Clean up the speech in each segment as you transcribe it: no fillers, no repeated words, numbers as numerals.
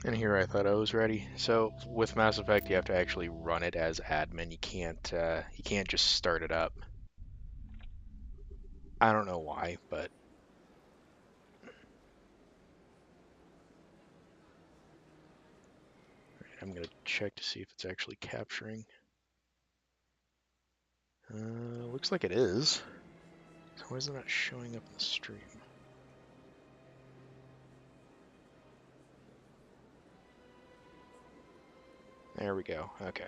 And here I thought I was ready. So with Mass Effect, you have to actually run it as admin. You can't just start it up. I don't know why, but I'm gonna check to see if it's actually capturing. Looks like it is. So why is it not showing up in the stream? There we go. Okay.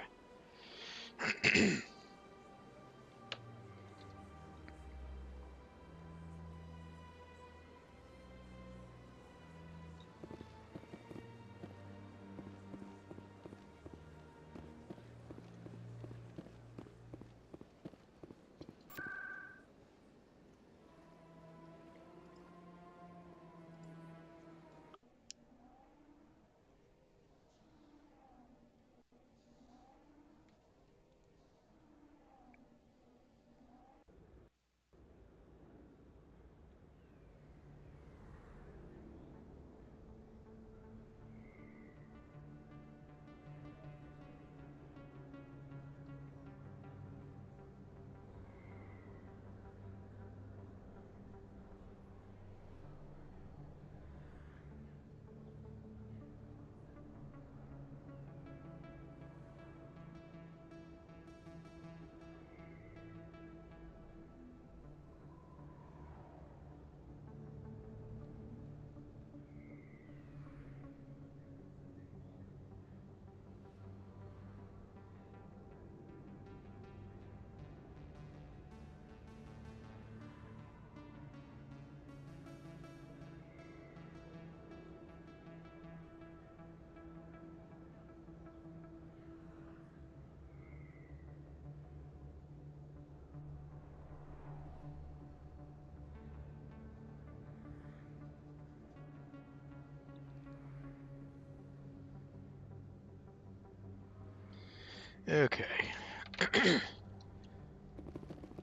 Okay.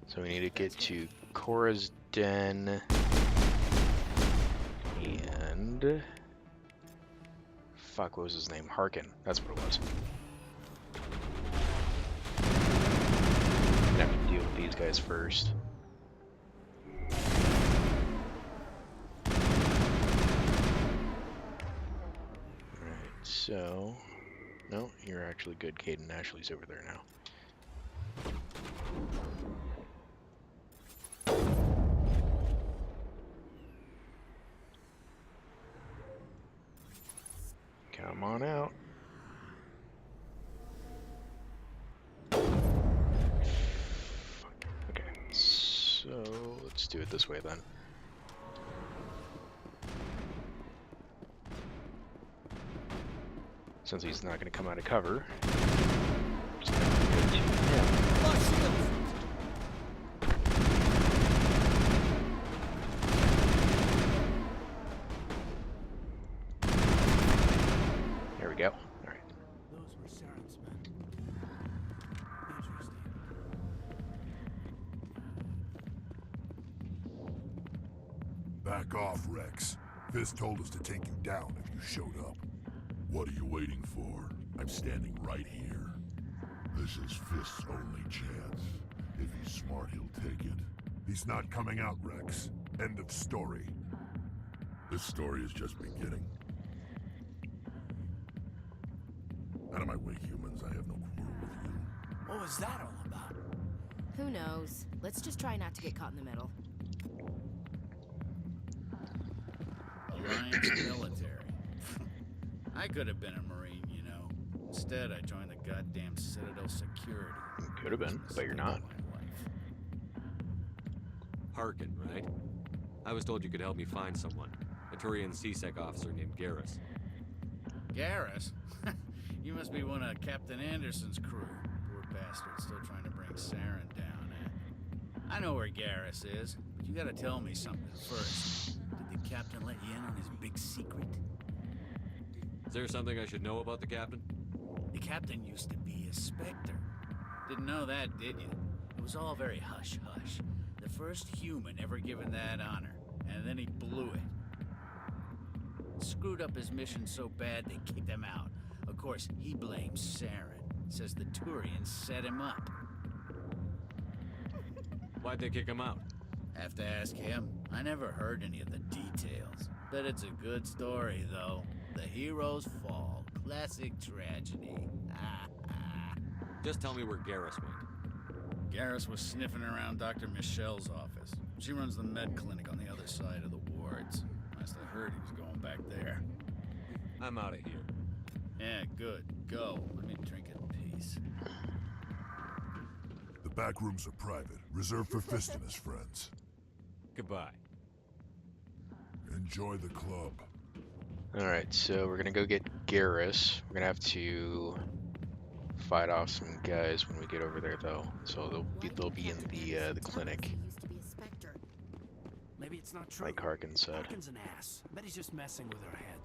So we need to get to Cora's den and fuck, what was his name? Harkin. That's what it was. I have to deal with these guys first. Alright, so no, you're actually good. Caden Ashley's over there now. Come on out. Okay, so let's do it this way then. Since he's not going to come out of cover, just gonna go to him. There we go. All right. Those were Saren's men. Interesting. Back off, Rex. Fisk told us to take you down if you showed up. What are you waiting for? I'm standing right here. This is Fisk's only chance. If he's smart, he'll take it. He's not coming out, Rex. End of story. This story is just beginning. Out of my way, humans. I have no quarrel with you. What was that all about? Who knows? Let's just try not to get caught in the middle. Alliance military. I could have been a Marine, you know. Instead, I joined the goddamn Citadel security. Could have been, but you're not. Harkin, right? I was told you could help me find someone. A Turian C-Sec officer named Garrus. Garrus? You must be one of Captain Anderson's crew. Poor bastard, still trying to bring Saren down, eh? I know where Garrus is, but you gotta tell me something first. Did the captain let you in on his big secret? Is there something I should know about the captain? The captain used to be a Spectre. Didn't know that, did you? It was all very hush-hush. The first human ever given that honor, and then he blew it. Screwed up his mission so bad they kicked him out. Of course, he blames Saren. Says the Turians set him up. Why'd they kick him out? Have to ask him. I never heard any of the details. Bet it's a good story, though. The hero's fall. Classic tragedy. Just tell me where Garrus went. Garrus was sniffing around Dr. Michelle's office. She runs the med clinic on the other side of the wards. Must have heard he was going back there. I'm out of here. Yeah, good. Go. Let me drink in peace. The back rooms are private, reserved for Fist and his friends. Goodbye. Enjoy the club. Alright, so we're gonna go get Garrus. We're gonna have to fight off some guys when we get over there, though. So they'll be in the clinic, He used to be a Spectre. Maybe it's not true. like Harkin said. Harkin's an ass. Bet he's just messing with her head.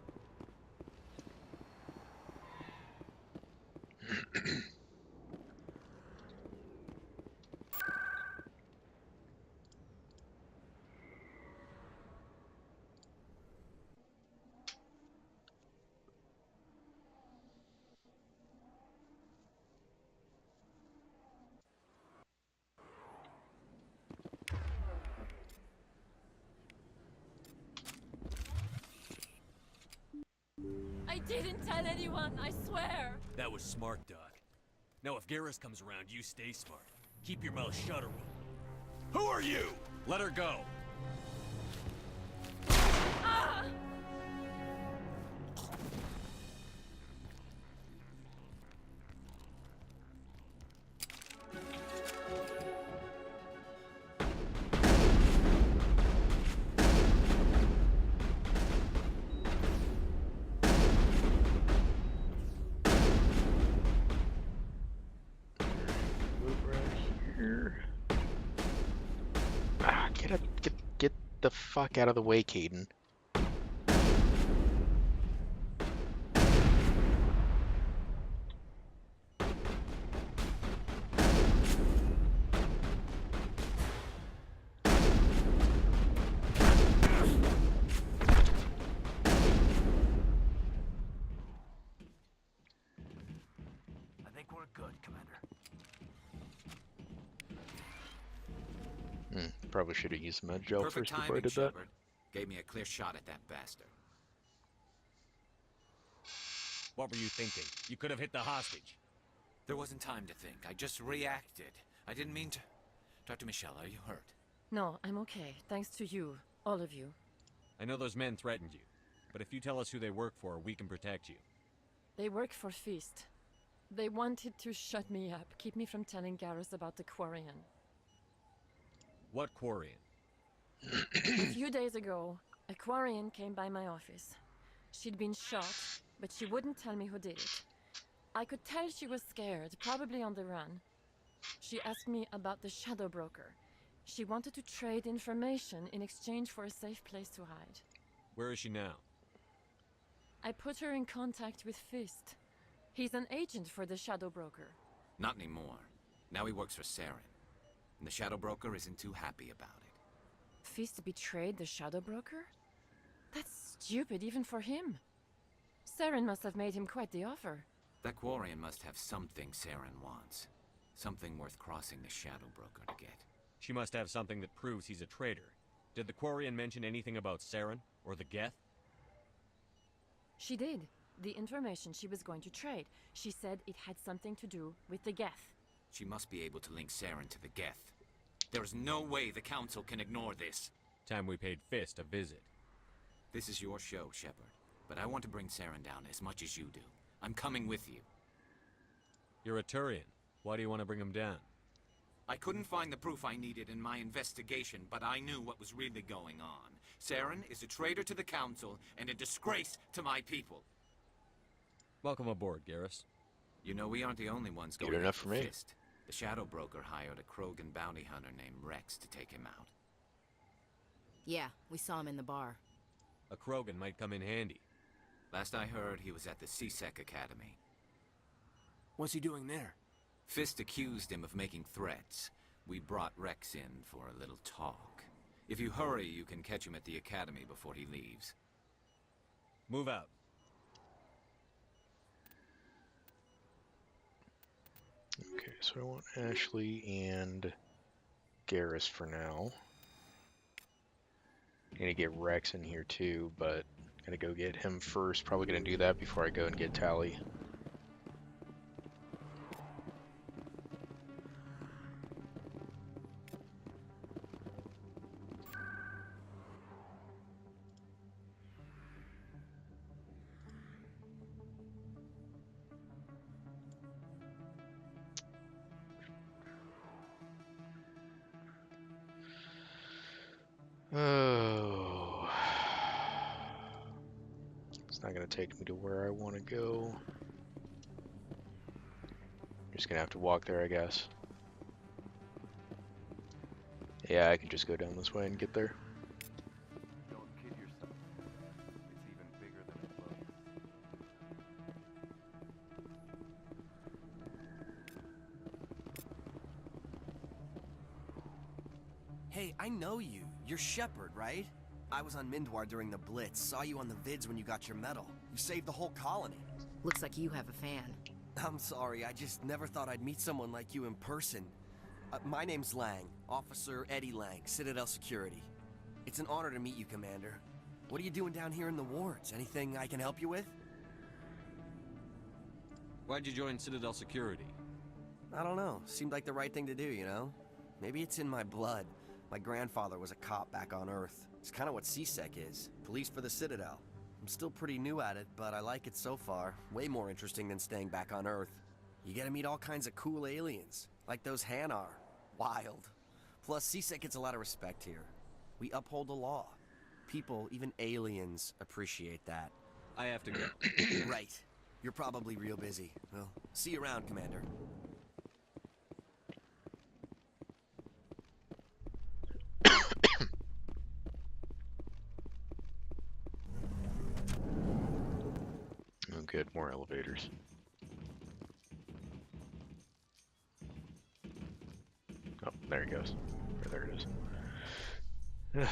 I didn't tell anyone, I swear. That was smart, Doc. Now if Garrus comes around, you stay smart. Keep your mouth shut, or we'll... Who are you? Let her go. Ah! Move right here. Ah, get the fuck out of the way, Caden. I think we're good, Commander. Probably should have used med gel Perfect first before I timing, did that. Shepard. Gave me a clear shot at that bastard. What were you thinking? You could have hit the hostage. There wasn't time to think. I just reacted. I didn't mean to... Dr. Michelle, are you hurt? No, I'm okay. Thanks to you. All of you. I know those men threatened you, but if you tell us who they work for, we can protect you. They work for Fist. They wanted to shut me up, keep me from telling Garrus about the Quarian. What Quarian? A few days ago, a Quarian came by my office. She'd been shot, but she wouldn't tell me who did it. I could tell she was scared, probably on the run. She asked me about the Shadow Broker. She wanted to trade information in exchange for a safe place to hide. Where is she now? I put her in contact with Fist. He's an agent for the Shadow Broker. Not anymore. Now he works for Saren. And the Shadow Broker isn't too happy about it. Fist betrayed the Shadow Broker? That's stupid even for him. Saren must have made him quite the offer. That Quarian must have something Saren wants. Something worth crossing the Shadow Broker to get. She must have something that proves he's a traitor. Did the Quarian mention anything about Saren or the Geth? She did. The information she was going to trade. She said it had something to do with the Geth. She must be able to link Saren to the Geth. There's no way the Council can ignore this. Time we paid Fist a visit. This is your show, Shepard. But I want to bring Saren down as much as you do. I'm coming with you. You're a Turian. Why do you want to bring him down? I couldn't find the proof I needed in my investigation, but I knew what was really going on. Saren is a traitor to the Council and a disgrace to my people. Welcome aboard, Garrus. You know, we aren't the only ones Good going enough after for me. Fist. The Shadow Broker hired a Krogan bounty hunter named Rex to take him out. Yeah, we saw him in the bar. A Krogan might come in handy. Last I heard, he was at the CSEC Academy. What's he doing there? Fist accused him of making threats. We brought Rex in for a little talk. If you hurry, you can catch him at the Academy before he leaves. Move out. Okay, so I want Ashley and Garrus for now. Gonna get Rex in here too, but gonna go get him first. Probably gonna do that before I go and get Tally. Oh, it's not gonna take me to where I want to go. Just gonna have to walk there, I guess. Yeah, I can just go down this way and get there. Don't kid yourself. It's even bigger than it looks. Hey, I know you. You're Shepard, right? I was on Mindwar during the Blitz. Saw you on the vids when you got your medal. You saved the whole colony. Looks like you have a fan. I'm sorry, I just never thought I'd meet someone like you in person. My name's Lang, Officer Eddie Lang, Citadel Security. It's an honor to meet you, Commander. What are you doing down here in the wards? Anything I can help you with? Why'd you join Citadel Security? I don't know. Seemed like the right thing to do, you know? Maybe it's in my blood. My grandfather was a cop back on Earth. It's kind of what CSEC is. Police for the Citadel. I'm still pretty new at it, but I like it so far. Way more interesting than staying back on Earth. You get to meet all kinds of cool aliens, like those Hanar. Wild. Plus, CSEC gets a lot of respect here. We uphold the law. People, even aliens, appreciate that. I have to go. Right. You're probably real busy. Well, see you around, Commander. Oh, good, more elevators. Oh, there he goes. Or there it is.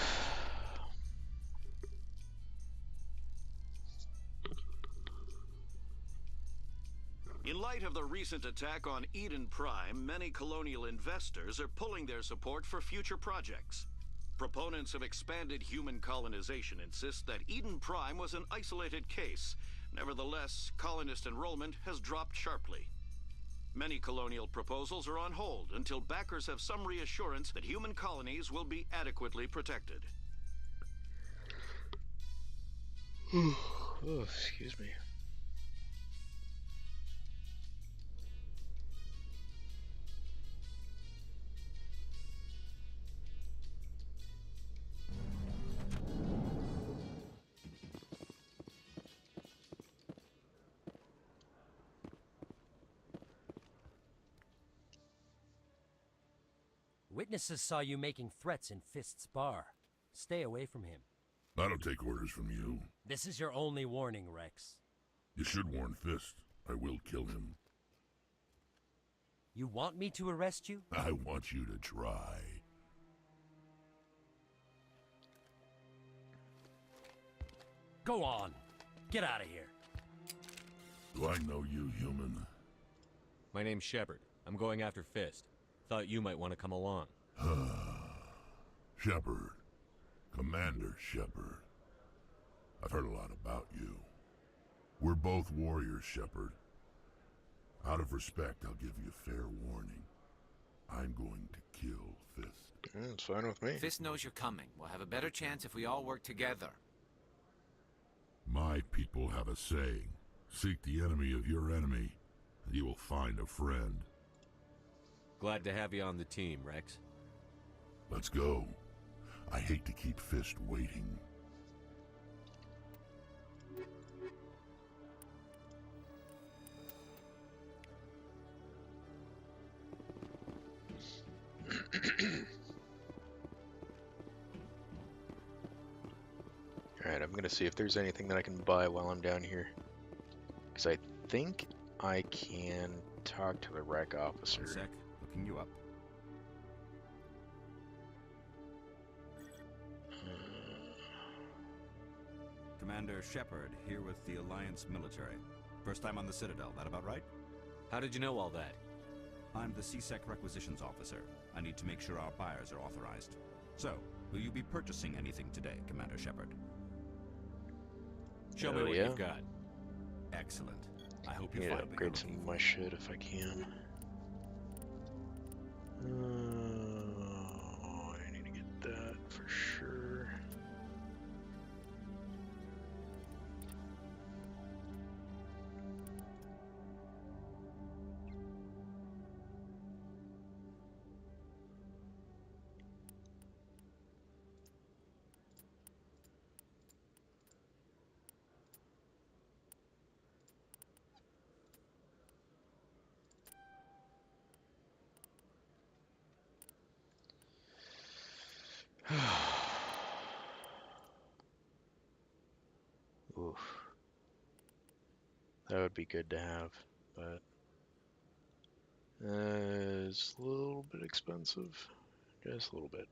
In light of the recent attack on Eden Prime, many colonial investors are pulling their support for future projects. Proponents of expanded human colonization insist that Eden Prime was an isolated case. Nevertheless, colonist enrollment has dropped sharply. Many colonial proposals are on hold until backers have some reassurance that human colonies will be adequately protected. Oh, excuse me. Witnesses saw you making threats in Fist's bar. Stay away from him. I don't take orders from you. This is your only warning, Rex. You should warn Fist. I will kill him. You want me to arrest you? I want you to try. Go on. Get out of here. Do I know you, human? My name's Shepard. I'm going after Fist. Thought you might want to come along. Shepard. Commander Shepard. I've heard a lot about you. We're both warriors, Shepard. Out of respect, I'll give you a fair warning. I'm going to kill Fist. It's fine with me. Fist knows you're coming. We'll have a better chance if we all work together. My people have a saying. Seek the enemy of your enemy, and you will find a friend. Glad to have you on the team, Rex. Let's go. I hate to keep Fist waiting. Alright, I'm gonna see if there's anything that I can buy while I'm down here. Because I think I can talk to the rec officer. One sec. Looking you up. Commander Shepard, here with the Alliance military. First time on the Citadel, that about right? How did you know all that? I'm the CSEC requisitions officer. I need to make sure our buyers are authorized. So, will you be purchasing anything today, Commander Shepard? Show me what you've got. Excellent. I hope you Need to find upgrade some of my shit if I can. I need to get that for sure. Oof. That would be good to have, but it's a little bit expensive. Just a little bit.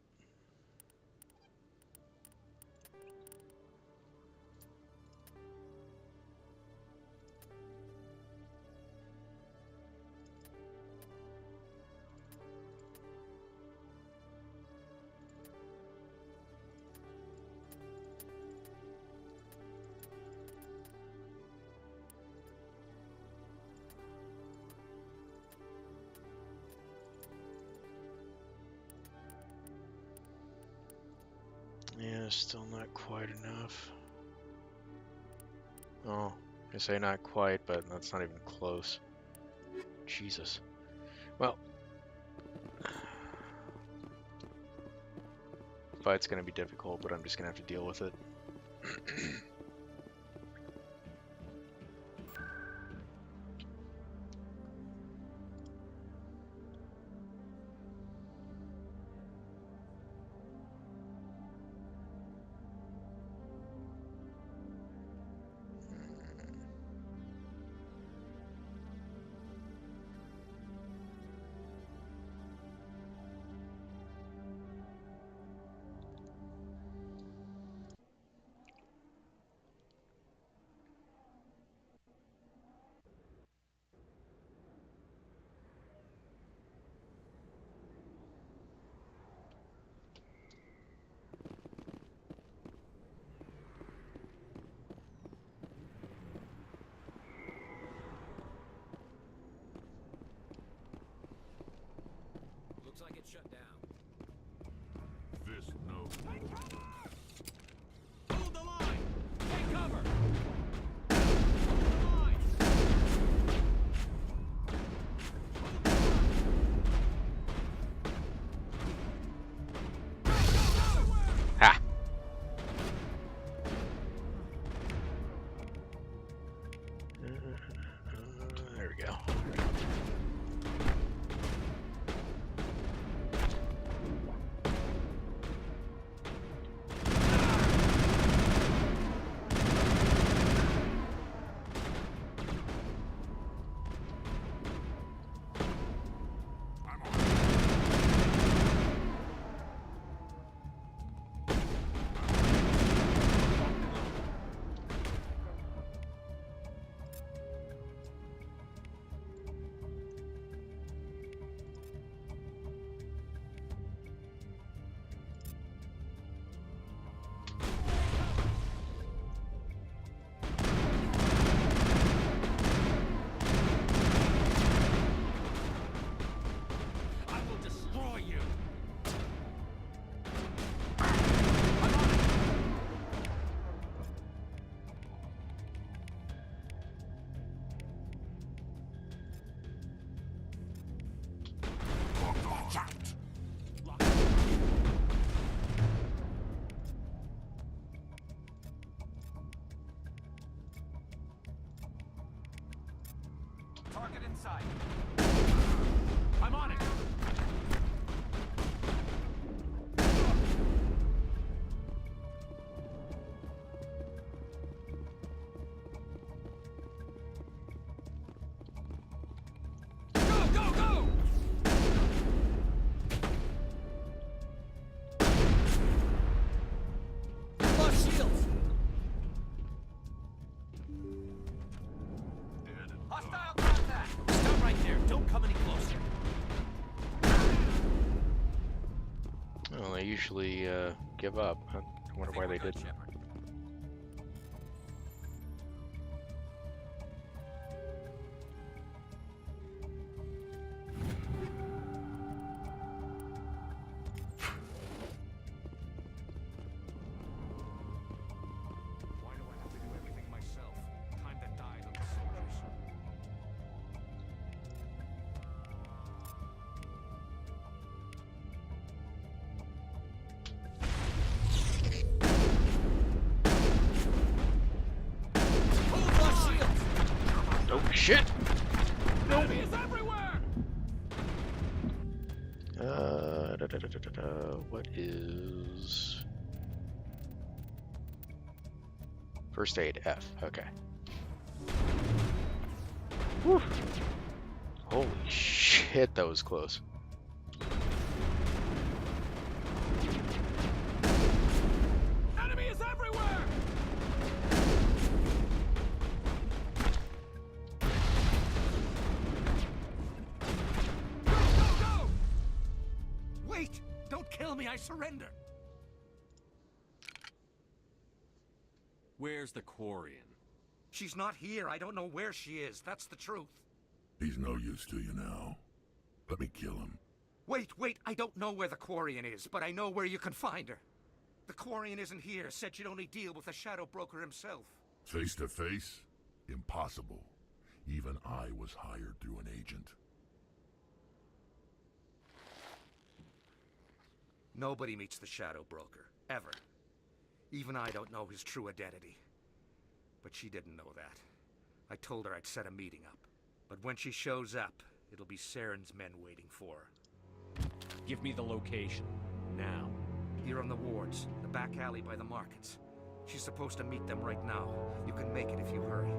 Yeah, still not quite enough. Oh, I say not quite, but that's not even close. Jesus. Well, fight's gonna be difficult, but I'm just gonna have to deal with it. Looks like it's shut down. Fist no. Hold the line! Take cover! Ha! There we go. Target in sight. I'm on it. Go, go, go! Lost shields. usually give up. I wonder why they didn't. Why do I have to do everything myself? Time to die, little soldiers. Oh shit! Nope. Enemies everywhere! What is first aid? F. Okay. Whew. Holy shit, that was close. Enemies everywhere! Go, go, go! Wait! Don't kill me, I surrender! Where's the Quarian? She's not here. I don't know where she is. That's the truth. He's no use to you now. Let me kill him. Wait, I don't know where the Quarian is, but I know where you can find her. The Quarian isn't here. Said she'd only deal with the Shadow Broker himself. Face to face? Impossible. Even I was hired through an agent. Nobody meets the Shadow Broker. Ever. Even I don't know his true identity. But she didn't know that. I told her I'd set a meeting up. But when she shows up, it'll be Saren's men waiting for her. Give me the location. Now. Here on the wards, the back alley by the markets. She's supposed to meet them right now. You can make it if you hurry.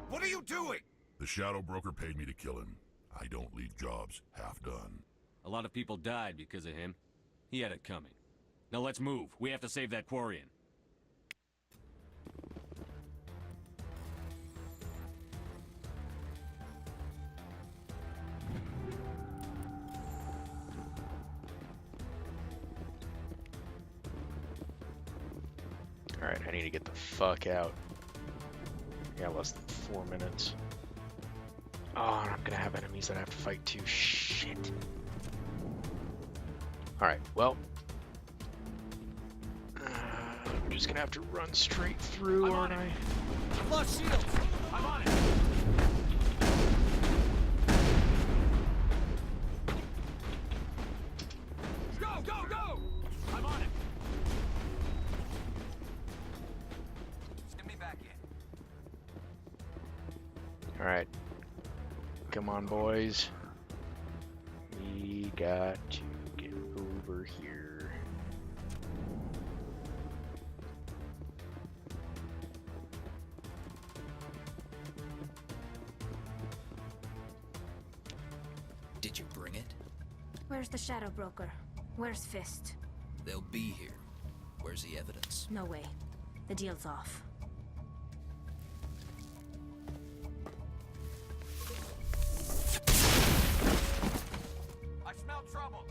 What are you doing? The Shadow Broker paid me to kill him. I don't leave jobs half done. A lot of people died because of him. He had it coming. Now let's move. We have to save that Quarian. Alright, I need to get the fuck out. I got less than 4 minutes. Oh, and I'm gonna have enemies that I have to fight too. Shit. Alright, well. I'm just gonna have to run straight through, aren't I? I've lost shields! I'm on it! Go, go, go! I'm on it! Send me back in. Alright. Come on, boys. We got to get over here. Did you bring it? Where's the Shadow Broker? Where's Fist? They'll be here. Where's the evidence? No way. The deal's off. I smell trouble!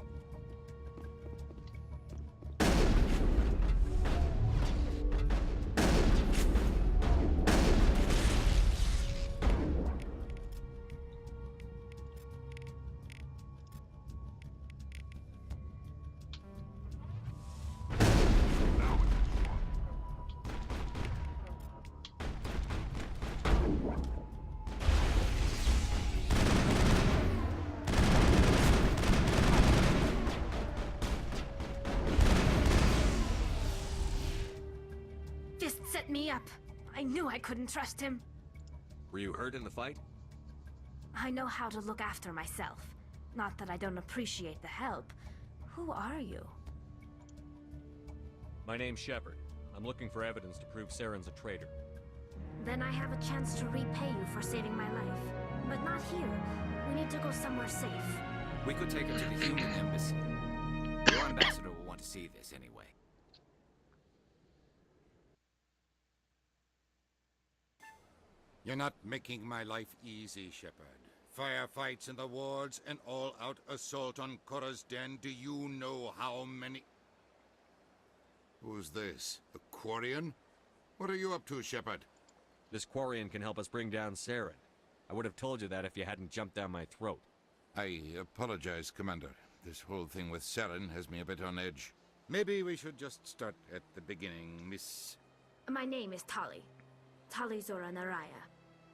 Fist set me up. I knew I couldn't trust him. Were you hurt in the fight? I know how to look after myself. Not that I don't appreciate the help. Who are you? My name's Shepard. I'm looking for evidence to prove Saren's a traitor. Then I have a chance to repay you for saving my life. But not here. We need to go somewhere safe. We could take her to the human embassy. Your ambassador will want to see this anyway. You're not making my life easy, Shepard. Firefights in the wards, an all-out assault on Korra's den. Do you know how many... Who's this? A Quarian? What are you up to, Shepard? This Quarian can help us bring down Saren. I would have told you that if you hadn't jumped down my throat. I apologize, Commander. This whole thing with Saren has me a bit on edge. Maybe we should just start at the beginning, Miss... My name is Tali. Tali Zora Naraya.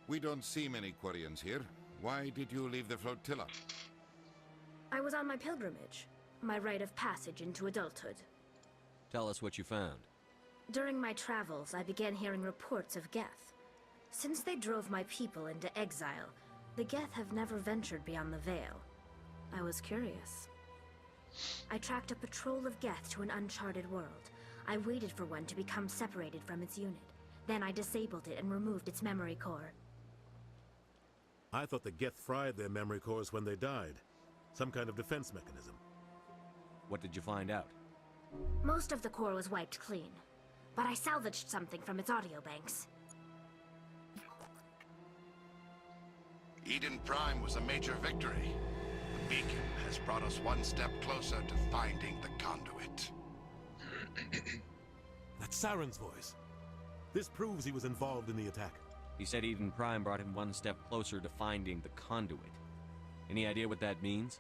We don't see many Quarians here. Why did you leave the flotilla? I was on my pilgrimage. My rite of passage into adulthood. Tell us what you found. During my travels, I began hearing reports of Geth. Since they drove my people into exile, the Geth have never ventured beyond the Veil. I was curious. I tracked a patrol of Geth to an uncharted world. I waited for one to become separated from its unit. Then I disabled it and removed its memory core. I thought the Geth fried their memory cores when they died. Some kind of defense mechanism. What did you find out? Most of the core was wiped clean, but I salvaged something from its audio banks. Eden Prime was a major victory. The beacon has brought us one step closer to finding the conduit. That's Saren's voice. This proves he was involved in the attack. He said Eden Prime brought him one step closer to finding the conduit. Any idea what that means?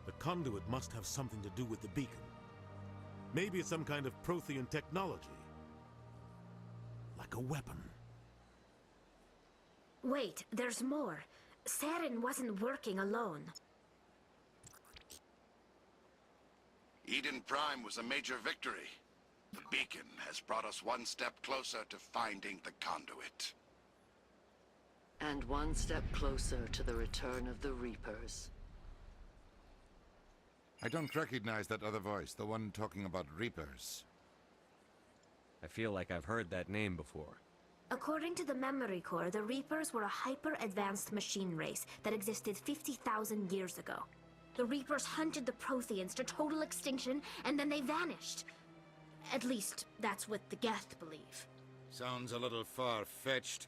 The conduit must have something to do with the beacon. Maybe it's some kind of Prothean technology. Like a weapon. Wait, there's more. Saren wasn't working alone. Eden Prime was a major victory. The beacon has brought us one step closer to finding the conduit. And one step closer to the return of the Reapers. I don't recognize that other voice, the one talking about Reapers. I feel like I've heard that name before. According to the memory core, the Reapers were a hyper-advanced machine race that existed 50,000 years ago. The Reapers hunted the Protheans to total extinction, and then they vanished. At least, that's what the Geth believe. Sounds a little far-fetched.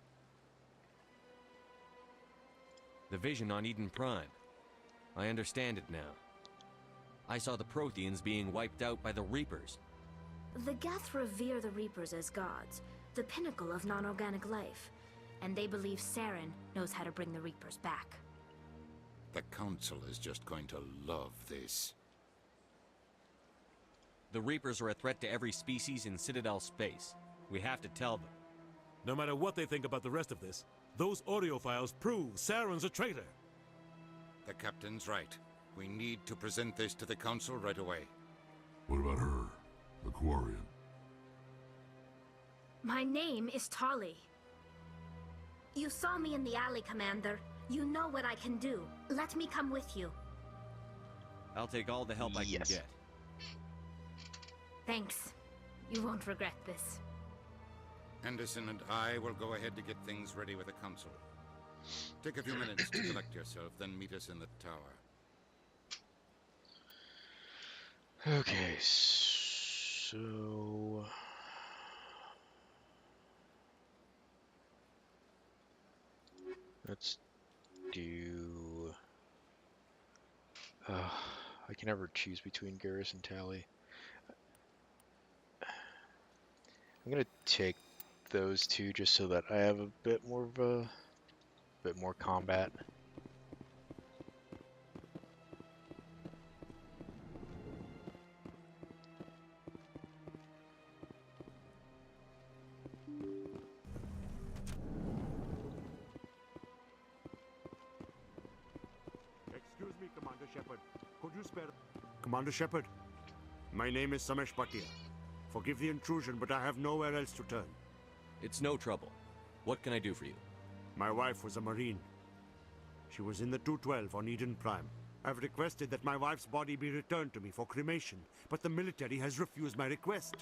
The vision on Eden Prime. I understand it now. I saw the Protheans being wiped out by the Reapers. The Geth revere the Reapers as gods, the pinnacle of non-organic life, and they believe Saren knows how to bring the Reapers back. The Council is just going to love this. The Reapers are a threat to every species in Citadel space. We have to tell them. No matter what they think about the rest of this, those audio files prove Saren's a traitor. The Captain's right. We need to present this to the Council right away. What about her? The Quarian? My name is Tali. You saw me in the alley, Commander. You know what I can do. Let me come with you. I'll take all the help I can get. Thanks. You won't regret this. Anderson and I will go ahead to get things ready with the Council. Take a few minutes to collect yourself, then meet us in the tower. Okay, so... let's do... I can never choose between Garrus and Tali. I'm gonna take those two just so that I have a bit more combat. Excuse me, Commander Shepard. Could you spare... Commander Shepard, my name is Samesh Bhatia. Forgive the intrusion, but I have nowhere else to turn. It's no trouble. What can I do for you? My wife was a Marine. She was in the 212 on Eden Prime. I've requested that my wife's body be returned to me for cremation, but the military has refused my request.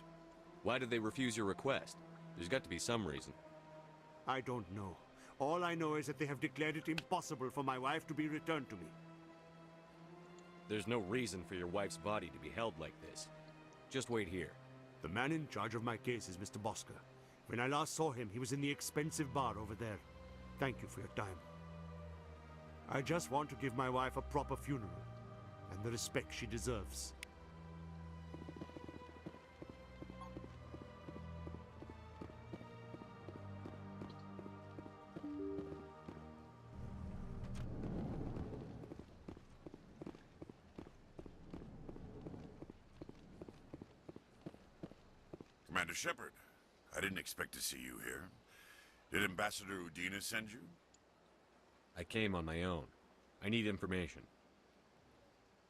Why did they refuse your request? There's got to be some reason. I don't know. All I know is that they have declared it impossible for my wife to be returned to me. There's no reason for your wife's body to be held like this. Just wait here. The man in charge of my case is Mr. Bosker. When I last saw him, he was in the expensive bar over there. Thank you for your time. I just want to give my wife a proper funeral, and the respect she deserves. Commander Shepard, I didn't expect to see you here. Did Ambassador Udina send you? I came on my own. I need information.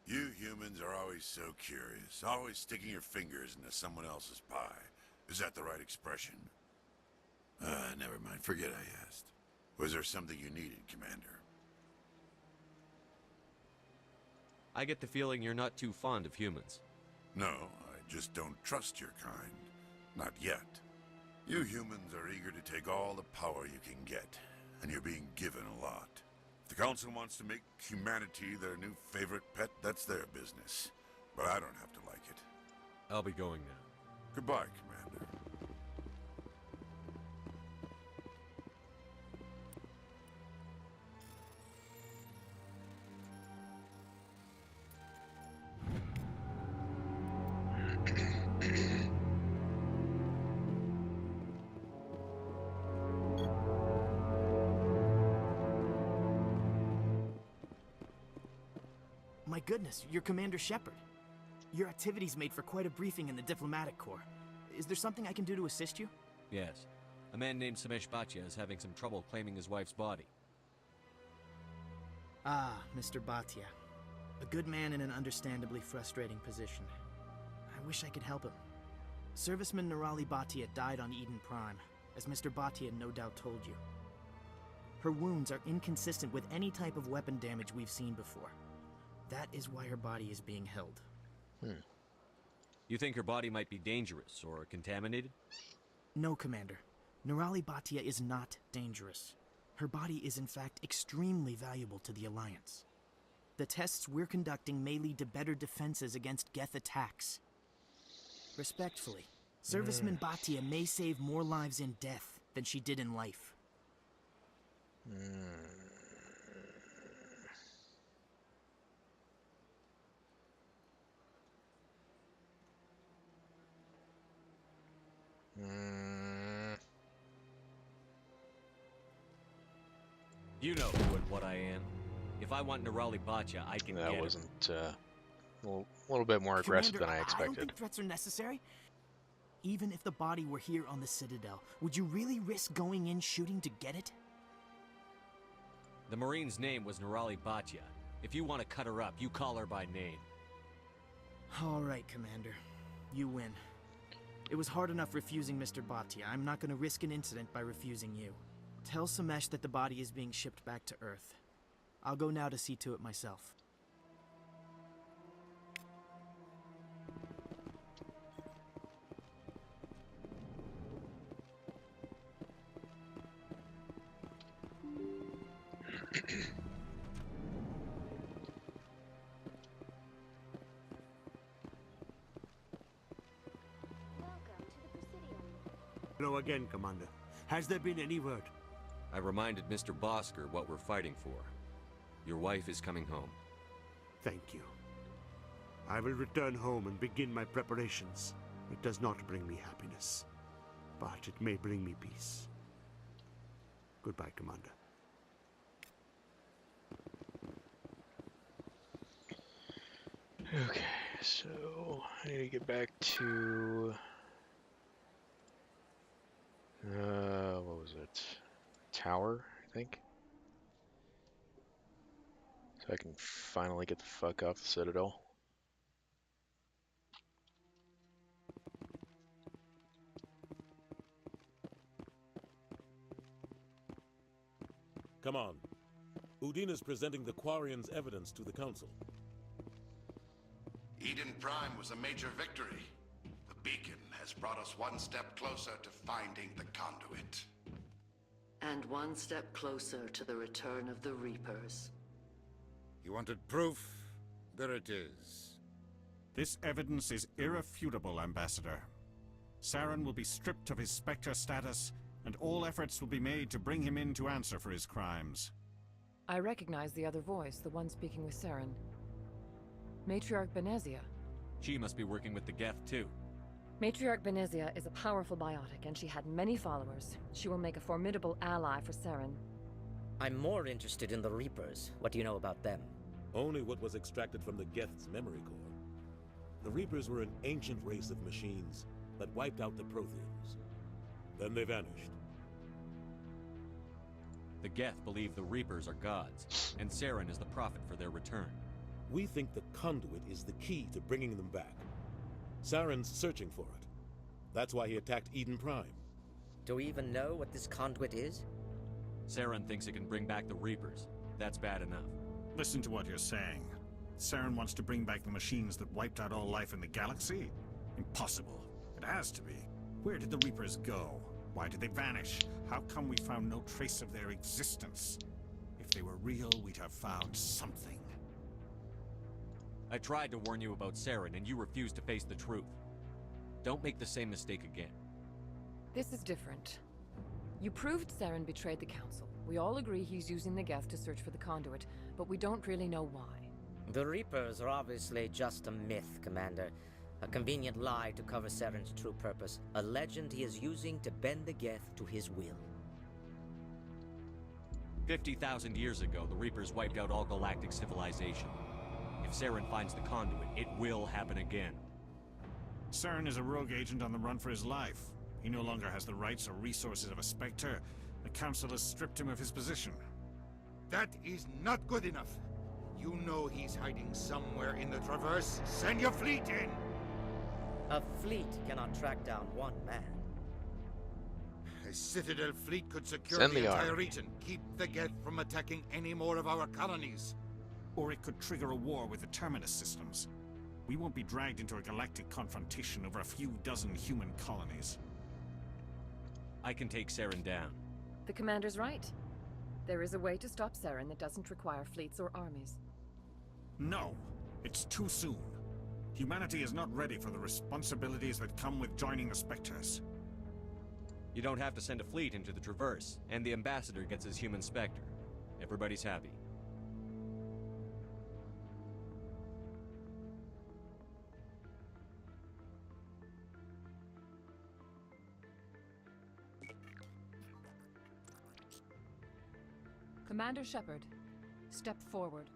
You humans are always so curious, always sticking your fingers into someone else's pie. Is that the right expression? Never mind. Forget I asked. Was there something you needed, Commander? I get the feeling you're not too fond of humans. No, I just don't trust your kind. Not yet. You humans are eager to take all the power you can get, and you're being given a lot. If the Council wants to make humanity their new favorite pet, that's their business. But I don't have to like it. I'll be going now. Goodbye, Commander. My goodness, you're Commander Shepard. Your activities made for quite a briefing in the Diplomatic Corps. Is there something I can do to assist you? Yes. A man named Samesh Bhatia is having some trouble claiming his wife's body. Ah, Mr. Bhatia. A good man in an understandably frustrating position. I wish I could help him. Serviceman Nirali Bhatia died on Eden Prime, as Mr. Bhatia no doubt told you. Her wounds are inconsistent with any type of weapon damage we've seen before. That is why her body is being held. You think her body might be dangerous or contaminated? No, Commander. Nirali Bhatia is not dangerous. Her body is in fact extremely valuable to the Alliance. The tests we're conducting may lead to better defenses against Geth attacks. Respectfully, Serviceman Bhatia may save more lives in death than she did in life. You know who and what I am. If I want Nirali Bhatia, I can get That her. wasn't a little bit more aggressive Commander, than I I don't expected. think threats are necessary. Even if the body were here on the Citadel, would you really risk going in shooting to get it? The Marine's name was Nirali Bhatia. If you want to cut her up, you call her by name. All right, Commander. You win. It was hard enough refusing Mr. Bhatia. I'm not going to risk an incident by refusing you. Tell Samesh that the body is being shipped back to Earth. I'll go now to see to it myself. Hello again, Commander. Has there been any word? I reminded Mr. Bosker what we're fighting for. Your wife is coming home. Thank you. I will return home and begin my preparations. It does not bring me happiness, but it may bring me peace. Goodbye, Commander. Okay, so I need to get back to what was it? Tower, I think. So I can finally get the fuck off the Citadel. Come on. Udina's presenting the Quarians' evidence to the Council. Eden Prime was a major victory. The beacon has brought us one step closer to finding the conduit. And one step closer to the return of the Reapers. You wanted proof? There it is. This evidence is irrefutable, Ambassador. Saren will be stripped of his Spectre status, and all efforts will be made to bring him in to answer for his crimes. I recognize the other voice, the one speaking with Saren. Matriarch Benezia. She must be working with the Geth, too. Matriarch Benezia is a powerful biotic, and she had many followers. She will make a formidable ally for Saren. I'm more interested in the Reapers. What do you know about them? Only what was extracted from the Geth's memory core. The Reapers were an ancient race of machines that wiped out the Protheans. Then they vanished. The Geth believe the Reapers are gods, and Saren is the prophet for their return. We think the Conduit is the key to bringing them back. Saren's searching for it. That's why he attacked Eden Prime. Do we even know what this Conduit is? Saren thinks it can bring back the Reapers. That's bad enough. Listen to what you're saying. Saren wants to bring back the machines that wiped out all life in the galaxy? Impossible. It has to be. Where did the Reapers go? Why did they vanish? How come we found no trace of their existence? If they were real, we'd have found something. I tried to warn you about Saren, and you refused to face the truth. Don't make the same mistake again. This is different. You proved Saren betrayed the Council. We all agree he's using the Geth to search for the Conduit, but we don't really know why. The Reapers are obviously just a myth, Commander. A convenient lie to cover Saren's true purpose. A legend he is using to bend the Geth to his will. 50,000 years ago, the Reapers wiped out all galactic civilization. If Saren finds the Conduit, it will happen again. Saren is a rogue agent on the run for his life. He no longer has the rights or resources of a Spectre. The Council has stripped him of his position. That is not good enough. You know he's hiding somewhere in the Traverse. Send your fleet in! A fleet cannot track down one man. A Citadel fleet could secure Send the the entire army. region. Keep the Geth from attacking any more of our colonies. Or it could trigger a war with the Terminus systems. We won't be dragged into a galactic confrontation over a few dozen human colonies. I can take Saren down. The Commander's right. There is a way to stop Saren that doesn't require fleets or armies. No, it's too soon. Humanity is not ready for the responsibilities that come with joining the Spectres. You don't have to send a fleet into the Traverse, and the Ambassador gets his human Spectre. Everybody's happy. Commander Shepard, step forward.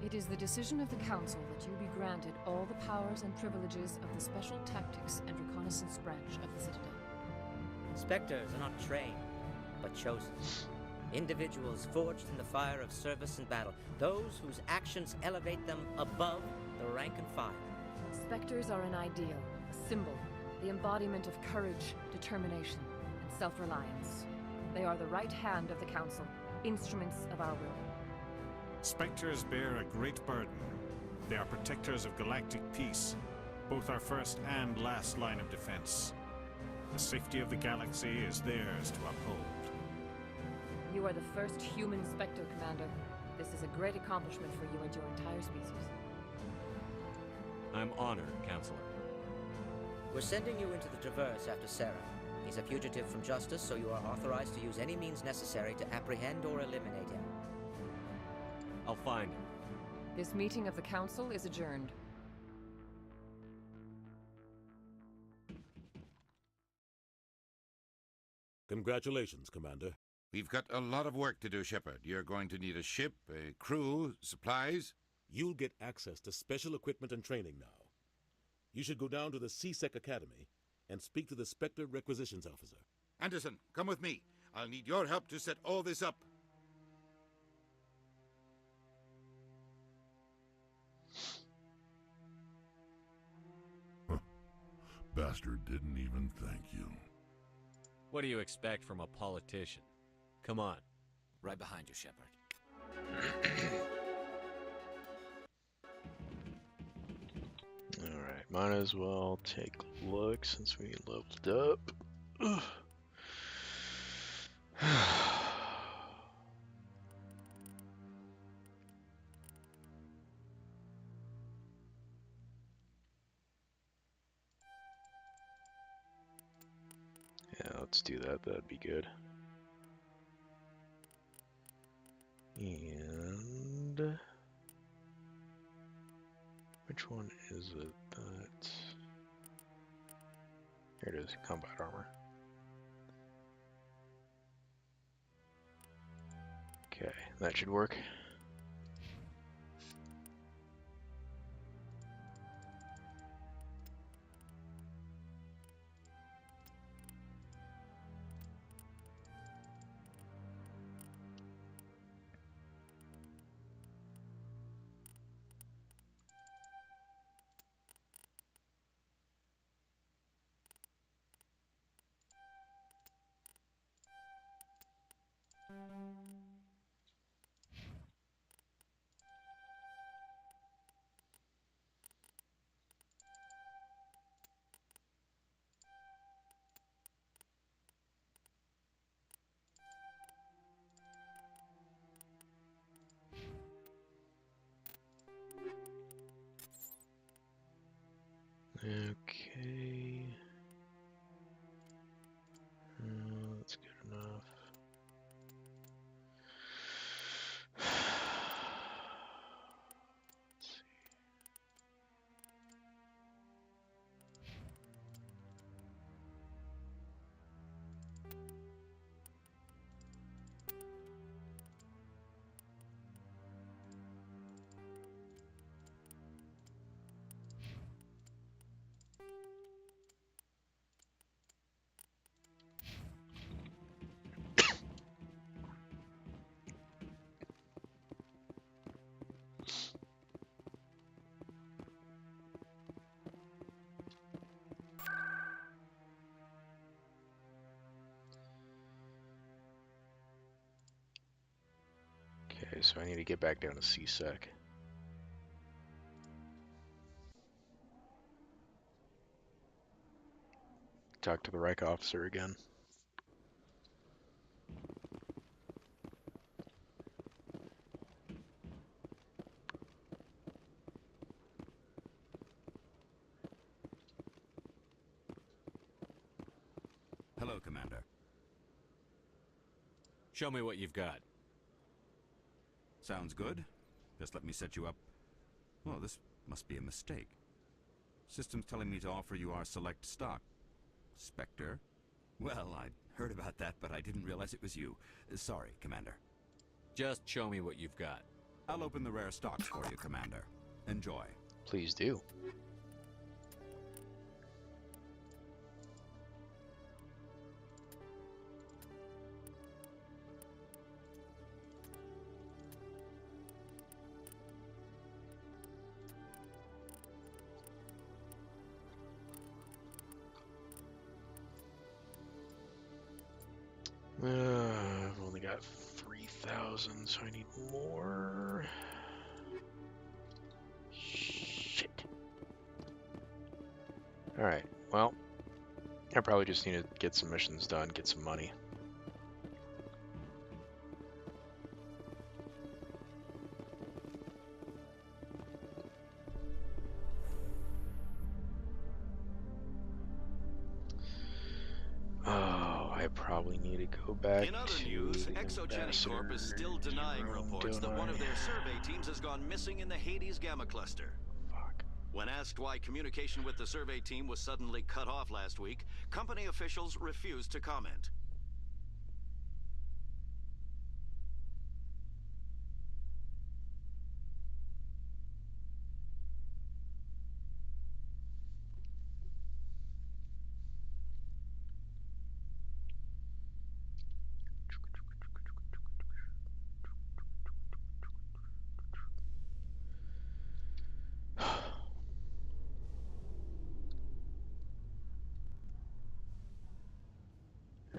It is the decision of the Council that you be granted all the powers and privileges of the Special Tactics and Reconnaissance branch of the Citadel. Spectres are not trained, but chosen. Individuals forged in the fire of service and battle. Those whose actions elevate them above the rank and file. Spectres are an ideal, a symbol, the embodiment of courage, determination, and self-reliance. They are the right hand of the Council, instruments of our will. Spectres bear a great burden. They are protectors of galactic peace, both our first and last line of defense. The safety of the galaxy is theirs to uphold. You are the first human Spectre, Commander. This is a great accomplishment for you and your entire species. I'm honored, Counselor. We're sending you into the Traverse after Saren. He's a fugitive from justice, so you are authorized to use any means necessary to apprehend or eliminate him. I'll find him. This meeting of the Council is adjourned. Congratulations, Commander. We've got a lot of work to do, Shepard. You're going to need a ship, a crew, supplies. You'll get access to special equipment and training now. You should go down to the C-Sec Academy and speak to the Spectre Requisitions Officer. Anderson, come with me. I'll need your help to set all this up. Bastard didn't even thank you. What do you expect from a politician? Come on. Right behind you, Shepard. Alright. Might as well take a look since we leveled up. Ugh. Yeah, let's do that. That'd be good. And which one is it? That here it is. Combat armor. Okay, that should work. Okay. That's good enough. Okay, so I need to get back down to CSEC. Talk to the Reich officer again. Hello, Commander. Show me what you've got. Sounds good. Just let me set you up. Oh, this must be a mistake. System's telling me to offer you our select stock. Spectre? Well, I'd heard about that, but I didn't realize it was you. Sorry, Commander. Just show me what you've got. I'll open the rare stocks for you, Commander. Enjoy. Please do. I've only got 3,000, so I need more. Shit. Alright, well, I probably just need to get some missions done, get some money. I probably need to go back In other to news, the Exogenic Corp is still denying reports that one of their survey teams has gone missing in the Hades Gamma Cluster. Fuck. When asked why communication with the survey team was suddenly cut off last week, company officials refused to comment.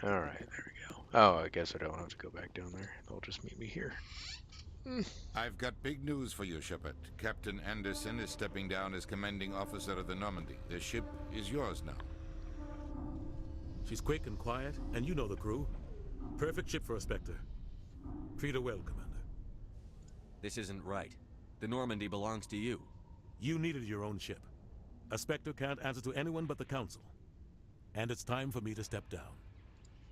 Alright, there we go. Oh, I guess I don't have to go back down there. They'll just meet me here. I've got big news for you, Shepard. Captain Anderson is stepping down as commanding officer of the Normandy. The ship is yours now. She's quick and quiet, and you know the crew. Perfect ship for a Spectre. Treat her well, Commander. This isn't right. The Normandy belongs to you. You needed your own ship. A Spectre can't answer to anyone but the Council. And it's time for me to step down.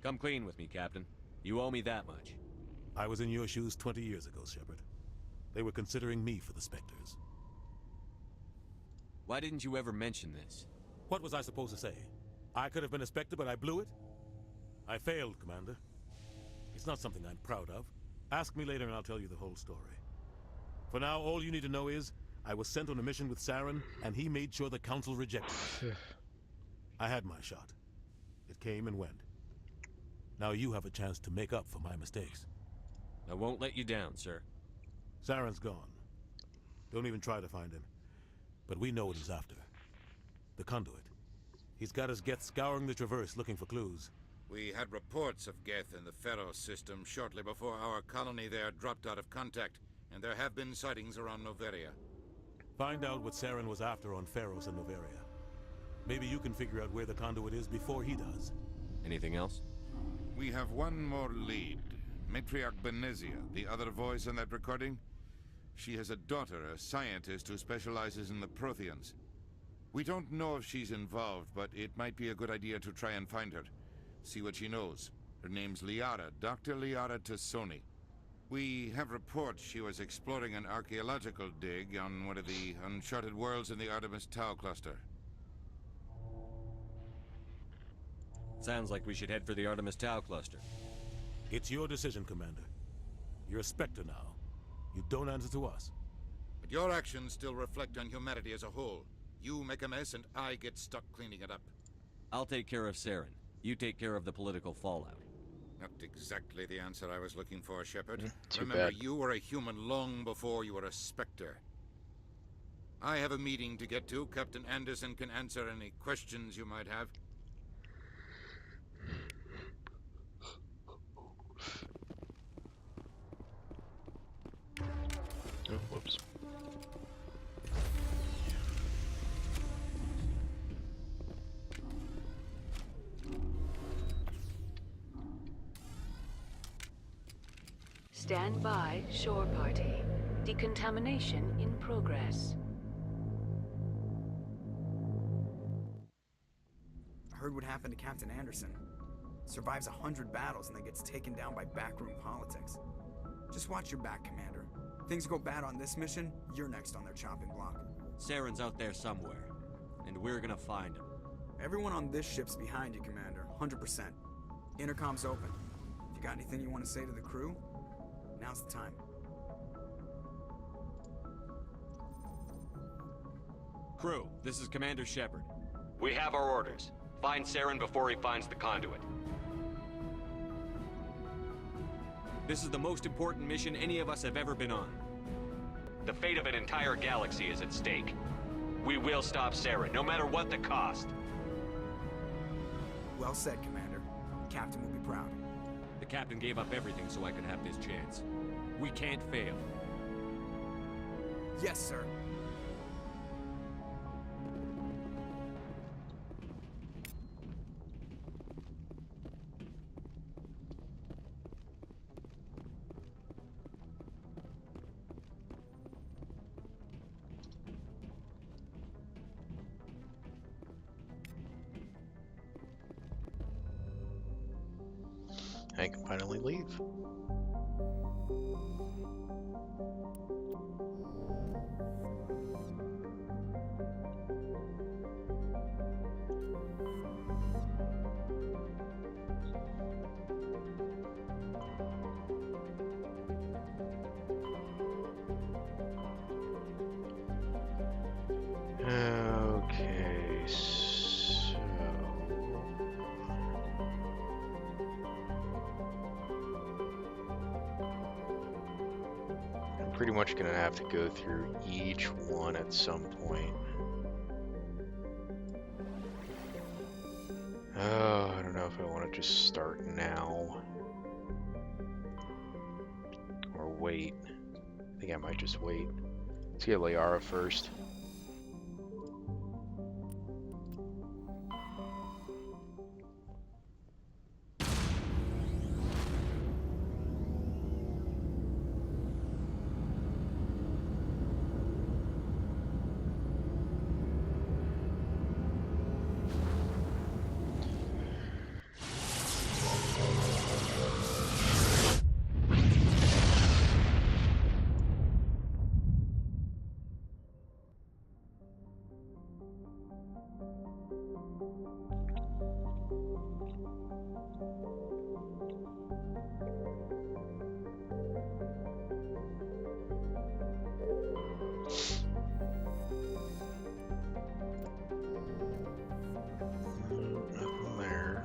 Come clean with me, Captain. You owe me that much. I was in your shoes 20 years ago, Shepard. They were considering me for the Spectres. Why didn't you ever mention this? What was I supposed to say? I could have been a Spectre, but I blew it? I failed, Commander. It's not something I'm proud of. Ask me later and I'll tell you the whole story. For now, all you need to know is, I was sent on a mission with Saren, and he made sure the Council rejected me. I had my shot. It came and went. Now you have a chance to make up for my mistakes. I won't let you down, sir. Saren's gone. Don't even try to find him. But we know what he's after. The Conduit. He's got his Geth scouring the Traverse looking for clues. We had reports of Geth in the Pharaoh system shortly before our colony there dropped out of contact, and there have been sightings around Noveria. Find out what Saren was after on Pharos and Noveria. Maybe you can figure out where the Conduit is before he does. Anything else? We have one more lead. Matriarch Benezia, the other voice in that recording. She has a daughter, a scientist who specializes in the Protheans. We don't know if she's involved, but it might be a good idea to try and find her. See what she knows. Her name's Liara, Dr. Liara Tassoni. We have reports she was exploring an archaeological dig on one of the uncharted worlds in the Artemis Tau cluster. Sounds like we should head for the Artemis Tau cluster. It's your decision, Commander. You're a Spectre now. You don't answer to us. But your actions still reflect on humanity as a whole. You make a mess and I get stuck cleaning it up. I'll take care of Saren. You take care of the political fallout. Not exactly the answer I was looking for, Shepard. Too Remember, bad. you were a human long before you were a Spectre. I have a meeting to get to. Captain Anderson can answer any questions you might have. Oh, whoops. Stand by, shore party. Decontamination in progress. I heard what happened to Captain Anderson. Survives 100 battles and then gets taken down by backroom politics. Just watch your back, Commander. Things go bad on this mission, you're next on their chopping block. Saren's out there somewhere, and we're gonna find him. Everyone on this ship's behind you, Commander. 100%. Intercom's open. If you got anything you want to say to the crew, now's the time. Crew, this is Commander Shepard. We have our orders. Find Saren before he finds the Conduit. This is the most important mission any of us have ever been on. The fate of an entire galaxy is at stake. We will stop Saren, no matter what the cost. Well said, Commander. The Captain will be proud. The Captain gave up everything so I could have this chance. We can't fail. Yes, sir. I can finally leave. Okay, so I'm pretty much gonna have to go through each one at some point. Oh, I don't know if I want to just start now or wait. think I might just wait. Let's get Liara first. Nothing there.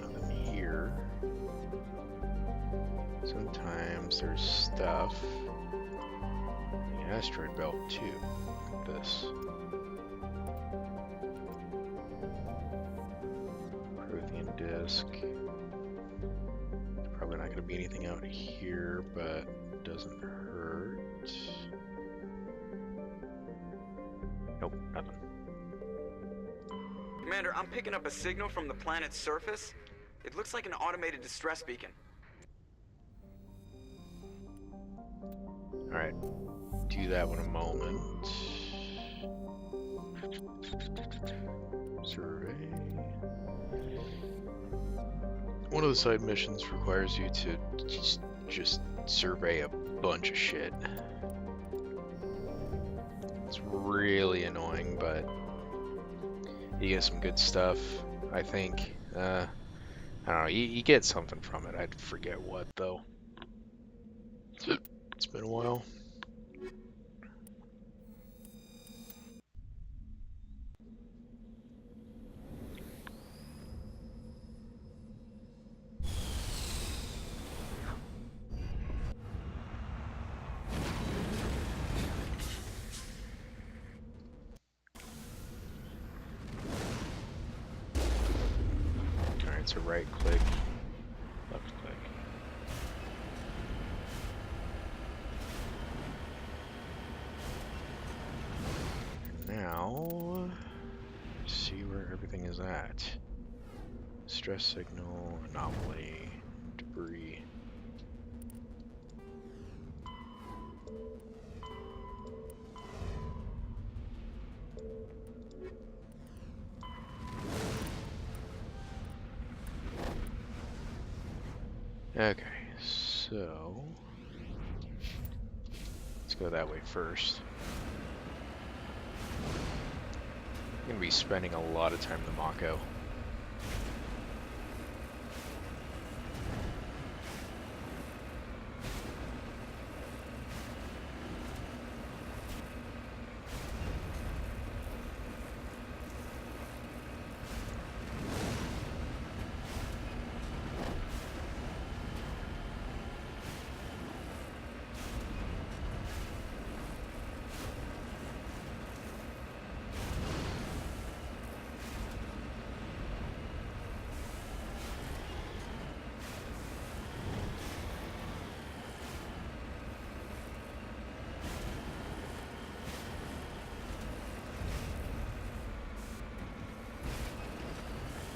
Nothing here. Sometimes there's stuff. The asteroid belt too. Look at this. Prothean disk. Probably not going to be anything out here, but it doesn't hurt. Nope, nothing. Commander, I'm picking up a signal from the planet's surface. It looks like an automated distress beacon. Alright, do that in a moment. Survey. One of the side missions requires you to just survey a bunch of shit. It's really annoying, but you get some good stuff, I think. I don't know, you get something from it. I forget what, though. It's been a while. Alright, so right click, left click. Now, see where everything is at. Stress signal, anomaly, debris. Okay, so let's go that way first. I'm gonna be spending a lot of time in the Mako.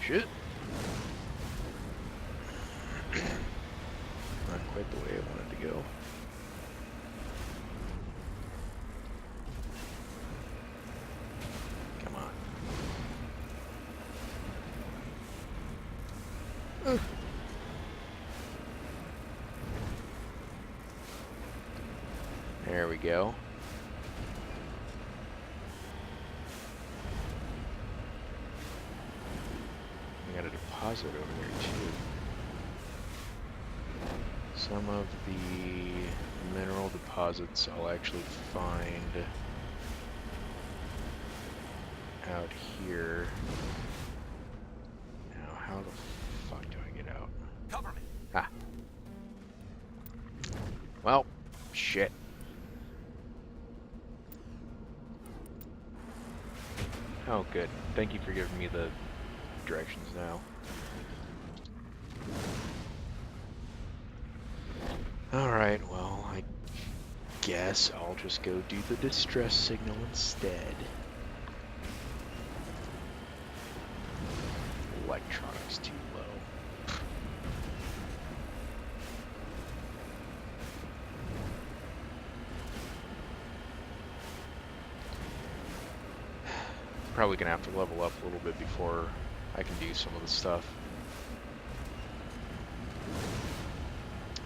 Shit. Not quite the way I wanted to go. Come on. There we go. Deposit over there too. Some of the mineral deposits I'll actually find out here. Now, how the fuck do I get out? Cover me. Ah. Well, shit. Oh, good. Thank you for giving me the directions now. Alright, well, I guess I'll just go do the distress signal instead. Electronics too low. Probably gonna have to level up a little bit before I can do some of the stuff.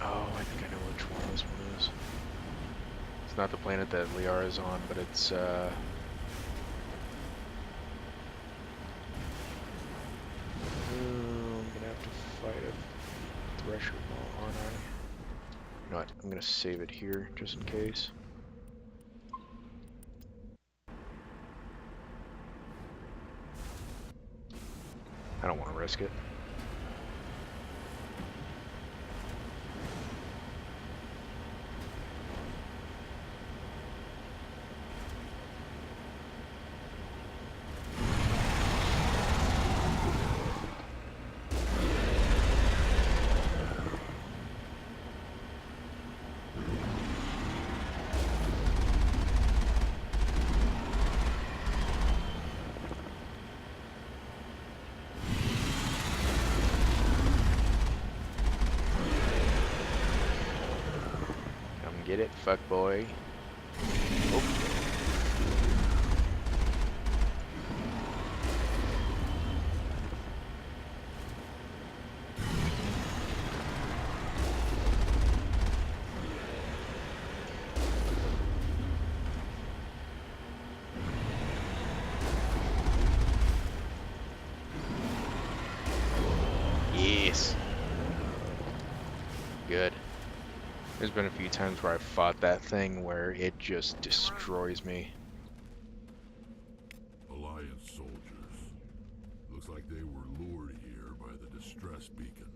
Oh, I think I know which one this one is. It's not the planet that Liara is on, but it's I'm gonna have to fight a Thresher Maw, aren't I? You know what? I'm gonna save it here just in case. I don't want to risk it. Get it, fuck boy. Oh. Yes. Good. There's been a few times where I've fought that thing where it just destroys me. Alliance soldiers. Looks like they were lured here by the distress beacon.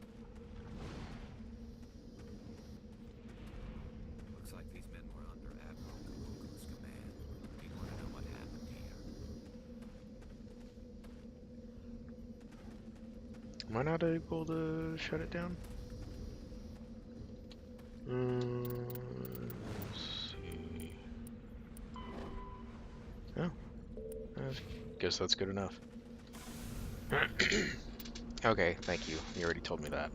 Looks like these men were under Admiral Karuku's command. We want to know what happened here. Am I not able to shut it down? Let's see. Oh, I guess that's good enough. Okay, thank you. You already told me that.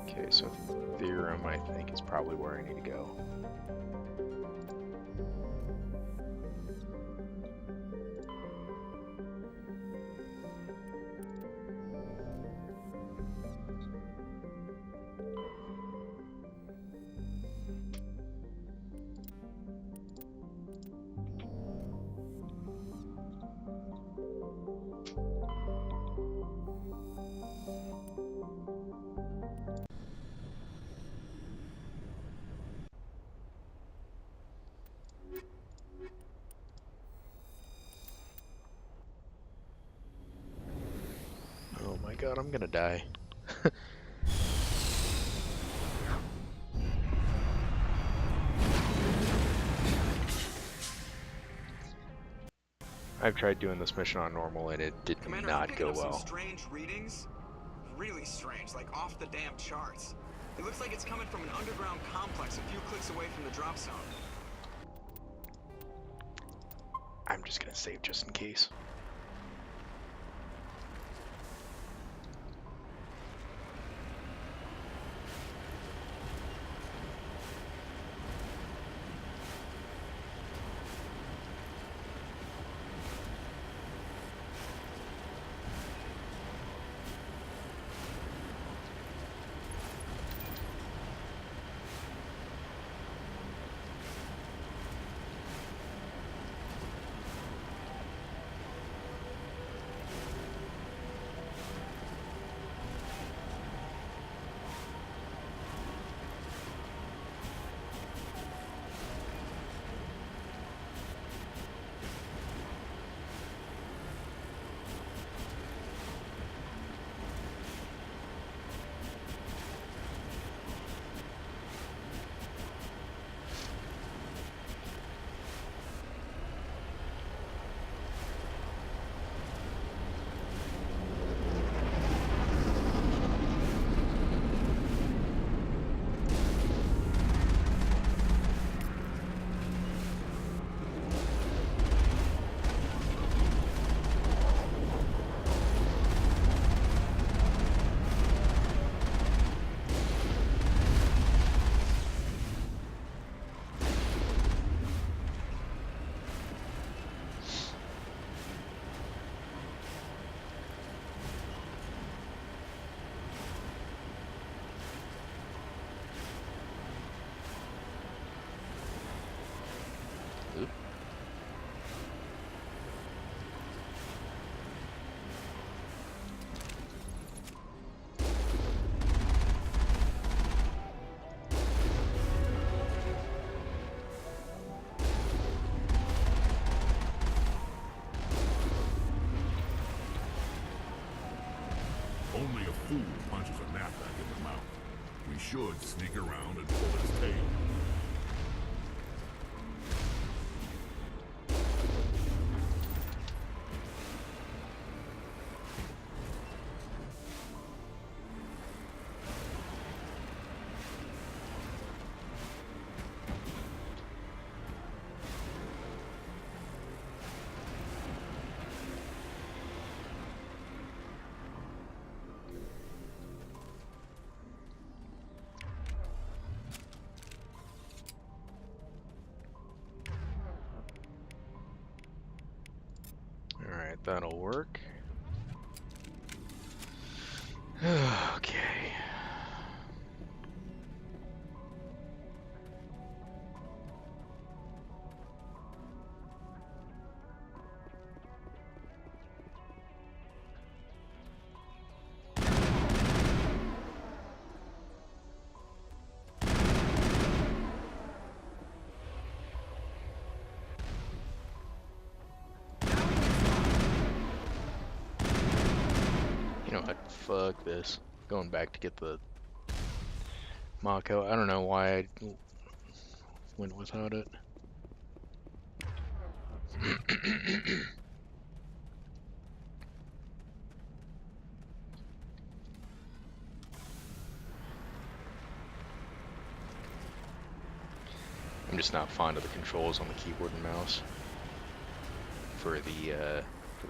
Okay, so Theorem, I think, is probably where I need to go. Oh my god, I'm gonna die. I've tried doing this mission on normal and it did Commander, not go well. Some strange readings? Really strange, like off the damn charts. It looks like it's coming from an underground complex a few clicks away from the drop zone. I'm just gonna save just in case. Only a fool punches a knapsack in the mouth. We should sneak around and pull its tail. Alright, that'll work. Okay. You know what? Fuck this. Going back to get the Mako. I don't know why I went without it. I'm just not fond of the controls on the keyboard and mouse for the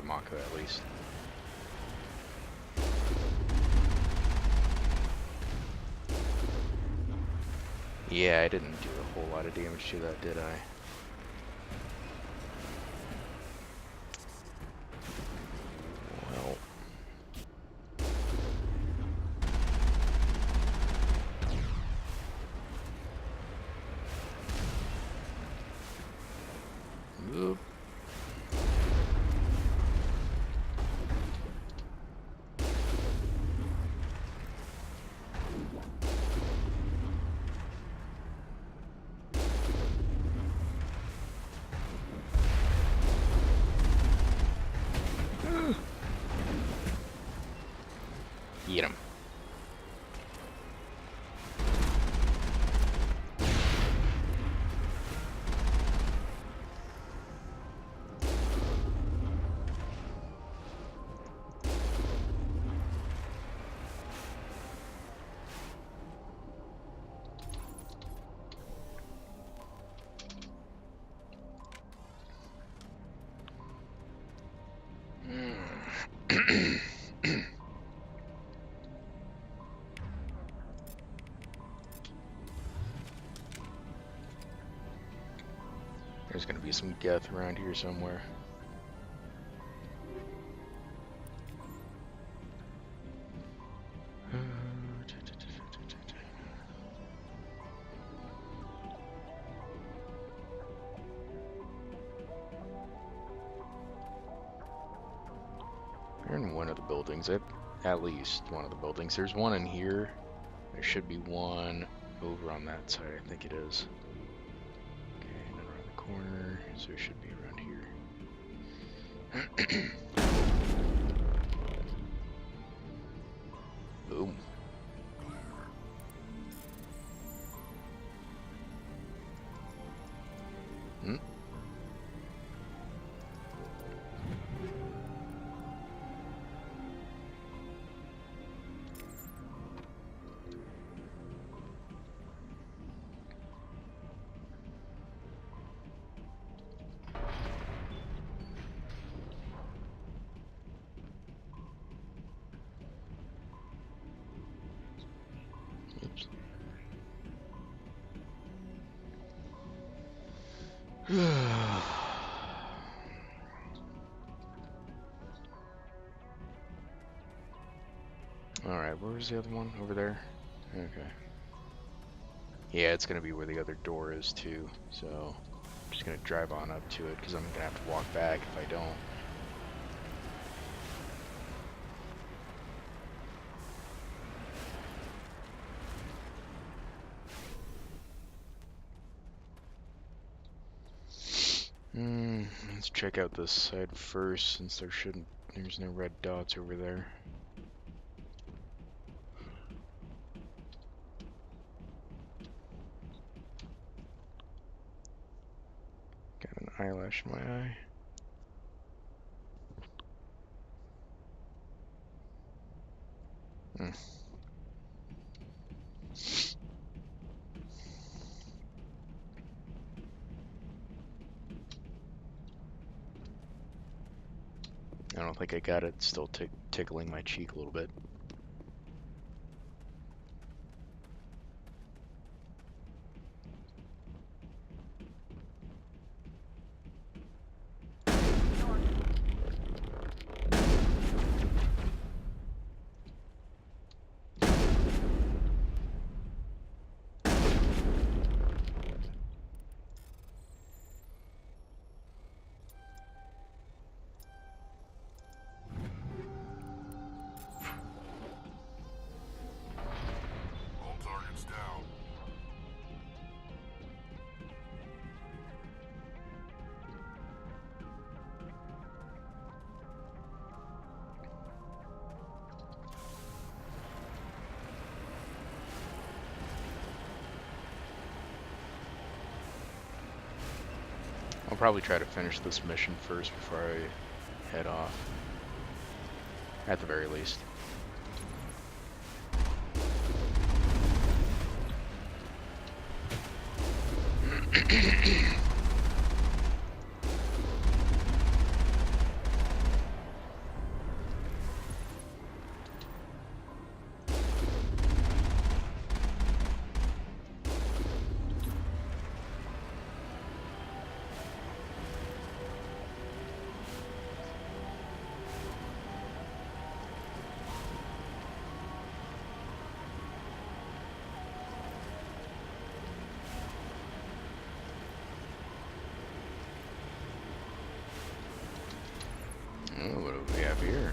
Mako at least. Yeah, I didn't do a whole lot of damage to that, did I? Well. Oop. Eat him. There's gonna be some Geth around here somewhere. They're in one of the buildings, at least one of the buildings. There's one in here. There should be one over on that side, I think it is. Corner, so it should be around here. Boom. Hmm? Alright, where's the other one? Over there? Okay. Yeah, it's gonna be where the other door is too, so I'm just gonna drive on up to it because I'm gonna have to walk back if I don't. Let's check out this side first, since there's no red dots over there. eyelash in my eye. Hmm. I don't think I got it. It's still tickling my cheek a little bit. All targets down. I'll probably try to finish this mission first before I head off. At the very least. Oh, what do we have here?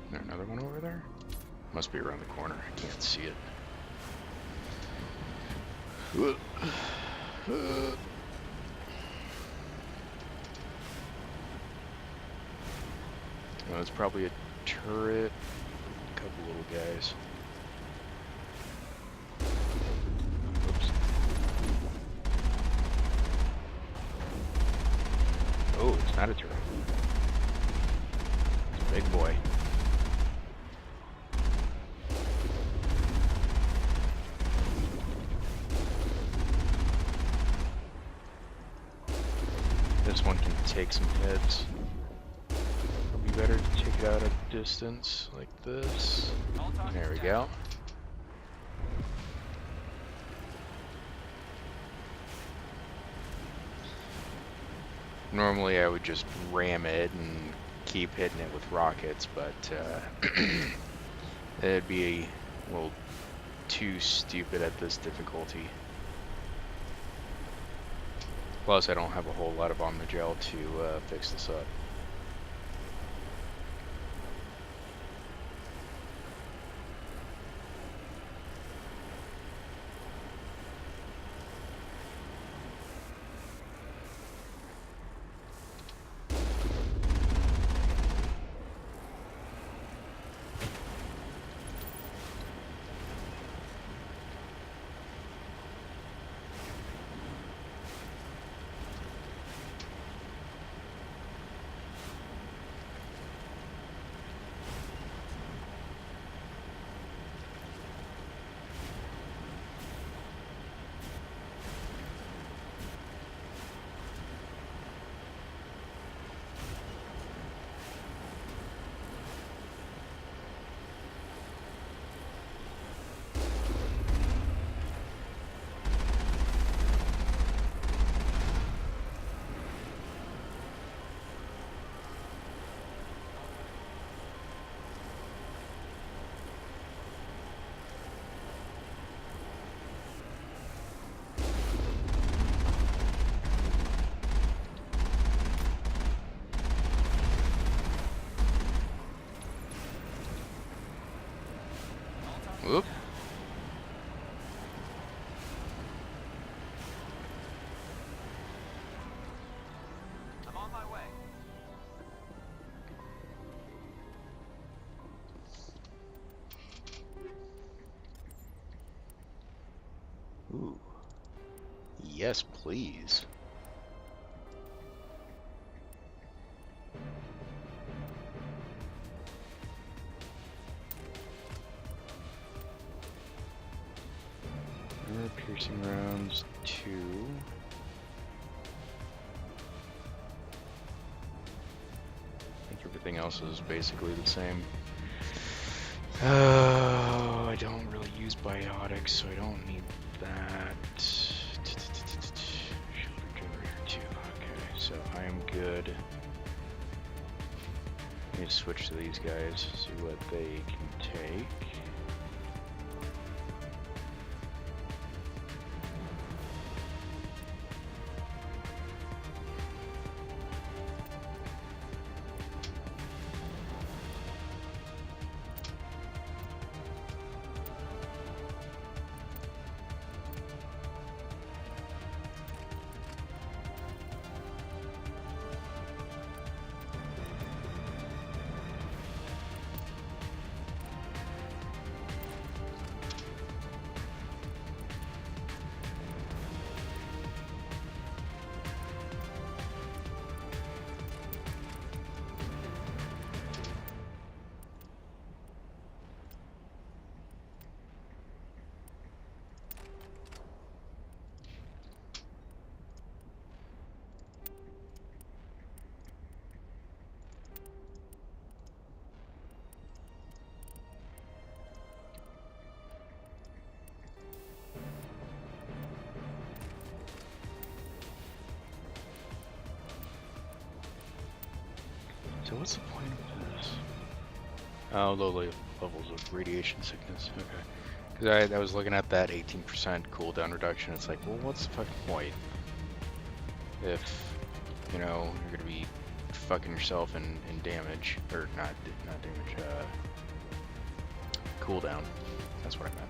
Is there another one over there? Must be around the corner. I can't see it. Oh, it's probably a turret, a couple little guys. Oops. Oh, it's not a turret. It's a big boy. This one can take some hits. Better to take it out at a distance like this. There we go. Normally I would just ram it and keep hitting it with rockets, but it'd be a little too stupid at this difficulty. Plus I don't have a whole lot of Omnigel to fix this up. Whoop. Ooh. Yes, please. Armor piercing rounds 2. I think everything else is basically the same. Oh, I don't really use biotics, so I don't need that. Shield regenerator 2. Okay, so I am good. Let me switch to these guys, see what they can take. So what's the point of this? Oh, low levels of radiation sickness. Okay. Because I was looking at that 18% cooldown reduction. It's like, well, what's the fucking point? If, you know, you're gonna be fucking yourself in damage. Or not damage, cooldown. That's what I meant.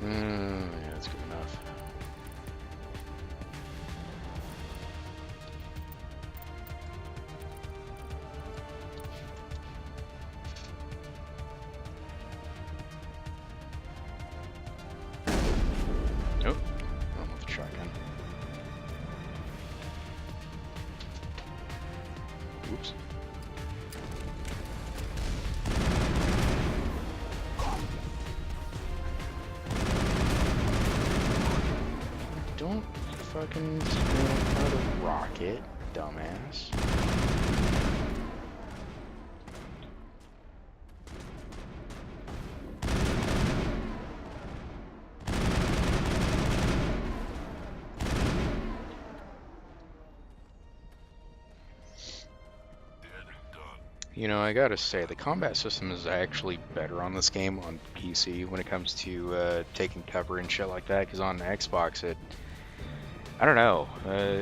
Yeah, that's good enough. Nope, I don't want the shotgun. Oops. Don't fucking spin out a rocket, dumbass. You know, I gotta say, the combat system is actually better on this game on PC when it comes to taking cover and shit like that, because on Xbox it, I don't know,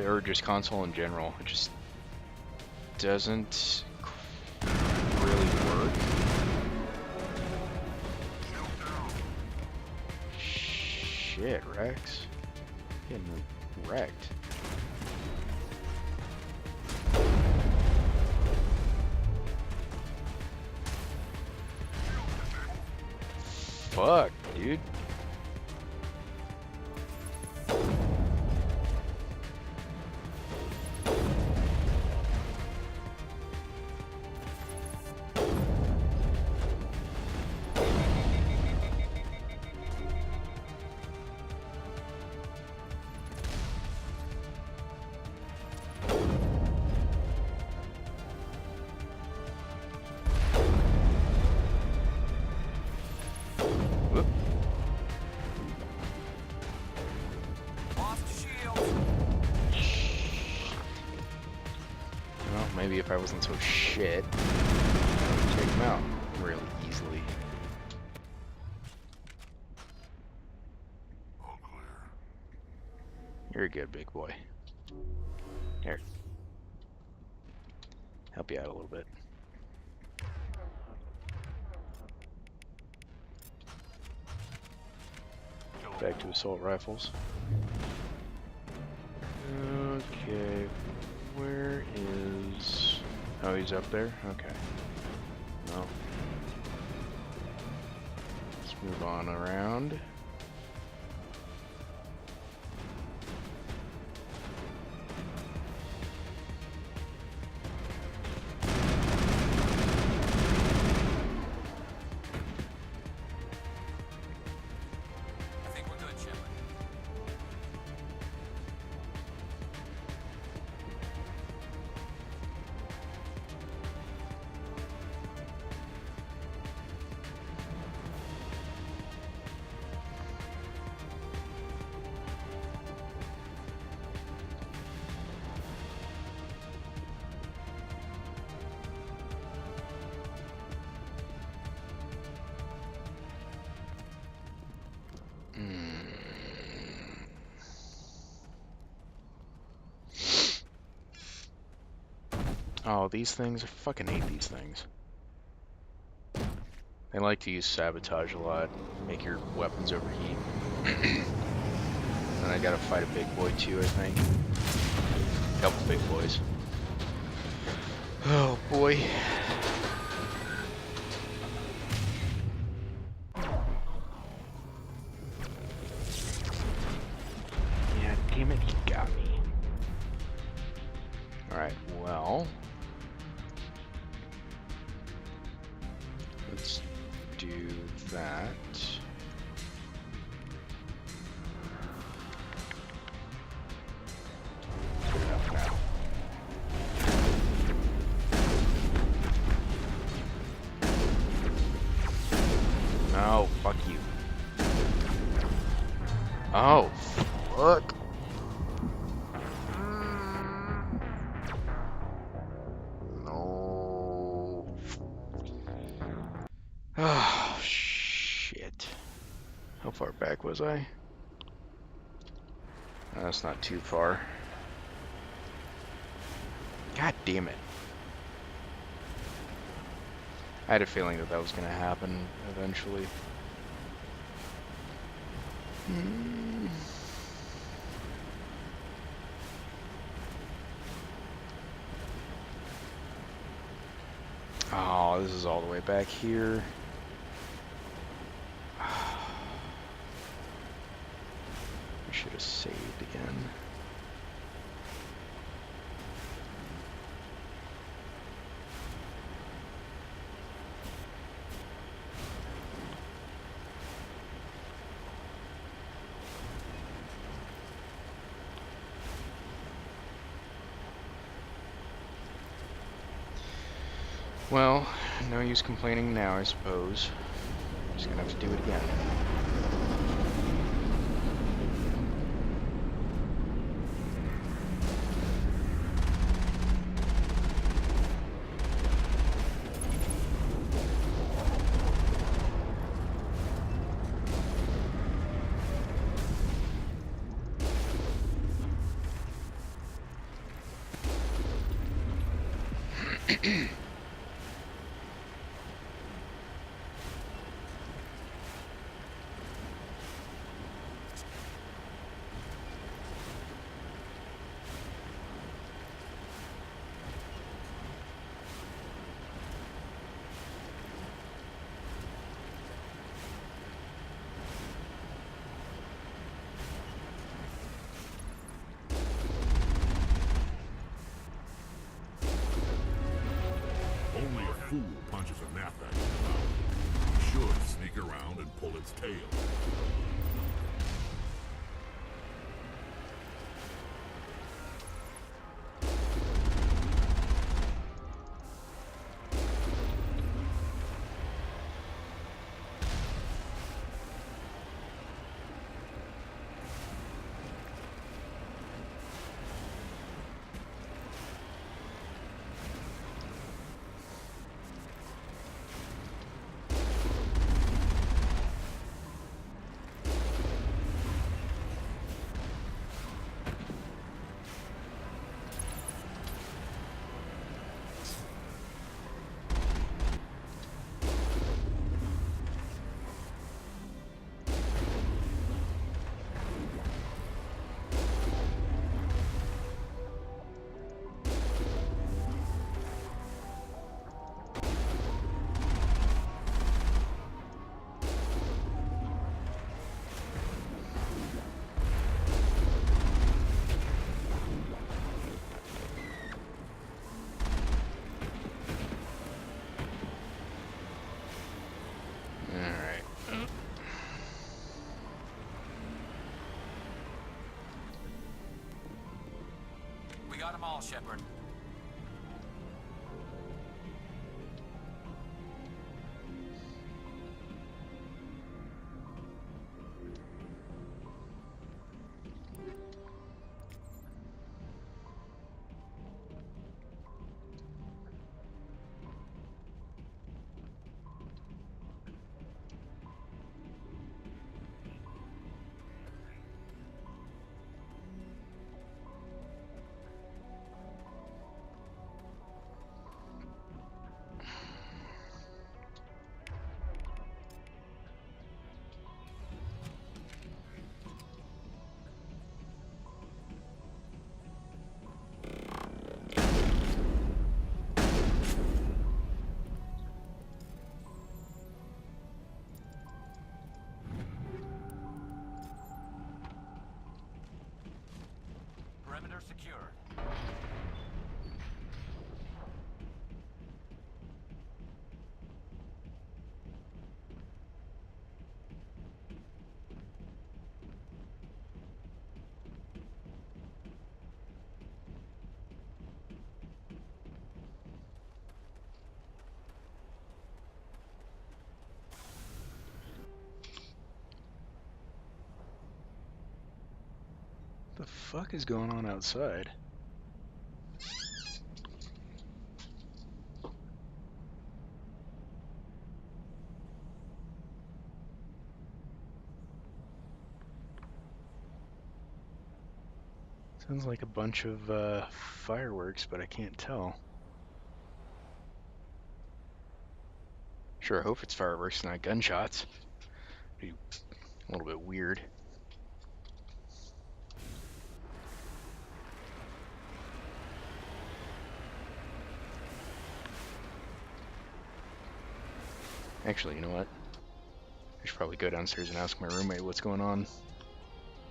or just console in general, it just doesn't really work. Shit, Rex. Getting wrecked. Fuck, dude. Maybe if I wasn't so shit, I would take him out really easily. All clear. You're good, big boy. Here. Help you out a little bit. Back to assault rifles. Okay, where is... Oh, he's up there? Okay. Well, let's move on around. Oh, these things, I fucking hate these things. They like to use sabotage a lot, make your weapons overheat. And I gotta fight a big boy too, I think. A couple big boys. Oh boy. Yeah, damn it, he got me. Alright, well... let's do that. Put it up now. Oh, fuck you. Oh, fuck. Oh, shit. How far back was I? That's not too far. God damn it. I had a feeling that that was going to happen eventually. Oh, this is all the way back here. We should have saved again. Well, no use complaining now, I suppose. Just gonna have to do it again. Only a fool punches a gnat back in the mouth. He should sneak around and pull its tail. got them all, Shepard. Perimeter secured. The fuck is going on outside? Sounds like a bunch of fireworks, but I can't tell. Sure hope it's fireworks, not gunshots. Be a little bit weird. Actually, you know what? I should probably go downstairs and ask my roommate what's going on.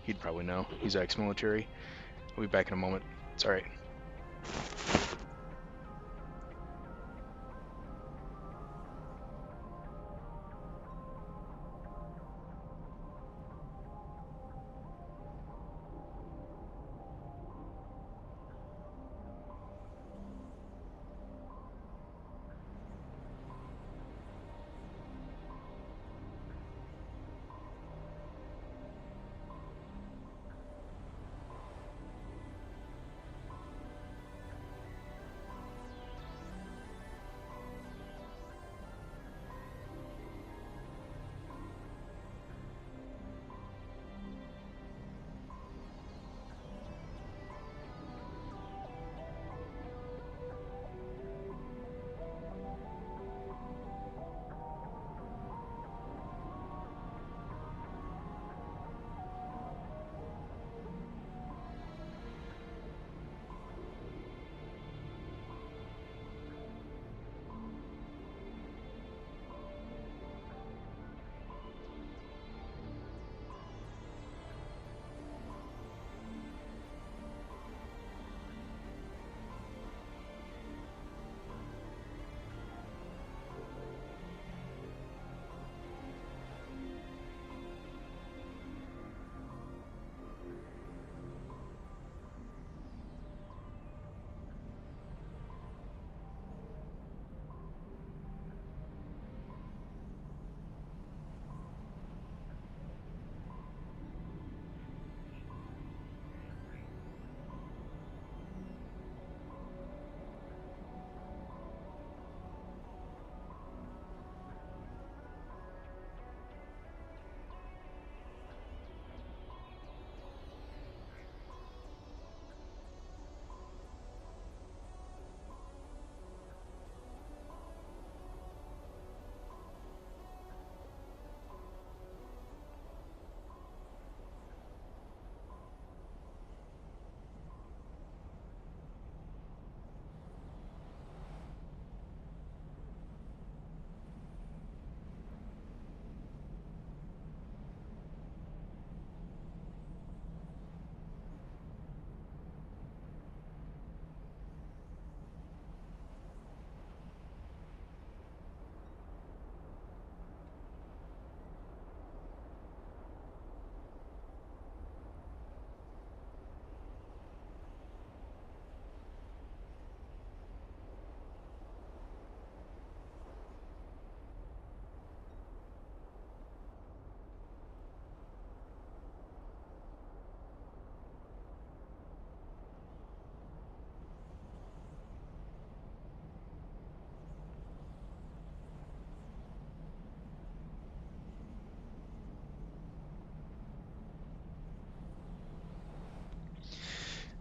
He'd probably know. He's ex-military. I'll be back in a moment. It's alright.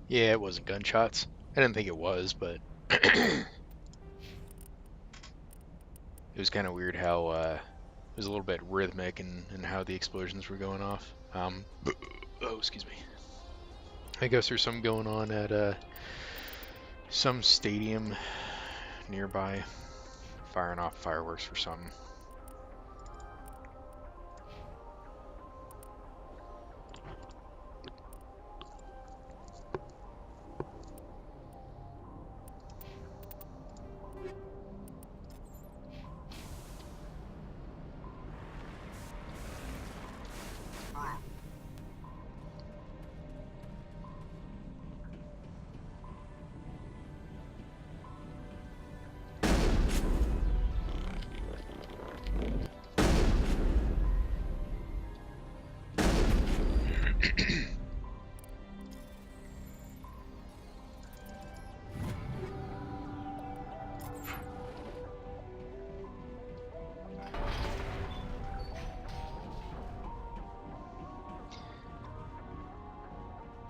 Yeah, it wasn't gunshots. I didn't think it was, but it was kind of weird how it was a little bit rhythmic and how the explosions were going off. Oh, excuse me. I guess there's some going on at some stadium nearby, firing off fireworks or something.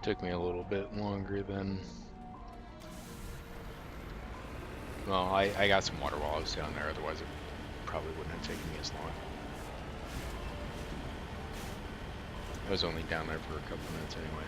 Took me a little bit longer than... Well, I got some water while I was down there, otherwise it probably wouldn't have taken me as long. I was only down there for a couple minutes anyway.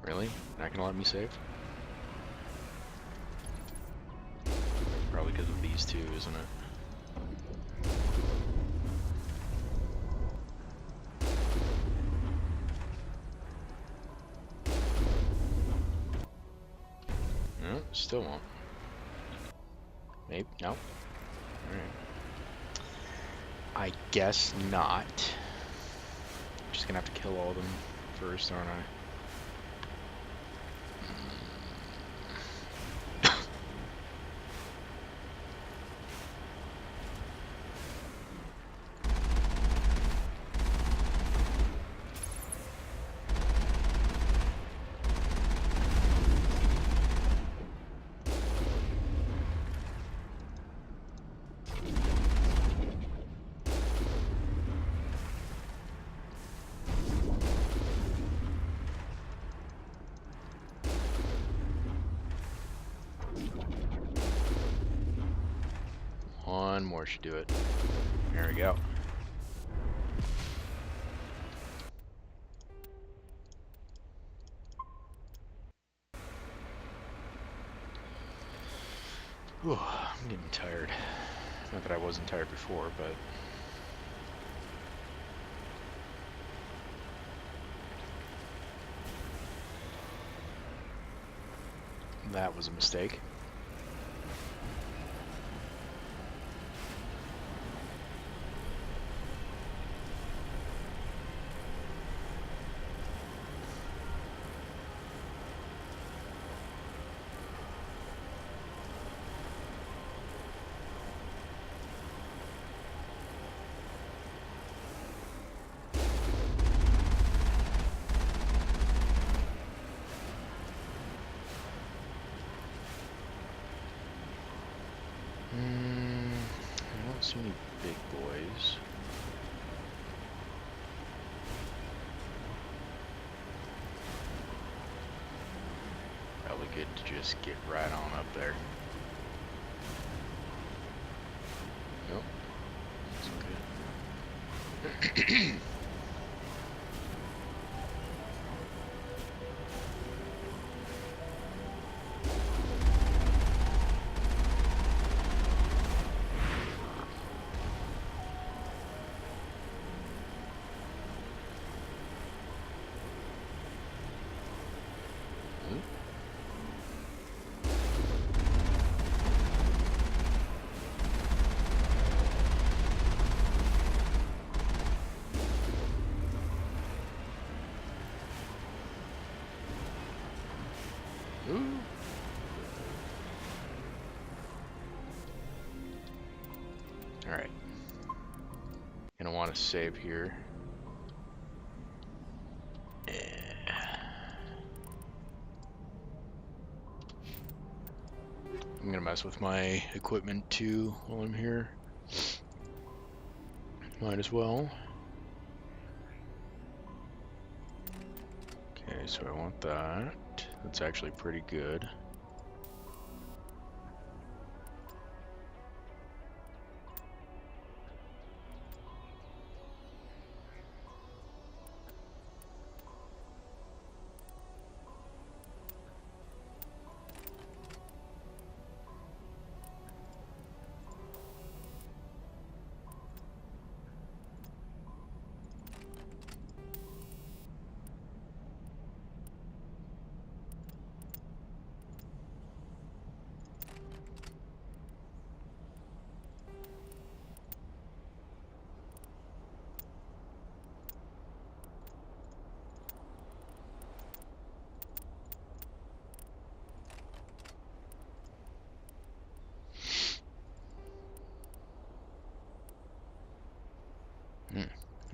Really? Not gonna let me save? Probably because of these two, isn't it? No, still won't. Maybe? No? Alright. I guess not. Just gonna have to kill all of them first, aren't I? One more should do it. There we go. Whew, I'm getting tired. Not that I wasn't tired before, but... That was a mistake. I don't see any big boys. Probably good to just get right on up there. Nope. That's okay. Alright. Gonna want to save here. I'm gonna mess with my equipment too while I'm here. Might as well. Okay, so I want that. That's actually pretty good.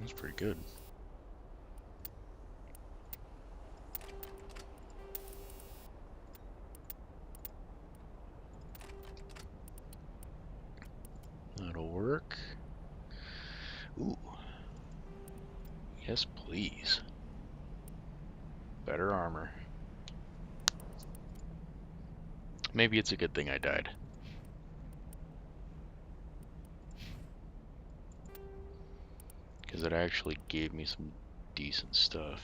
That's pretty good. That'll work. Ooh. Yes, please. Better armor. Maybe it's a good thing I died. Because it actually gave me some decent stuff.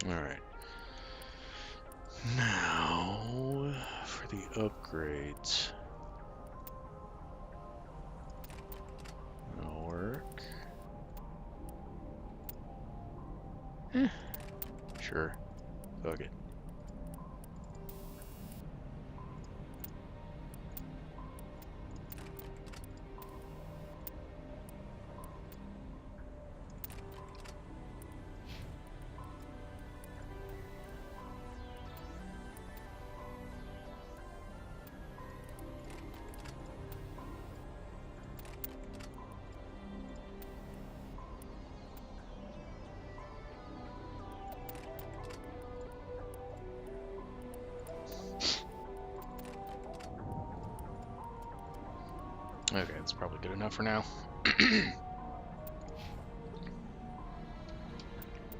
Alright. Now, for the upgrades. That'll work. Sure. Fuck it. Okay, that's probably good enough for now.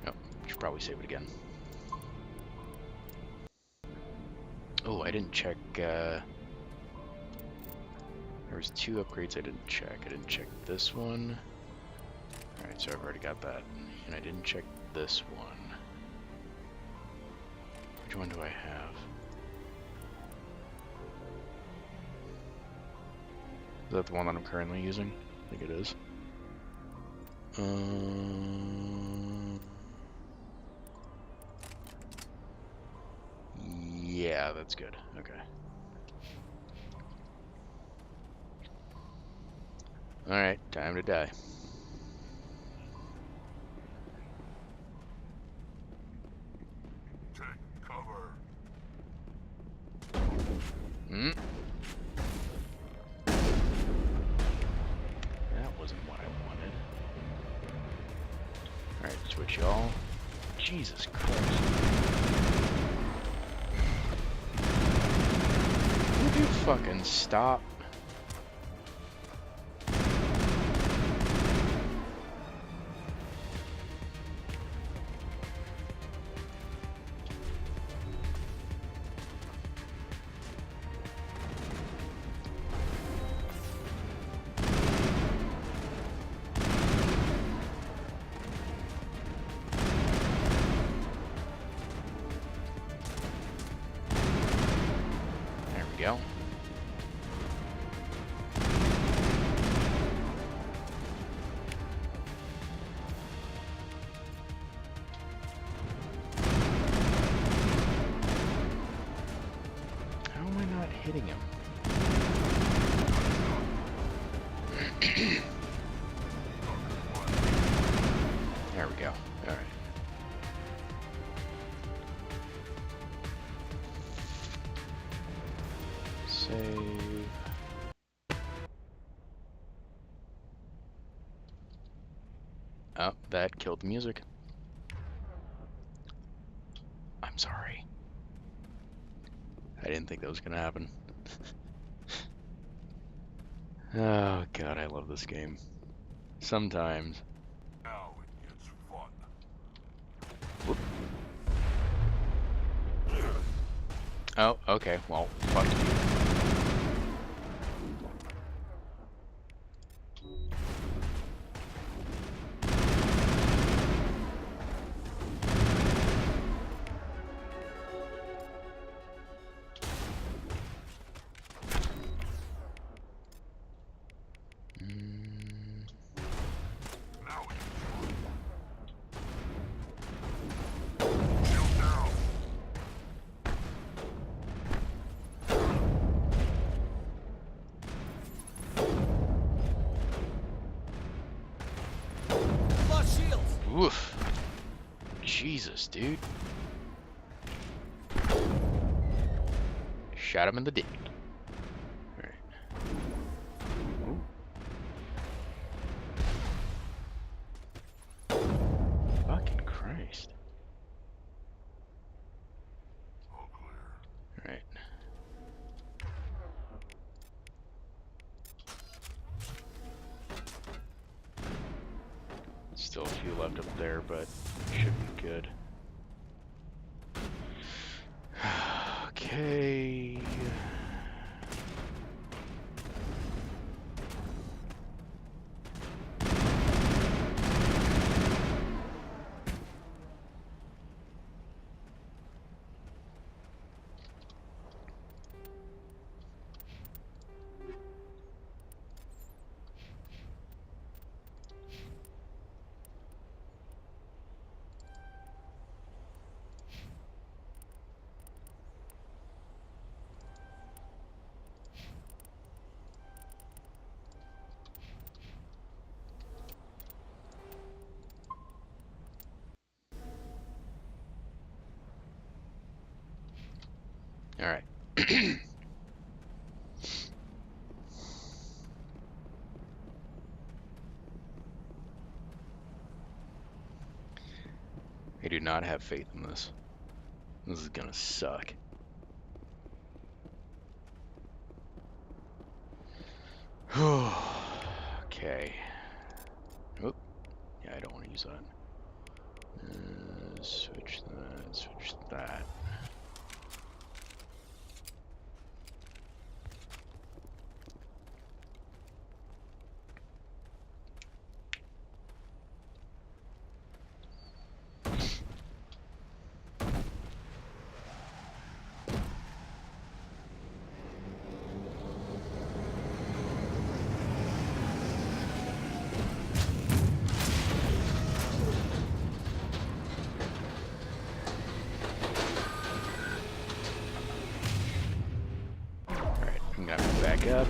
Yep, should probably save it again. Oh, I didn't check, there was 2 upgrades I didn't check. I didn't check this one. Alright, so I've already got that. And I didn't check this one. Which one do I have? Is that the one that I'm currently using? I think it is. Yeah, that's good. Okay. Alright, time to die. Take cover. That wasn't what I wanted. Alright, switch y'all. Jesus Christ. Would you fucking stop? Go. go. Alright. Save. Oh, that killed the music. I'm sorry. I didn't think that was gonna happen. Oh god, I love this game. Sometimes. Now it gets fun. Whoop. Oh, okay, well, fuck you. Oof. Jesus, dude. Shot him in the dick. Alright. Fucking Christ. All clear. Alright. Still a few left up there, but should be good. Okay. All right. I do not have faith in this. This is gonna suck. Okay. Oop. Yeah, I don't want to use that. Switch that, switch that. Back up.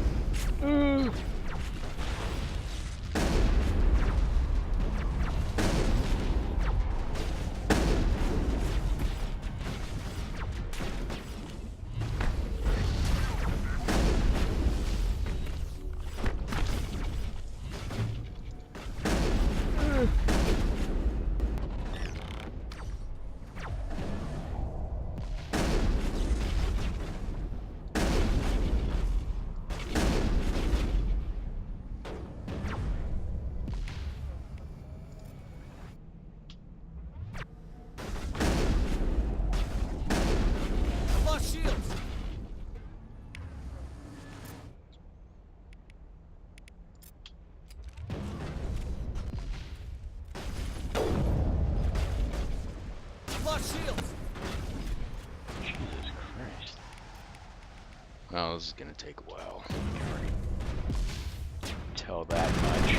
Oh, this is gonna take a while. I can already tell that much.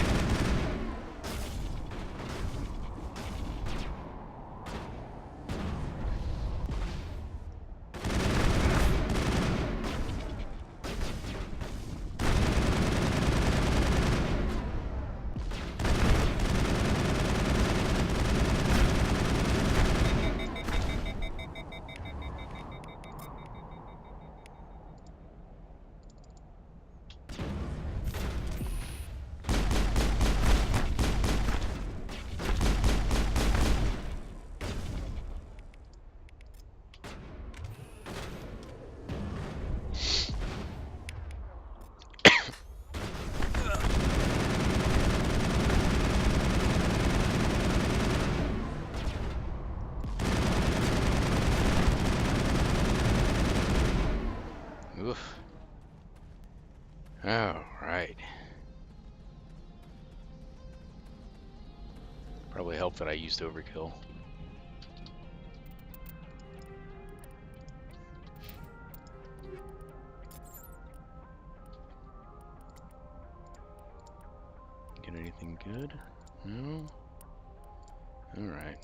Probably helped that I used overkill. Get anything good? No? Alright.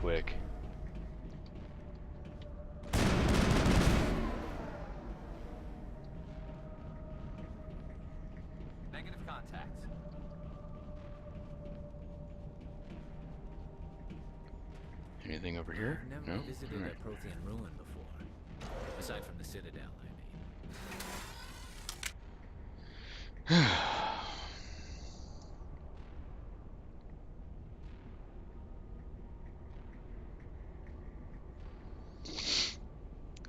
Quick. Negative contact. Anything over here? I've never No? visited All right. a Prothean ruin before. Aside from the Citadel, I mean.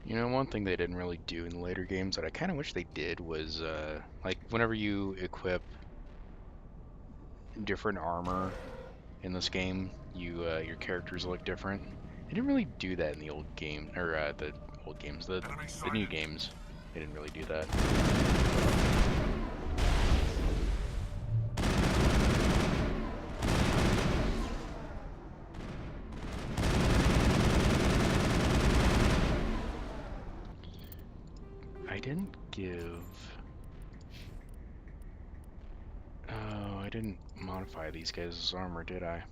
You know, one thing they didn't really do in the later games that I kind of wish they did was, like, whenever you equip different armor in this game, your characters look different. They didn't really do that in the old game, or the old games, the new games. They didn't really do that. I didn't give... Oh, I didn't modify these guys' armor, did I?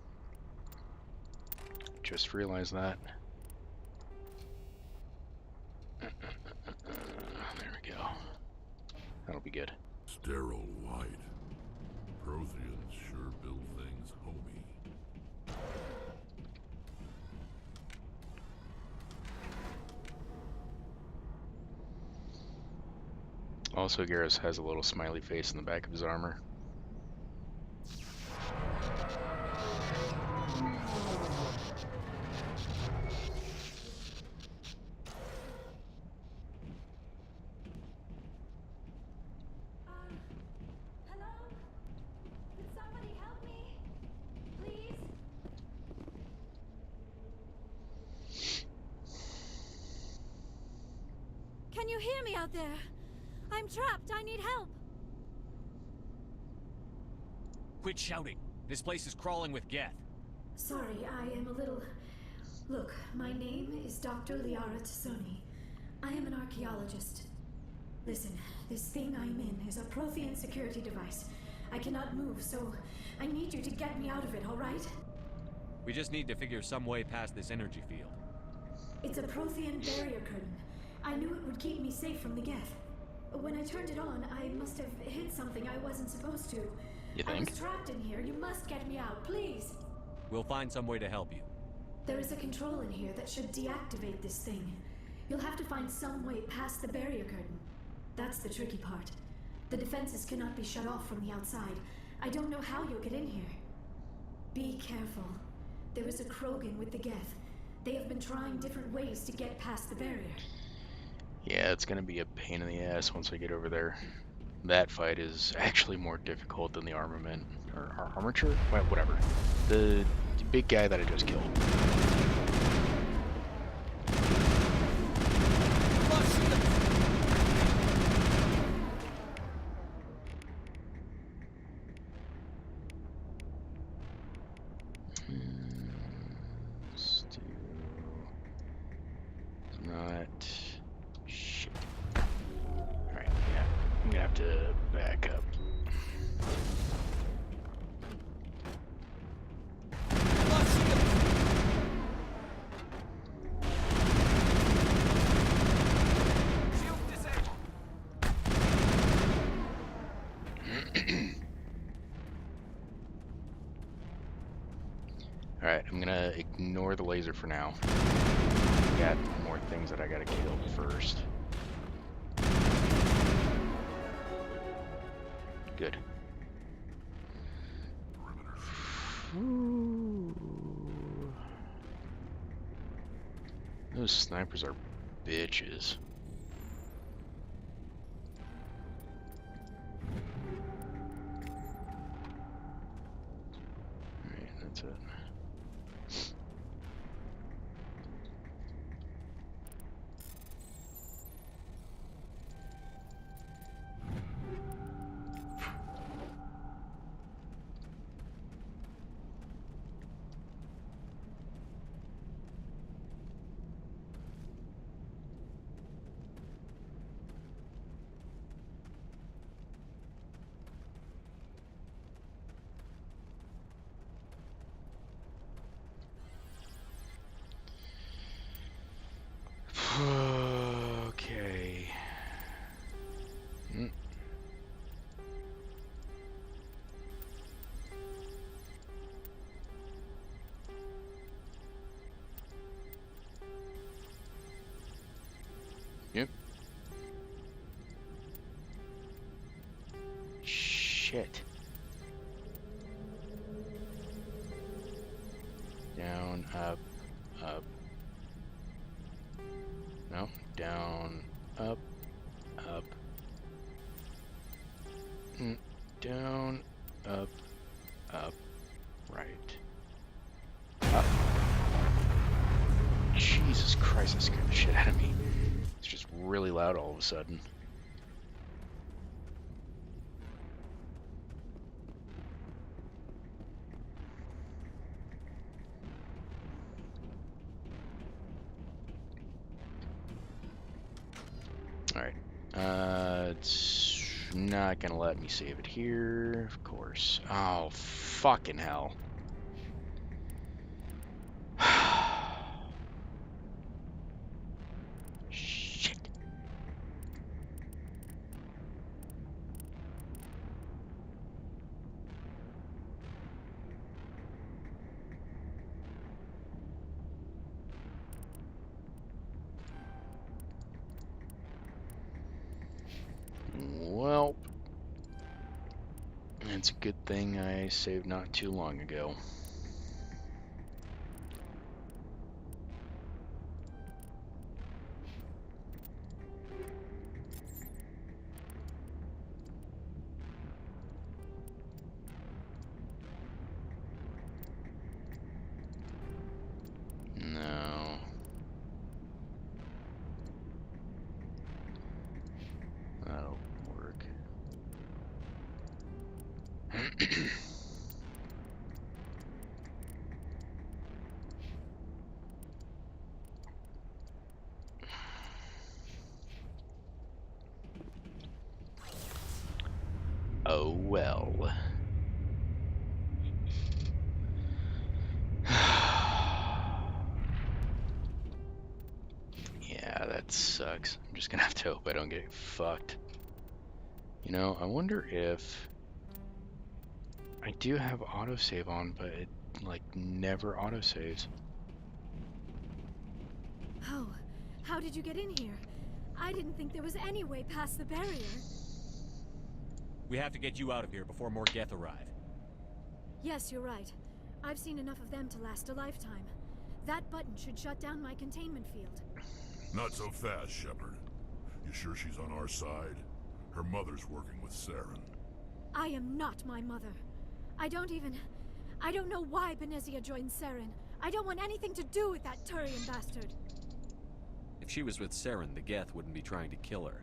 Just realized that. There we go. That'll be good. Sterile white. Protheans sure build things homey. Also, Garrus has a little smiley face in the back of his armor. Can you hear me out there? I'm trapped. I need help. Quit shouting. This place is crawling with Geth. Sorry, I am a little... Look, my name is Dr. Liara T'Soni. I am an archaeologist. Listen, this thing I'm in is a Prothean security device. I cannot move, so I need you to get me out of it, all right? We just need to figure some way past this energy field. It's a Prothean barrier curtain. I knew it would keep me safe from the Geth. When I turned it on, I must have hit something I wasn't supposed to. You I think? was trapped in here. You must get me out, please. We'll find some way to help you. There is a control in here that should deactivate this thing. You'll have to find some way past the barrier curtain. That's the tricky part. The defenses cannot be shut off from the outside. I don't know how you'll get in here. Be careful. There is a Krogan with the Geth. They have been trying different ways to get past the barrier. Yeah, it's gonna be a pain in the ass once I get over there. That fight is actually more difficult than the armament, or armature? Well, whatever. The big guy that I just killed. not... Shit. Alright, yeah. I'm gonna have to back up. Alright, I'm gonna ignore the laser for now. Got more things that I gotta kill first. Good. Ooh. Those snipers are bitches. Alright, that's it. Okay. Yep. Shit. Down, up, up. No, down, up, up. Down, up, up, right. Up. Jesus Christ, that scared the shit out of me. It's just really loud all of a sudden. Alright, it's not gonna let me save it here, of course. Oh, fucking hell. Shit. Well, it's a good thing I saved not too long ago. No. That'll work. Oh well. Yeah, that sucks. I'm just gonna have to hope I don't get fucked. You know, I wonder if I do have autosave on, but it like never autosaves. Oh, how did you get in here? I didn't think there was any way past the barrier. We have to get you out of here before more Geth arrive. Yes, you're right. I've seen enough of them to last a lifetime. That button should shut down my containment field. Not so fast, Shepard. You sure she's on our side? Her mother's working with Saren. I am not my mother. I don't know why Benezia joined Saren. I don't want anything to do with that Turian bastard. If she was with Saren, the Geth wouldn't be trying to kill her.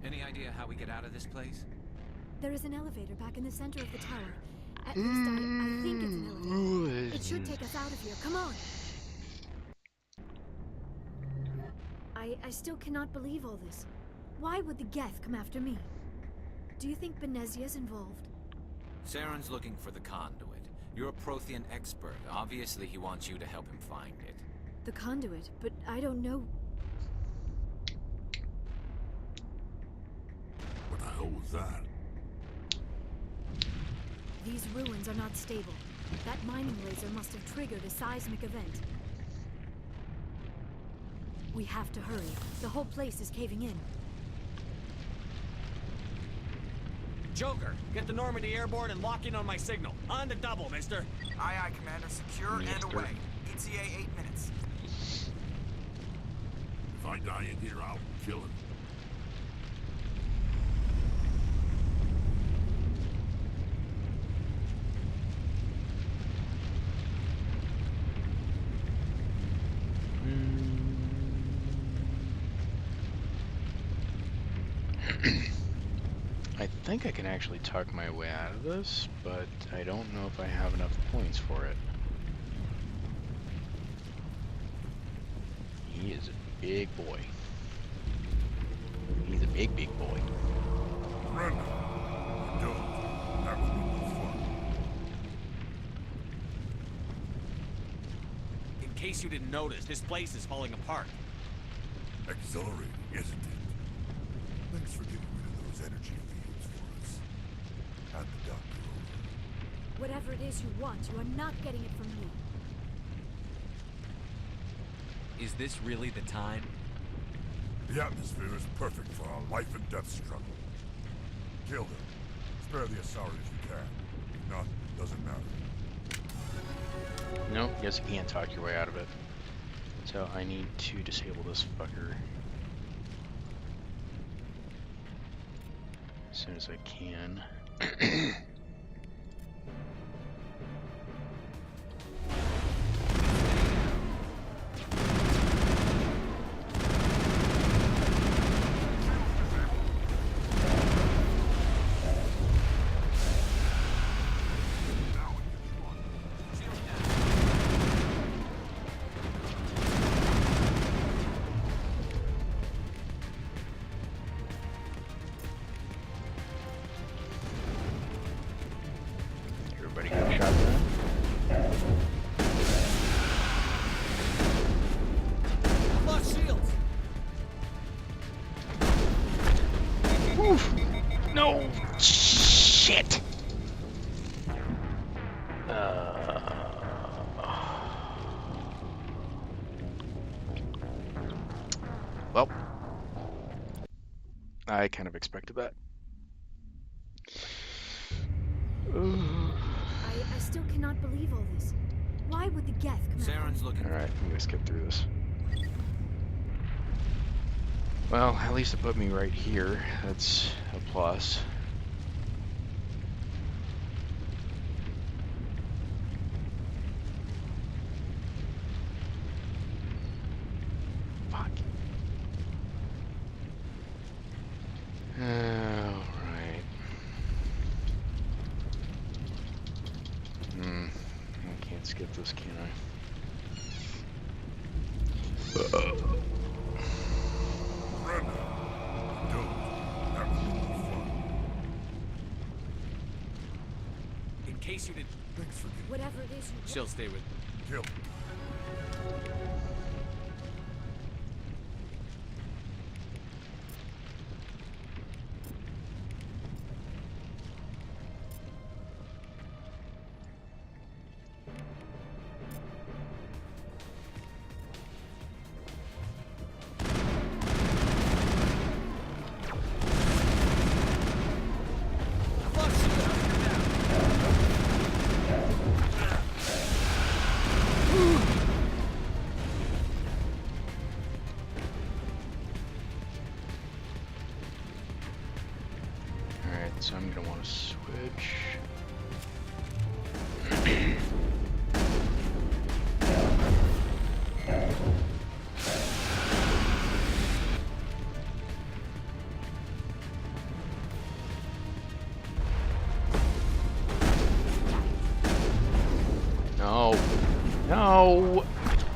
Any idea how we get out of this place? There is an elevator back in the center of the tower. At least I think it's an elevator. It should take us out of here. Come on! I still cannot believe all this. Why would the Geth come after me? Do you think Benezia's involved? Saren's looking for the conduit. You're a Prothean expert. Obviously, he wants you to help him find it. The conduit, but I don't know. What the hell was that? These ruins are not stable. That mining laser must have triggered a seismic event. We have to hurry. The whole place is caving in. Joker, get the Normandy airborne and lock in on my signal. On the double, mister. Aye, aye, Commander. Secure and away. ETA 8 minutes. If I die in here, I'll kill him. I think I can actually talk my way out of this, but I don't know if I have enough points for it. He is a big boy. He's a big, big boy. Brenda, don't. That would be fun. In case you didn't notice, this place is falling apart. Exhilarating, isn't it? Thanks for getting rid of those energy fields for us. Hand the doctor over. Whatever it is you want, you are not getting it from me. Is this really the time? The atmosphere is perfect for a life and death struggle. Kill him. Spare the Asari if you can. If not, doesn't matter. Nope, guess you can't talk your way out of it. So I need to disable this fucker as soon as I can. Everybody got a shot then? Lost shields. Oof. No shit. Well, I kind of expected that. I still cannot believe all this. Why would the Geth come Saren's looking. Alright, I'm gonna skip through this. Well, at least it put me right here. That's a plus. Fuck. Alright. I can't skip this, can I? Brenda, don't. That would be fun. In case you didn't. Thanks for getting. Whatever it is you want. She'll stay with. Kill. Alright, so I'm gonna want to switch.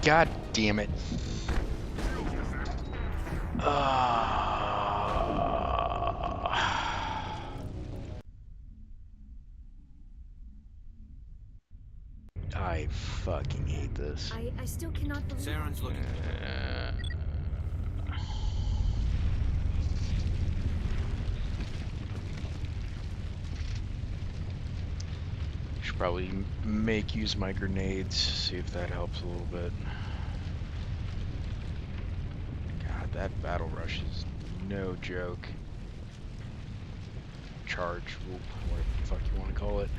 God damn it. I fucking hate this. I still cannot believe. Saren's looking. Should probably use my grenades, see if that helps a little bit. God, that battle rush is no joke. Charge, whatever the fuck you want to call it.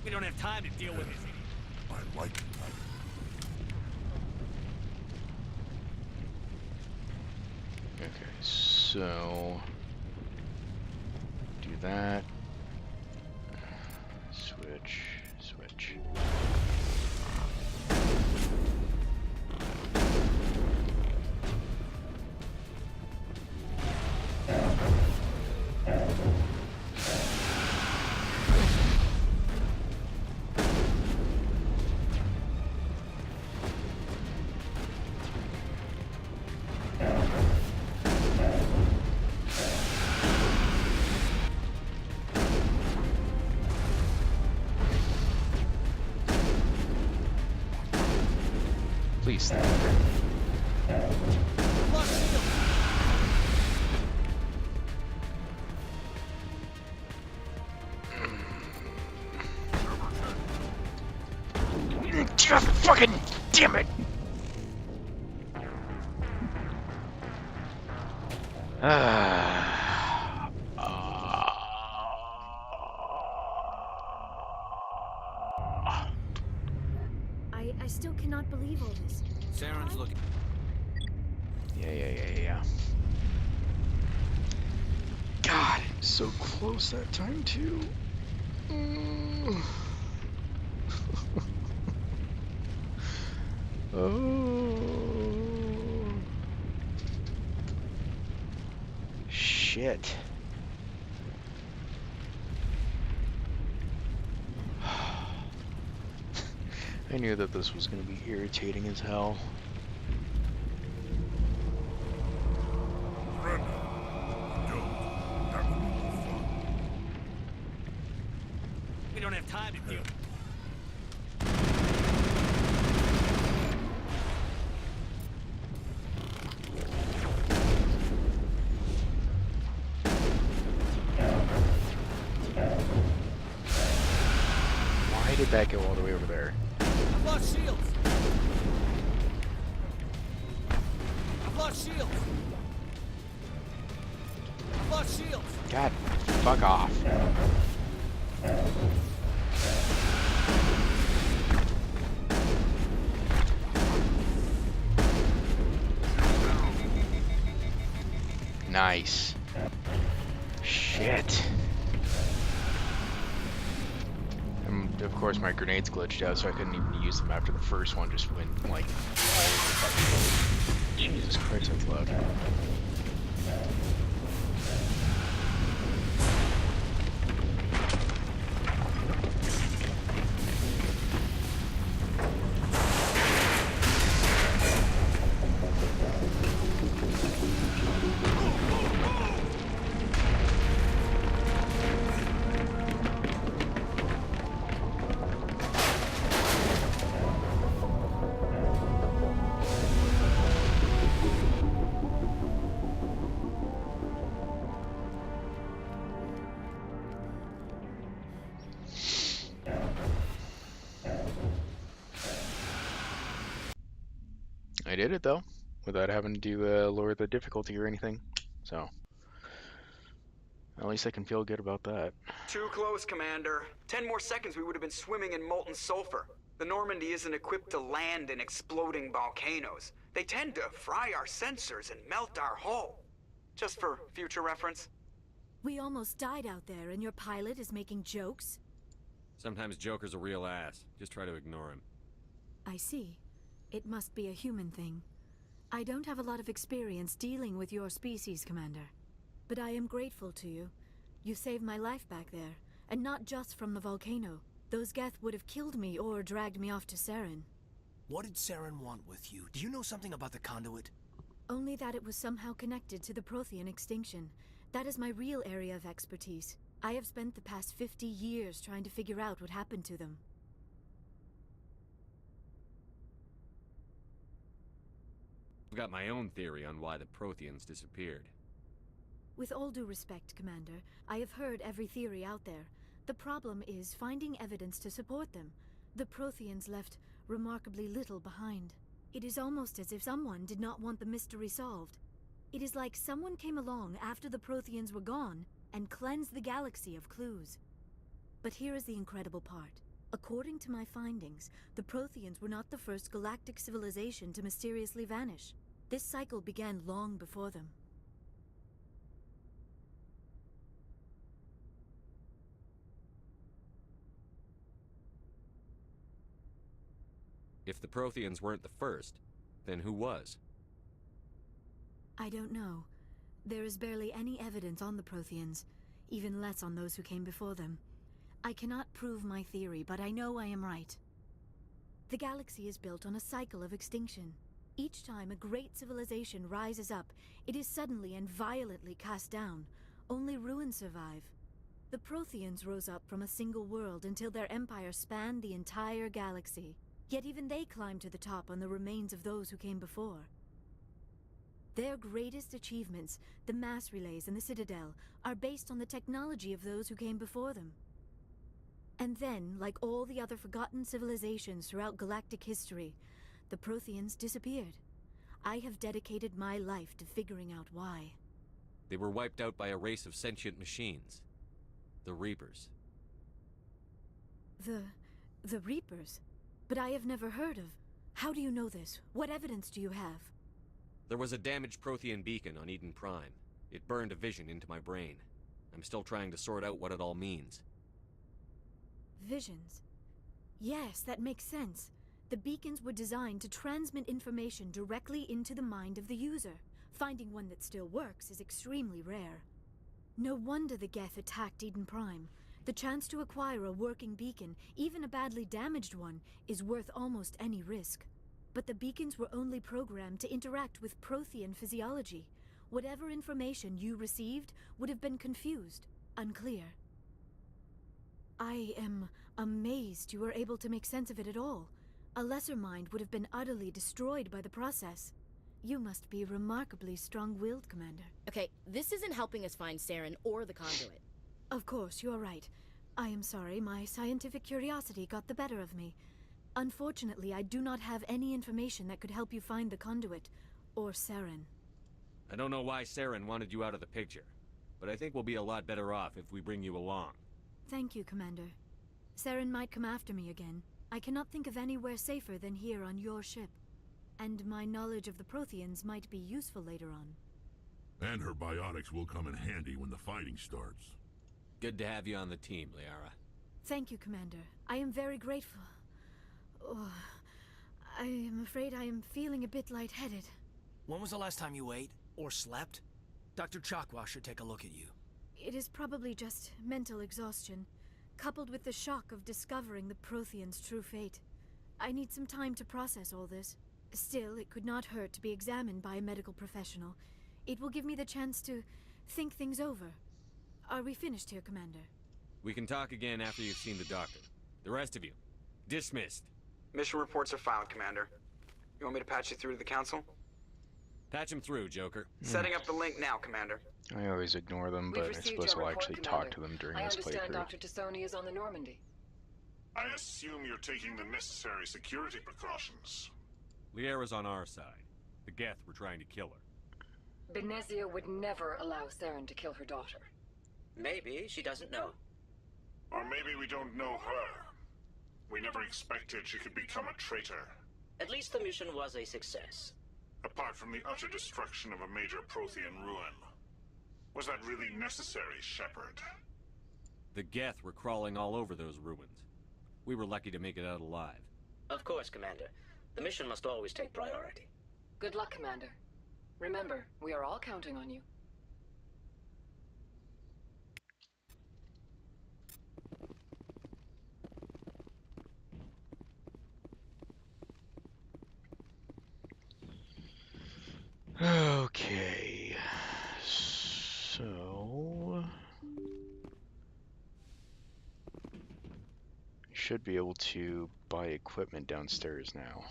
We don't have time to deal with this. I like it. Okay, so do that. Switch. Please. Fucking damn it! I still cannot believe all this. Saren's looking. Yeah. God, so close that time too. Oh. Shit. I knew that this was going to be irritating as hell. We don't have time to deal with. Why did that go all the way over there? I've lost shields. I've lost shields. I've lost shields. God, fuck off. Nice. Shit. And of course my grenades glitched out, so I couldn't even use them after the first one just went like all over the fucking place. Jesus Christ, that's loud. I did it though, without having to lower the difficulty or anything, so at least I can feel good about that. Too close, Commander. 10 more seconds we would have been swimming in molten sulfur. The Normandy isn't equipped to land in exploding volcanoes. They tend to fry our sensors and melt our hull. Just for future reference. We almost died out there, and your pilot is making jokes? Sometimes Joker's a real ass. Just try to ignore him. I see. It must be a human thing. I don't have a lot of experience dealing with your species, Commander. But I am grateful to you. You saved my life back there, and not just from the volcano. Those Geth would have killed me or dragged me off to Saren. What did Saren want with you? Do you know something about the conduit? Only that it was somehow connected to the Prothean extinction. That is my real area of expertise. I have spent the past 50 years trying to figure out what happened to them. I've got my own theory on why the Protheans disappeared. With all due respect, Commander, I have heard every theory out there. The problem is finding evidence to support them. The Protheans left remarkably little behind. It is almost as if someone did not want the mystery solved. It is like someone came along after the Protheans were gone and cleansed the galaxy of clues. But here is the incredible part. According to my findings, the Protheans were not the first galactic civilization to mysteriously vanish. This cycle began long before them. If the Protheans weren't the first, then who was? I don't know. There is barely any evidence on the Protheans, even less on those who came before them. I cannot prove my theory, but I know I am right. The galaxy is built on a cycle of extinction. Each time a great civilization rises up, it is suddenly and violently cast down. Only ruins survive. The Protheans rose up from a single world until their empire spanned the entire galaxy. Yet even they climbed to the top on the remains of those who came before. Their greatest achievements, the mass relays and the Citadel, are based on the technology of those who came before them. And then, like all the other forgotten civilizations throughout galactic history, the Protheans disappeared. I have dedicated my life to figuring out why. They were wiped out by a race of sentient machines. The Reapers. The Reapers? But I have never heard of... How do you know this? What evidence do you have? There was a damaged Prothean beacon on Eden Prime. It burned a vision into my brain. I'm still trying to sort out what it all means. Visions? Yes, that makes sense. The beacons were designed to transmit information directly into the mind of the user. Finding one that still works is extremely rare. No wonder the Geth attacked Eden Prime. The chance to acquire a working beacon, even a badly damaged one, is worth almost any risk. But the beacons were only programmed to interact with Prothean physiology. Whatever information you received would have been confused, unclear. I am amazed you were able to make sense of it at all. A lesser mind would have been utterly destroyed by the process. You must be remarkably strong-willed, Commander. Okay, this isn't helping us find Saren or the conduit. Of course, you're right. I am sorry, my scientific curiosity got the better of me. Unfortunately, I do not have any information that could help you find the conduit, or Saren. I don't know why Saren wanted you out of the picture, but I think we'll be a lot better off if we bring you along. Thank you, Commander. Saren might come after me again. I cannot think of anywhere safer than here on your ship. And my knowledge of the Protheans might be useful later on. And her biotics will come in handy when the fighting starts. Good to have you on the team, Liara. Thank you, Commander. I am very grateful. Oh, I am afraid I am feeling a bit lightheaded. When was the last time you ate or slept? Dr. Chakwa should take a look at you. It is probably just mental exhaustion, coupled with the shock of discovering the Protheans' true fate. I need some time to process all this. Still, it could not hurt to be examined by a medical professional. It will give me the chance to think things over. Are we finished here, Commander? We can talk again after you've seen the doctor. The rest of you, dismissed. Mission reports are filed, Commander. You want me to patch you through to the Council? Patch him through, Joker. Setting up the link now, Commander. I always ignore them, but I suppose I'll actually talk to them during this playthrough. I understand Dr. Tassoni is on the Normandy. I assume you're taking the necessary security precautions. Liara's on our side. The Geth were trying to kill her. Benezia would never allow Saren to kill her daughter. Maybe she doesn't know. Or maybe we don't know her. We never expected she could become a traitor. At least the mission was a success. Apart from the utter destruction of a major Prothean ruin. Was that really necessary, Shepard? The Geth were crawling all over those ruins. We were lucky to make it out alive. Of course, Commander. The mission must always take priority. Good luck, Commander. Remember, we are all counting on you. Okay, so should be able to buy equipment downstairs now.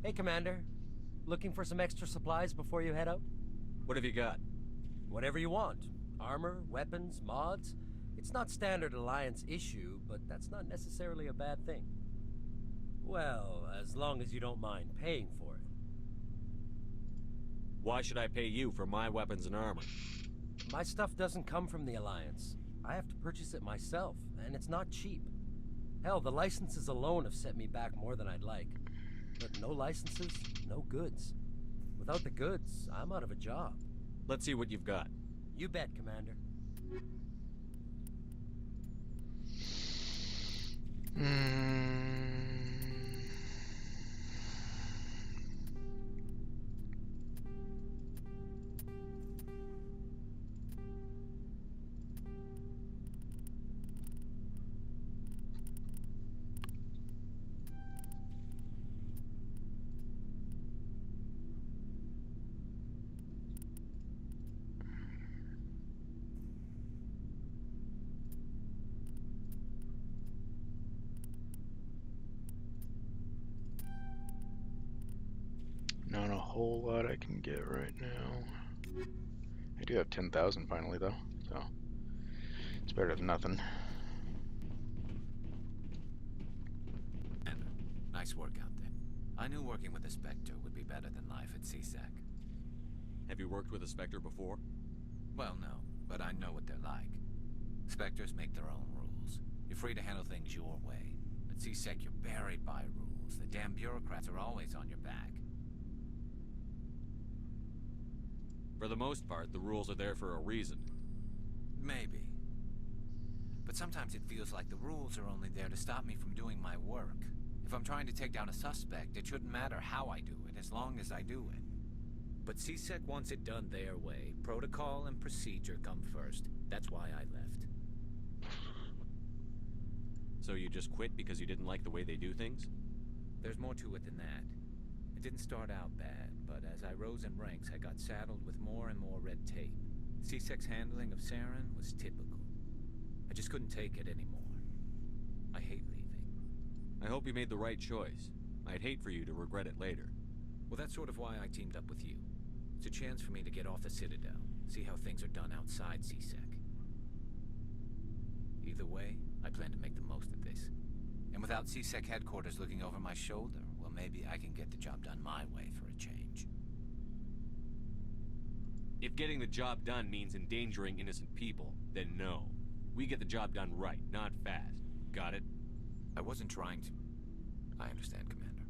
Hey, Commander. Looking for some extra supplies before you head out? What have you got? Whatever you want. Armor, weapons, mods. It's not standard Alliance issue, but that's not necessarily a bad thing. Well, as long as you don't mind paying for it. Why should I pay you for my weapons and armor? My stuff doesn't come from the Alliance. I have to purchase it myself, and it's not cheap. Hell, the licenses alone have set me back more than I'd like. But no licenses, no goods. Without the goods, I'm out of a job. Let's see what you've got. You bet, Commander. Not a whole lot I can get right now. I do have 10,000 finally though, so it's better than nothing. Nice work out there. I knew working with a Spectre would be better than life at CSEC. Have you worked with a Spectre before? Well, no, but I know what they're like. Spectres make their own rules. You're free to handle things your way. At CSEC, you're buried by rules. The damn bureaucrats are always on your back. For the most part, the rules are there for a reason. Maybe. But sometimes it feels like the rules are only there to stop me from doing my work. If I'm trying to take down a suspect, it shouldn't matter how I do it, as long as I do it. But CSEC wants it done their way. Protocol and procedure come first. That's why I left. So you just quit because you didn't like the way they do things? There's more to it than that. It didn't start out bad, but as I rose in ranks, I got saddled with more and more red tape. CSEC's handling of Saren was typical. I just couldn't take it anymore. I hate leaving. I hope you made the right choice. I'd hate for you to regret it later. Well, that's sort of why I teamed up with you. It's a chance for me to get off the Citadel, see how things are done outside CSEC. Either way, I plan to make the most of this. And without CSEC headquarters looking over my shoulder, well, maybe I can get the job done my way for a change. If getting the job done means endangering innocent people, then no. We get the job done right, not fast. Got it? I wasn't trying to... I understand, Commander.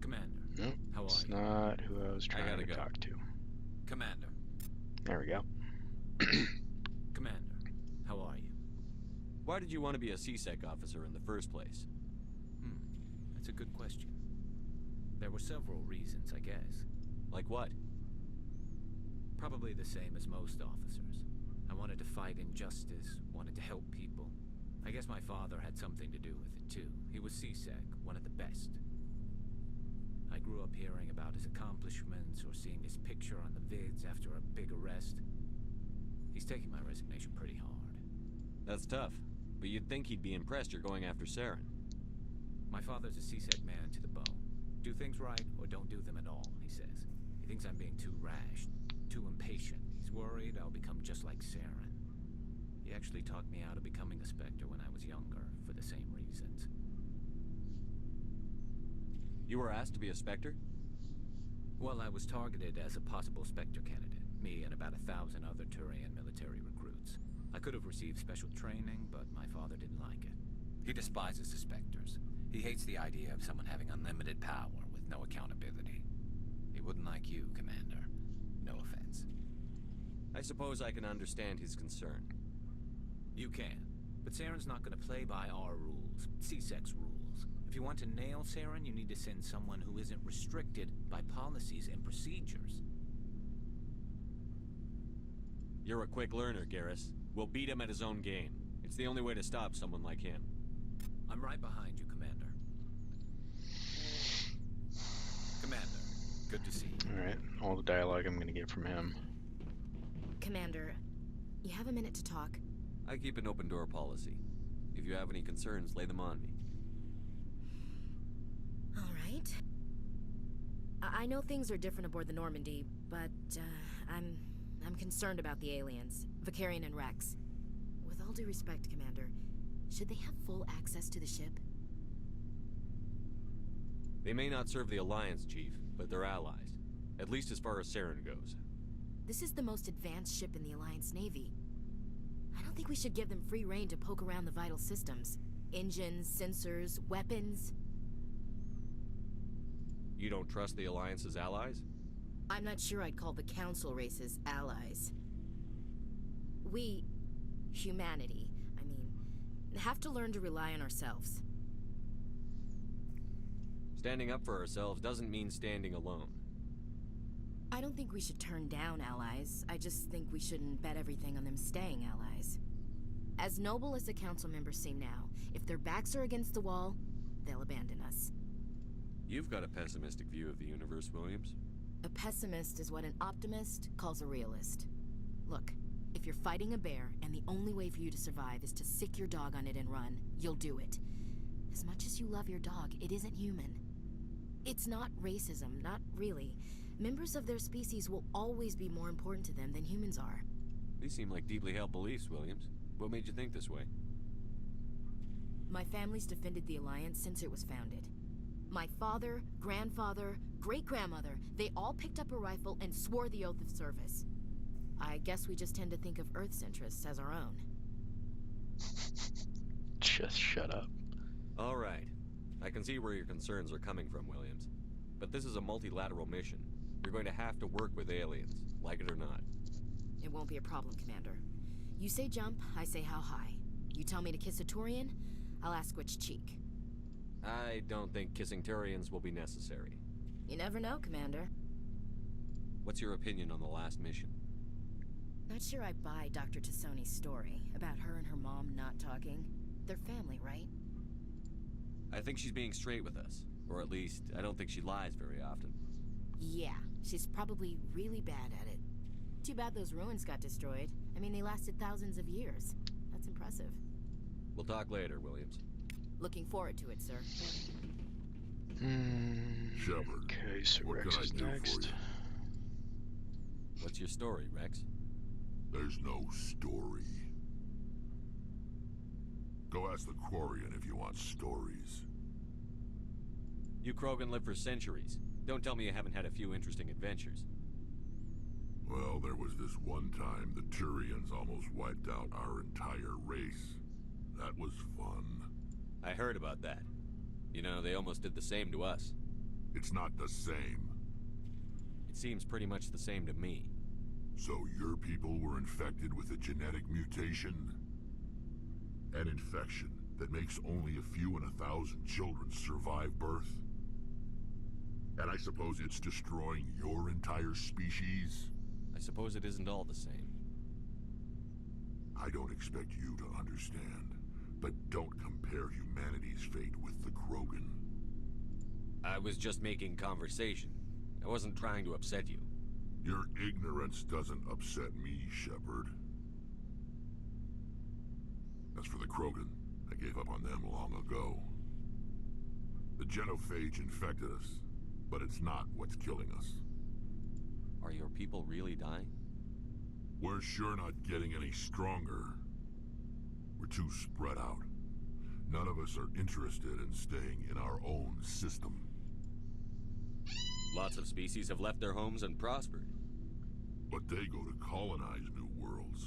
Commander, nope, how are you? It's not who I was trying to talk to. Commander. There we go. Commander, how are you? Why did you want to be a CSEC officer in the first place? That's a good question. There were several reasons, I guess. Like what? Probably the same as most officers. I wanted to fight injustice, wanted to help people. I guess my father had something to do with it, too. He was CSEC, one of the best. I grew up hearing about his accomplishments or seeing his picture on the vids after a big arrest. He's taking my resignation pretty hard. That's tough, but you'd think he'd be impressed you're going after Saren. My father's a CSEC man to the bone. Do things right or don't do them at all, he says. He thinks I'm being too rash, too impatient. He's worried I'll become just like Saren. He actually talked me out of becoming a Spectre when I was younger, for the same reasons. You were asked to be a Spectre? Well, I was targeted as a possible Spectre candidate. Me and about 1,000 other Turian military recruits. I could have received special training, but my father didn't like it. He despises the Spectres. He hates the idea of someone having unlimited power with no accountability. He wouldn't like you, Commander. No offense. I suppose I can understand his concern. You can. But Saren's not going to play by our rules, C-Sec's rules. If you want to nail Saren, you need to send someone who isn't restricted by policies and procedures. You're a quick learner, Garrus. We'll beat him at his own game. It's the only way to stop someone like him. I'm right behind you, Commander. Commander, good to see you. Alright, all the dialogue I'm gonna get from him. Commander, you have a minute to talk? I keep an open door policy. If you have any concerns, lay them on me. All right. I know things are different aboard the Normandy, but I'm concerned about the aliens, Vicarian and Rex. With all due respect, Commander, should they have full access to the ship? They may not serve the Alliance, Chief, but they're allies. At least as far as Saren goes. This is the most advanced ship in the Alliance Navy. I don't think we should give them free rein to poke around the vital systems. Engines, sensors, weapons. You don't trust the Alliance's allies? I'm not sure I'd call the Council races allies. We, humanity, I mean, have to learn to rely on ourselves. Standing up for ourselves doesn't mean standing alone. I don't think we should turn down allies. I just think we shouldn't bet everything on them staying allies. As noble as the Council members seem now, if their backs are against the wall, they'll abandon us. You've got a pessimistic view of the universe, Williams. A pessimist is what an optimist calls a realist. Look, if you're fighting a bear and the only way for you to survive is to sick your dog on it and run, you'll do it. As much as you love your dog, it isn't human. It's not racism, not really. Members of their species will always be more important to them than humans are. These seem like deeply held beliefs, Williams. What made you think this way? My family's defended the Alliance since it was founded. My father, grandfather, great-grandmother, they all picked up a rifle and swore the oath of service. I guess we just tend to think of Earth's interests as our own. Just shut up. All right. I can see where your concerns are coming from, Williams. But this is a multilateral mission. You're going to have to work with aliens, like it or not. It won't be a problem, Commander. You say jump, I say how high. You tell me to kiss a Turian, I'll ask which cheek. I don't think kissing Turians will be necessary. You never know, Commander. What's your opinion on the last mission? Not sure I buy Dr. Tassoni's story about her and her mom not talking. They're family, right? I think she's being straight with us. Or at least, I don't think she lies very often. Yeah, she's probably really bad at it. Too bad those ruins got destroyed. I mean, they lasted thousands of years. That's impressive. We'll talk later, Williams. Looking forward to it, sir. Shepard, Okay, so what Rex can I is do next. for you? What's your story, Rex? There's no story. Go ask the Quarian if you want stories. You Krogan lived for centuries. Don't tell me you haven't had a few interesting adventures. Well, there was this one time the Turians almost wiped out our entire race. That was fun. I heard about that. You know, they almost did the same to us. It's not the same. It seems pretty much the same to me. So your people were infected with a genetic mutation? An infection that makes only a few in 1,000 children survive birth? And I suppose it's destroying your entire species? I suppose it isn't all the same. I don't expect you to understand, but don't compare humanity's fate with the Krogan. I was just making conversation. I wasn't trying to upset you. Your ignorance doesn't upset me, Shepard. As for the Krogan, I gave up on them long ago. The genophage infected us, but it's not what's killing us. Are your people really dying? We're sure not getting any stronger. We're too spread out. None of us are interested in staying in our own system. Lots of species have left their homes and prospered. But they go to colonize new worlds.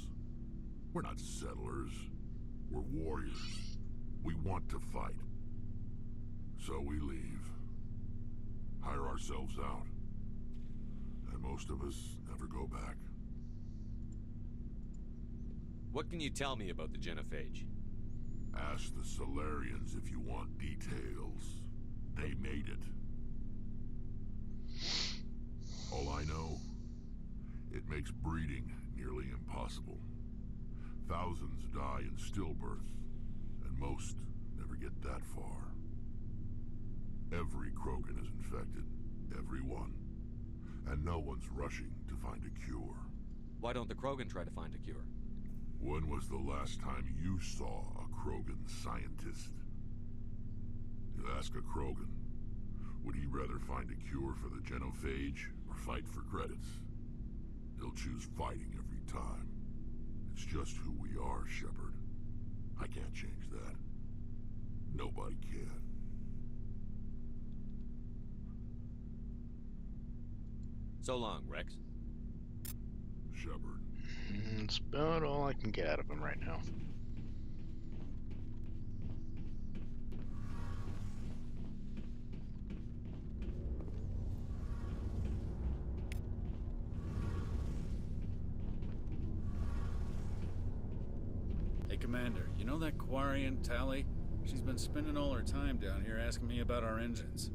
We're not settlers. We're warriors. We want to fight. So we leave. Hire ourselves out. And most of us never go back. What can you tell me about the Genophage? Ask the Solarians if you want details. They made it. All I know, it makes breeding nearly impossible. Thousands die in stillbirth, and most never get that far. Every Krogan is infected. Every one. And no one's rushing to find a cure. Why don't the Krogan try to find a cure? When was the last time you saw a Krogan scientist? You ask a Krogan, would he rather find a cure for the Genophage or fight for credits? He'll choose fighting every time. It's just who we are, Shepard. I can't change that. Nobody can. So long, Rex. Shepard. It's about all I can get out of him right now. Hey, Commander, you know that Quarian, Tali? She's been spending all her time down here asking me about our engines.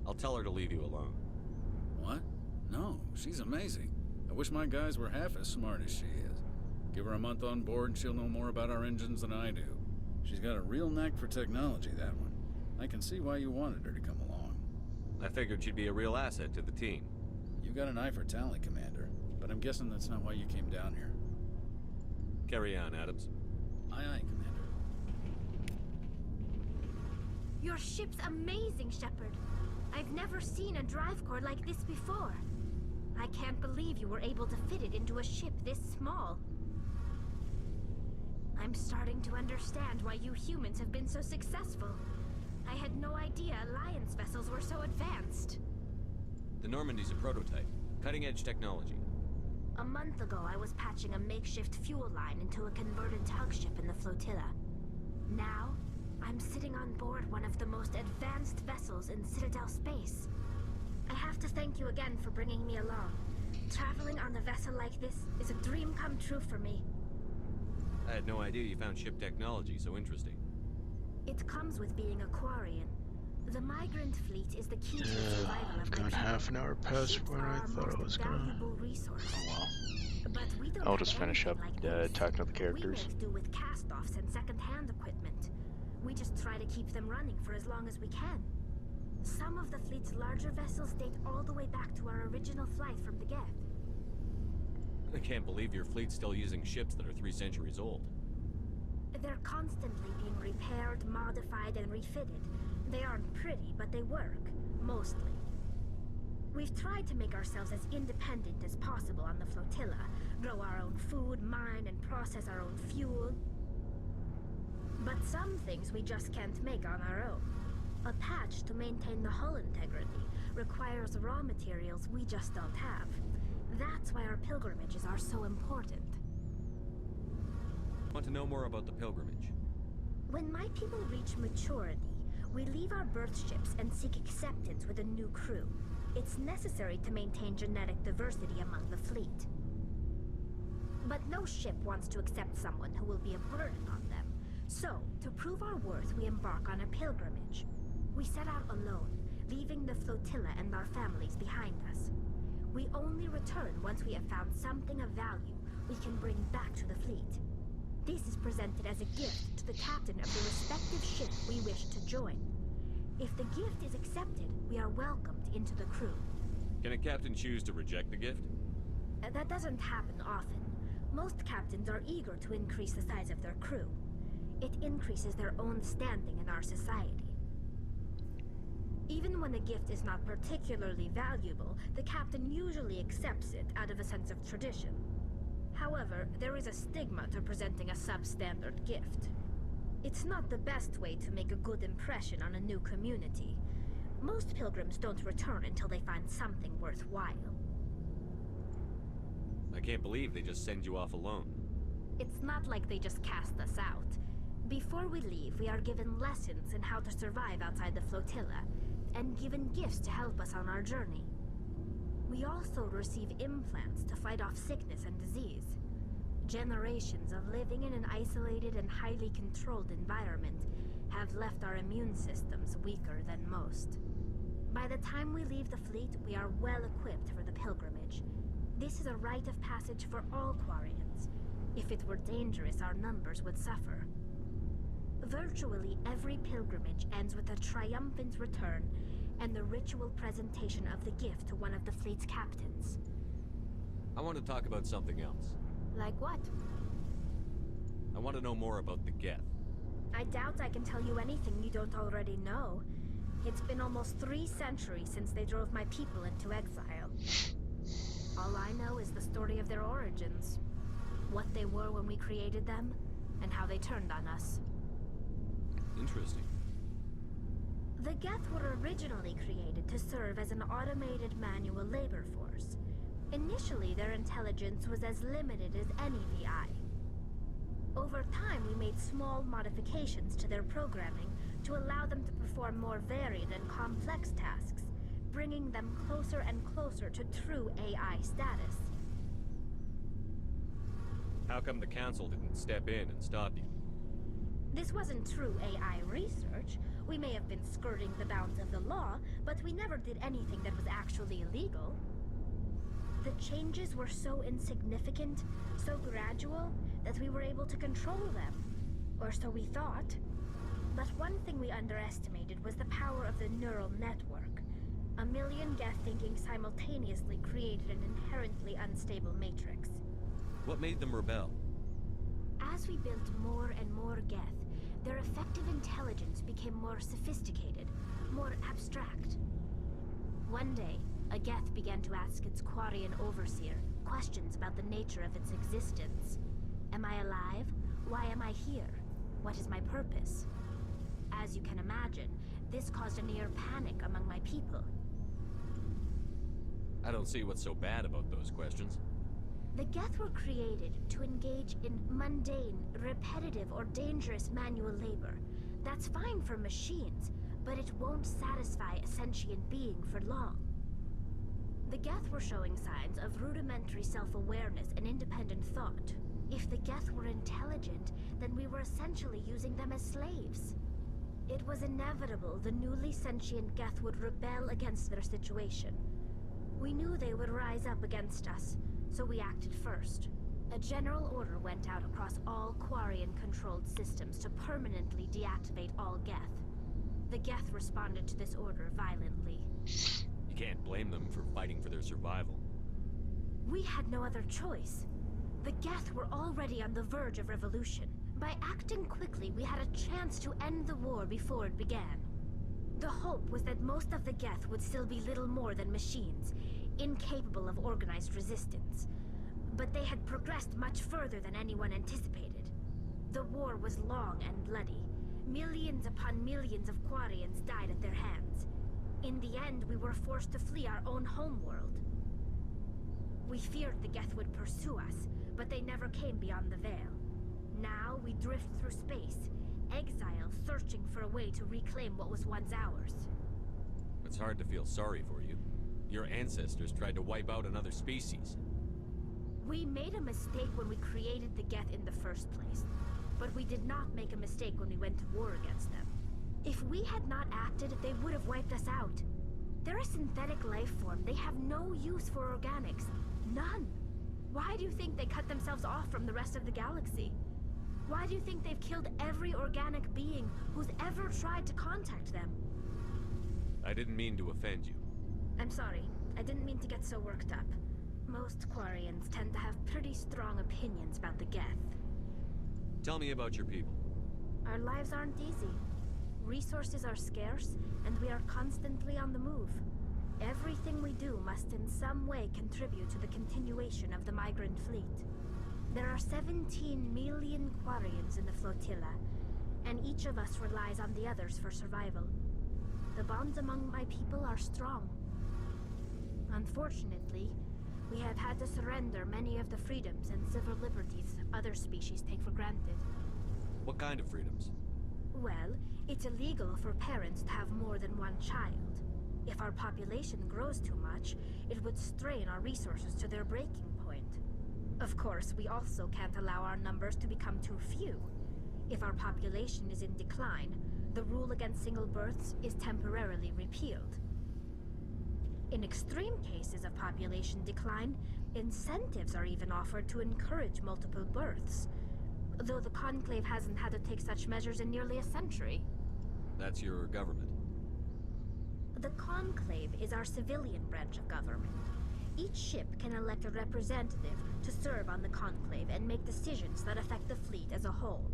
I'll tell her to leave you alone. What? No, she's amazing. I wish my guys were half as smart as she is. Give her a month on board and she'll know more about our engines than I do. She's got a real knack for technology, that one. I can see why you wanted her to come along. I figured she'd be a real asset to the team. You got an eye for Tali, Commander, but I'm guessing that's not why you came down here. Carry on, Adams. Aye, aye, Commander. Your ship's amazing, Shepard. I've never seen a drive core like this before. I can't believe you were able to fit it into a ship this small. I'm starting to understand why you humans have been so successful. I had no idea Alliance vessels were so advanced. The Normandy's a prototype. Cutting-edge technology. A month ago, I was patching a makeshift fuel line into a converted tug ship in the flotilla. Now, I'm sitting on board one of the most advanced vessels in Citadel space. I have to thank you again for bringing me along. Traveling on a vessel like this is a dream come true for me. I had no idea you found ship technology so interesting. It comes with being a Quarian. The migrant fleet is the key to the survival of I've the got people. half an hour past Ships where are I our thought I most was gonna. valuable resource. Oh well. But we don't I'll have just finish up anything like this. talking to the characters. We make do with cast-offs and second-hand equipment. We just try to keep them running for as long as we can. Some of the fleet's larger vessels date all the way back to our original flight from the Geth. I can't believe your fleet's still using ships that are 3 centuries old. They're constantly being repaired, modified, and refitted. They aren't pretty, but they work. Mostly. We've tried to make ourselves as independent as possible on the flotilla. Grow our own food, mine, and process our own fuel. But some things we just can't make on our own. A patch to maintain the hull integrity requires raw materials we just don't have. That's why our pilgrimages are so important. Want to know more about the pilgrimage? When my people reach maturity, we leave our birth ships and seek acceptance with a new crew. It's necessary to maintain genetic diversity among the fleet. But no ship wants to accept someone who will be a burden on them. So, to prove our worth, we embark on a pilgrimage. We set out alone, leaving the flotilla and our families behind us. We only return once we have found something of value we can bring back to the fleet. This is presented as a gift to the captain of the respective ship we wish to join. If the gift is accepted, we are welcomed into the crew. Can a captain choose to reject the gift? That doesn't happen often. Most captains are eager to increase the size of their crew. It increases their own standing in our society. Even when a gift is not particularly valuable, the captain usually accepts it out of a sense of tradition. However, there is a stigma to presenting a substandard gift. It's not the best way to make a good impression on a new community. Most pilgrims don't return until they find something worthwhile. I can't believe they just send you off alone. It's not like they just cast us out. Before we leave, we are given lessons in how to survive outside the flotilla, and given gifts to help us on our journey. We also receive implants to fight off sickness and disease. Generations of living in an isolated and highly controlled environment have left our immune systems weaker than most. By the time we leave the fleet, we are well equipped for the pilgrimage. This is a rite of passage for all Quarians. If it were dangerous, our numbers would suffer. Virtually every pilgrimage ends with a triumphant return and the ritual presentation of the gift to one of the fleet's captains. I want to talk about something else. Like what? I want to know more about the Geth. I doubt I can tell you anything you don't already know. It's been almost 3 centuries since they drove my people into exile. All I know is the story of their origins. What they were when we created them, and how they turned on us. Interesting. The Geth were originally created to serve as an automated manual labor force. Initially, their intelligence was as limited as any VI. Over time, we made small modifications to their programming to allow them to perform more varied and complex tasks, bringing them closer and closer to true AI status. How come the Council didn't step in and stop you? This wasn't true AI research. We may have been skirting the bounds of the law, but we never did anything that was actually illegal. The changes were so insignificant, so gradual, that we were able to control them. Or so we thought. But one thing we underestimated was the power of the neural network. 1 million Geth thinking simultaneously created an inherently unstable matrix. What made them rebel? As we built more and more Geth, their effective intelligence became more sophisticated, more abstract. One day, a Geth began to ask its Quarian overseer questions about the nature of its existence. Am I alive? Why am I here? What is my purpose? As you can imagine, this caused a near panic among my people. I don't see what's so bad about those questions. The Geth were created to engage in mundane, repetitive, or dangerous manual labor. That's fine for machines, but it won't satisfy a sentient being for long. The Geth were showing signs of rudimentary self-awareness and independent thought. If the Geth were intelligent, then we were essentially using them as slaves. It was inevitable the newly sentient Geth would rebel against their situation. We knew they would rise up against us, so we acted first. A general order went out across all Quarian-controlled systems to permanently deactivate all Geth. The Geth responded to this order violently. You can't blame them for fighting for their survival. We had no other choice. The Geth were already on the verge of revolution. By acting quickly, we had a chance to end the war before it began. The hope was that most of the Geth would still be little more than machines, incapable of organized resistance. But they had progressed much further than anyone anticipated. The war was long and bloody. Millions upon millions of Quarians died at their hands. In the end, we were forced to flee our own homeworld. We feared the Geth would pursue us, but they never came beyond the Veil. Now we drift through space, exile, searching for a way to reclaim what was once ours. It's hard to feel sorry for you. Your ancestors tried to wipe out another species. We made a mistake when we created the Geth in the first place, but we did not make a mistake when we went to war against them. If we had not acted, they would have wiped us out. They're a synthetic life form. They have no use for organics. None. Why do you think they cut themselves off from the rest of the galaxy? Why do you think they've killed every organic being who's ever tried to contact them? I didn't mean to offend you. I'm sorry. I didn't mean to get so worked up. Most Quarians tend to have pretty strong opinions about the Geth. Tell me about your people. Our lives aren't easy. Resources are scarce, and we are constantly on the move. Everything we do must in some way contribute to the continuation of the migrant fleet. There are 17 million Quarians in the flotilla, and each of us relies on the others for survival. the bonds among my people are strong. Unfortunately, we have had to surrender many of the freedoms and civil liberties other species take for granted. What kind of freedoms? Well, it's illegal for parents to have more than one child. If our population grows too much, it would strain our resources to their breaking point. Of course, we also can't allow our numbers to become too few. If our population is in decline, the rule against single births is temporarily repealed. In extreme cases of population decline, incentives are even offered to encourage multiple births, though the Conclave hasn't had to take such measures in nearly a century. That's your government. The Conclave is our civilian branch of government. Each ship can elect a representative to serve on the Conclave and make decisions that affect the fleet as a whole.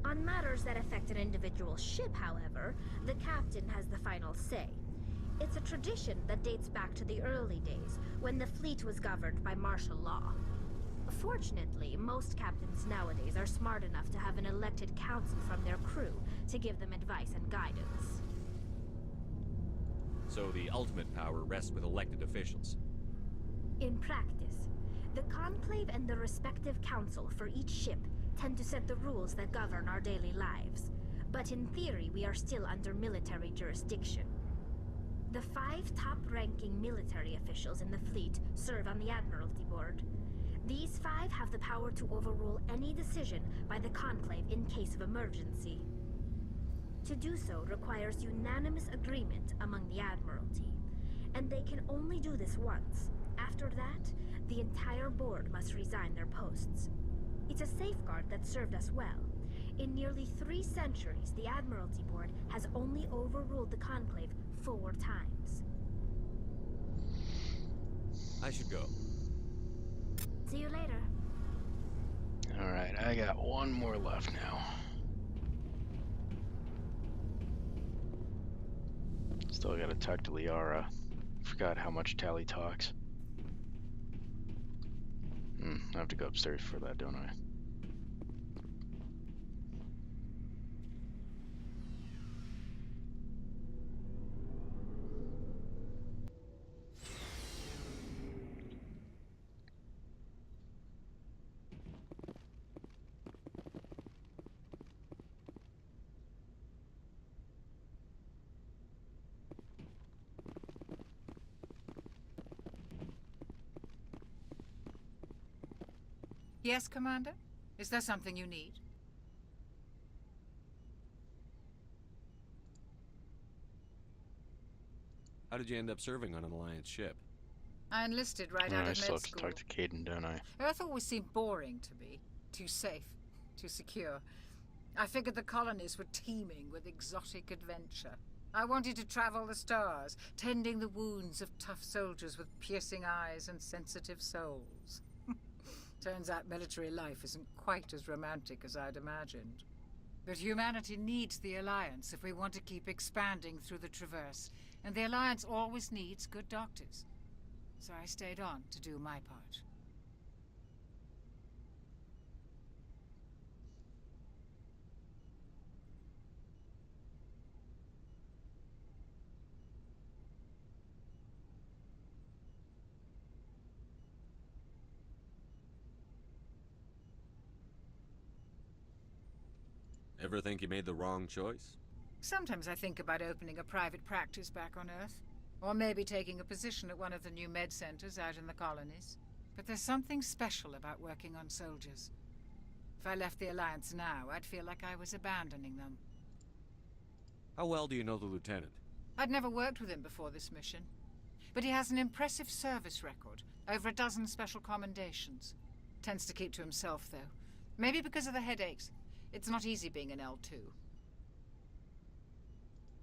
On matters that affect an individual ship, however, the captain has the final say. It's a tradition that dates back to the early days, when the fleet was governed by martial law. Fortunately, most captains nowadays are smart enough to have an elected council from their crew to give them advice and guidance. So the ultimate power rests with elected officials. In practice, the Conclave and the respective council for each ship tend to set the rules that govern our daily lives. But in theory, we are still under military jurisdiction. The 5 top-ranking military officials in the fleet serve on the Admiralty Board. These 5 have the power to overrule any decision by the Conclave in case of emergency. To do so requires unanimous agreement among the Admiralty, and they can only do this once. After that, the entire board must resign their posts. It's a safeguard that served us well. In nearly 3 centuries, the Admiralty Board has only overruled the Conclave 4 times. I should go. See you later. Alright, I got one more left now. Still gotta talk to Liara. Forgot how much Tally talks. I have to go upstairs for that, don't I? Yes, Commander? Is there something you need? How did you end up serving on an Alliance ship? I enlisted right out I of still med have to school. talk to Caden, don't I? Earth always seemed boring to me. Too safe, too secure. I figured the colonies were teeming with exotic adventure. I wanted to travel the stars, tending the wounds of tough soldiers with piercing eyes and sensitive souls. Turns out military life isn't quite as romantic as I'd imagined. But humanity needs the Alliance if we want to keep expanding through the Traverse, and the Alliance always needs good doctors. So I stayed on to do my part. Ever think you made the wrong choice? Sometimes I think about opening a private practice back on Earth, or maybe taking a position at one of the new med centers out in the colonies. But there's something special about working on soldiers. If I left the Alliance now, I'd feel like I was abandoning them. How well do you know the Lieutenant? I'd never worked with him before this mission, but he has an impressive service record, over a dozen special commendations. Tends to keep to himself, though. Maybe because of the headaches. It's not easy being an L2.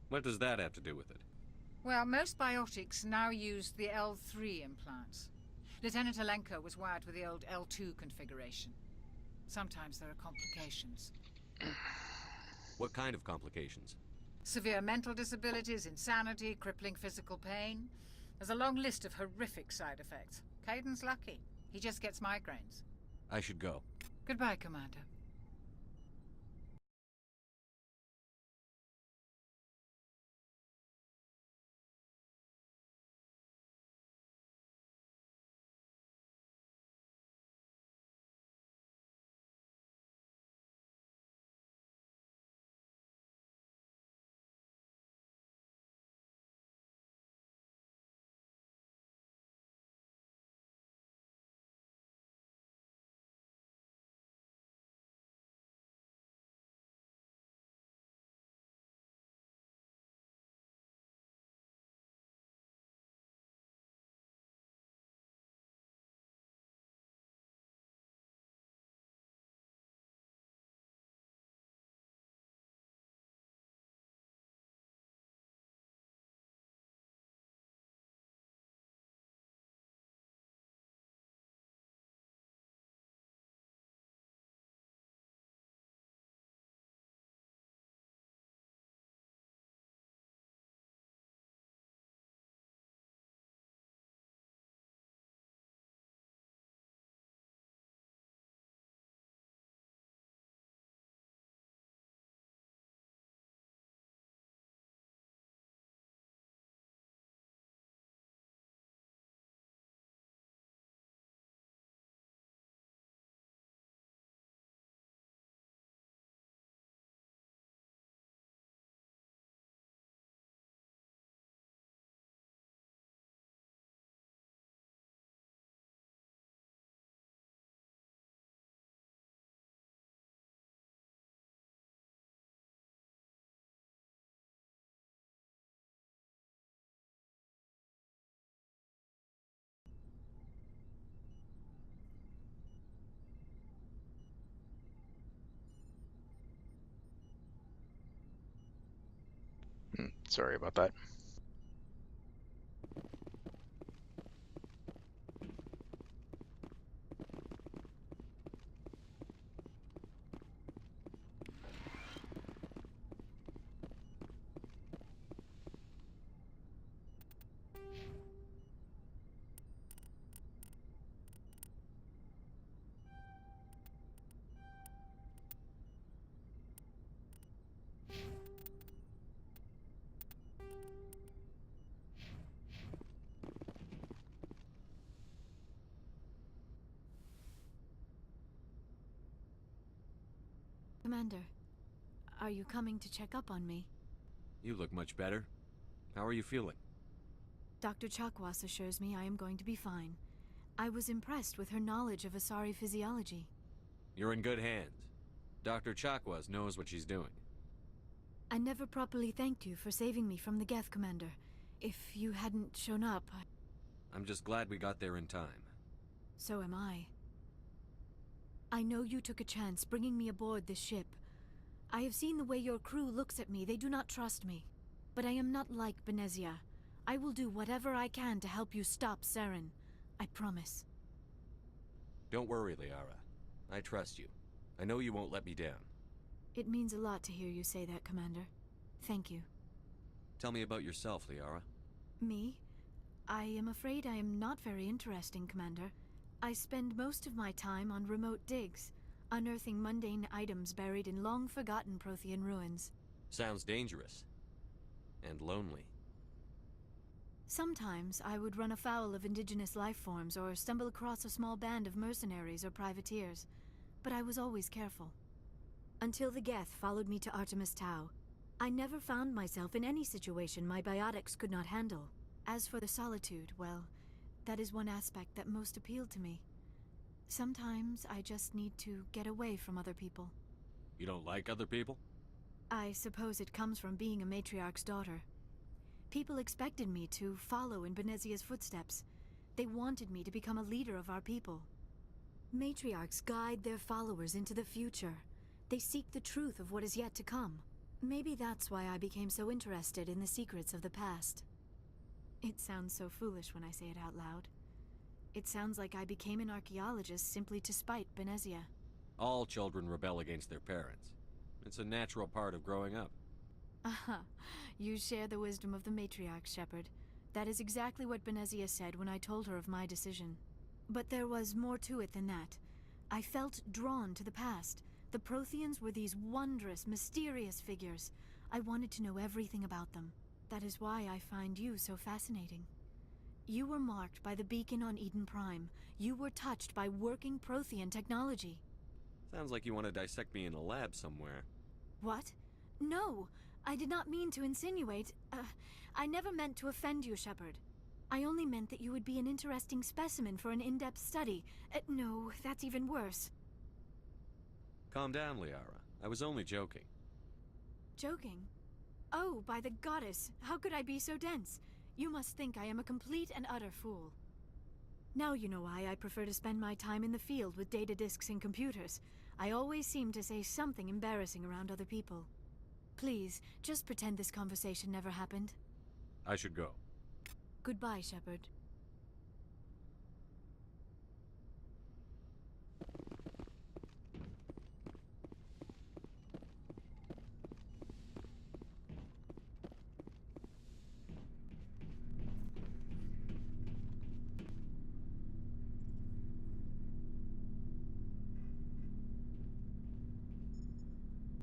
What does that have to do with it? Well, most biotics now use the L3 implants. Lieutenant Alenko was wired with the old L2 configuration. Sometimes there are complications. What kind of complications? Severe mental disabilities, insanity, crippling physical pain. There's a long list of horrific side effects. Caden's lucky. He just gets migraines. I should go. Goodbye, Commander. Sorry about that. Commander, are you coming to check up on me? You look much better. How are you feeling? Dr. Chakwas assures me I am going to be fine. I was impressed with her knowledge of Asari physiology. You're in good hands. Dr. Chakwas knows what she's doing. I never properly thanked you for saving me from the Geth, Commander. If you hadn't shown up, I'm just glad we got there in time. So am I. I know you took a chance bringing me aboard this ship. I have seen the way your crew looks at me. They do not trust me. But I am not like Benezia. I will do whatever I can to help you stop Saren. I promise. Don't worry, Liara. I trust you. I know you won't let me down. It means a lot to hear you say that, Commander. Thank you. Tell me about yourself, Liara. Me? I am afraid I am not very interesting, Commander. I spend most of my time on remote digs, unearthing mundane items buried in long-forgotten Prothean ruins. Sounds dangerous. And lonely. Sometimes I would run afoul of indigenous life forms or stumble across a small band of mercenaries or privateers, but I was always careful. Until the Geth followed me to Artemis Tau, I never found myself in any situation my biotics could not handle. As for the solitude, well, that is one aspect that most appealed to me. Sometimes I just need to get away from other people. You don't like other people? I suppose it comes from being a matriarch's daughter. People expected me to follow in Benezia's footsteps. They wanted me to become a leader of our people. Matriarchs guide their followers into the future. They seek the truth of what is yet to come. Maybe that's why I became so interested in the secrets of the past. It sounds so foolish when I say it out loud. It sounds like I became an archaeologist simply to spite Benezia. All children rebel against their parents. It's a natural part of growing up. Aha, you share the wisdom of the matriarch, Shepard. That is exactly what Benezia said when I told her of my decision. But there was more to it than that. I felt drawn to the past. The Protheans were these wondrous, mysterious figures. I wanted to know everything about them. That is why I find you so fascinating. You were marked by the beacon on Eden Prime. You were touched by working Prothean technology. Sounds like you want to dissect me in a lab somewhere. What? No, I did not mean to insinuate. I never meant to offend you, Shepard. I only meant that you would be an interesting specimen for an in-depth study. No, that's even worse. Calm down, Liara. I was only joking. Joking? Oh, by the goddess, how could I be so dense? You must think I am a complete and utter fool. Now you know why I prefer to spend my time in the field with data disks and computers. I always seem to say something embarrassing around other people. Please, just pretend this conversation never happened. I should go. Goodbye, Shepard.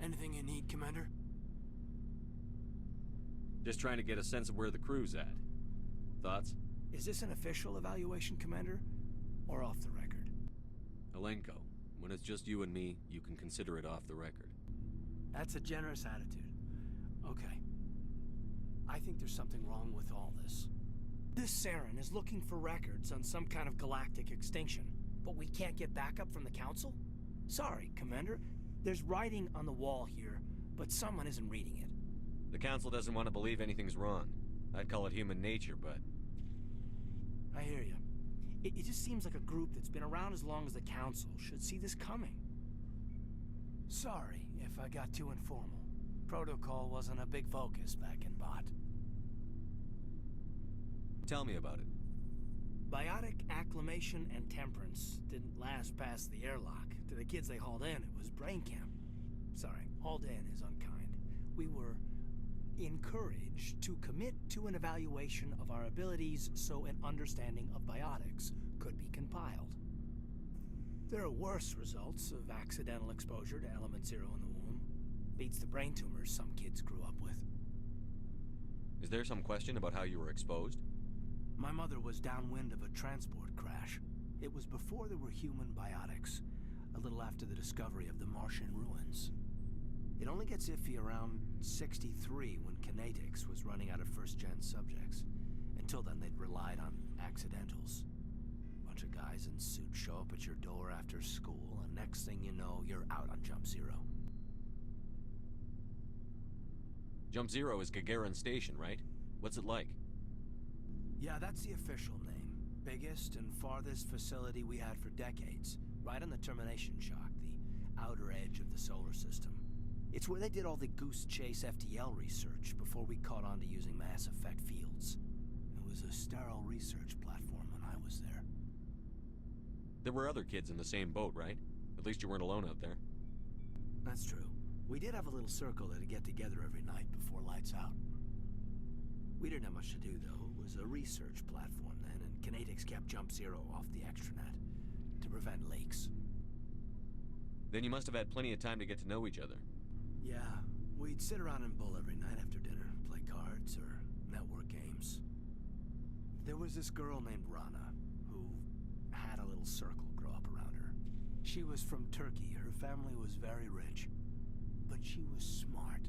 Anything you need, Commander? Just trying to get a sense of where the crew's at. Thoughts? Is this an official evaluation, Commander? Or off the record? Alenko, when it's just you and me, you can consider it off the record. That's a generous attitude. Okay. I think there's something wrong with all this. This Saren is looking for records on some kind of galactic extinction, but we can't get backup from the Council? Sorry, Commander. There's writing on the wall here, but someone isn't reading it. The Council doesn't want to believe anything's wrong. I'd call it human nature, but... I hear you. It just seems like a group that's been around as long as the Council should see this coming. Sorry if I got too informal. Protocol wasn't a big focus back in Bot. Tell me about it. Biotic acclimation and temperance didn't last past the airlock. To the kids they hauled in, it was brain camp. Sorry, hauled in is unkind. We were encouraged to commit to an evaluation of our abilities so an understanding of biotics could be compiled. There are worse results of accidental exposure to Element Zero in the womb. Beats the brain tumors some kids grew up with. Is there some question about how you were exposed? My mother was downwind of a transport crash. It was before there were human biotics, a little after the discovery of the Martian ruins. It only gets iffy around 63 when Kinetics was running out of first-gen subjects. Until then, they'd relied on accidentals. Bunch of guys in suits show up at your door after school, and next thing you know, you're out on Jump Zero. Jump Zero is Gagarin Station, right? What's it like? Yeah, that's the official name. Biggest and farthest facility we had for decades. Right on the termination shock, the outer edge of the solar system. It's where they did all the Goose Chase FTL research before we caught on to using mass effect fields. It was a sterile research platform when I was there. There were other kids in the same boat, right? At least you weren't alone out there. That's true. We did have a little circle that'd get together every night before lights out. We didn't have much to do, though. It was a research platform then, and Kinetics kept Jump Zero off the extranet to prevent leaks. Then you must have had plenty of time to get to know each other. Yeah, we'd sit around and bull every night after dinner, play cards or network games. There was this girl named Rana, who had a little circle grow up around her. She was from Turkey. Her family was very rich. But she was smart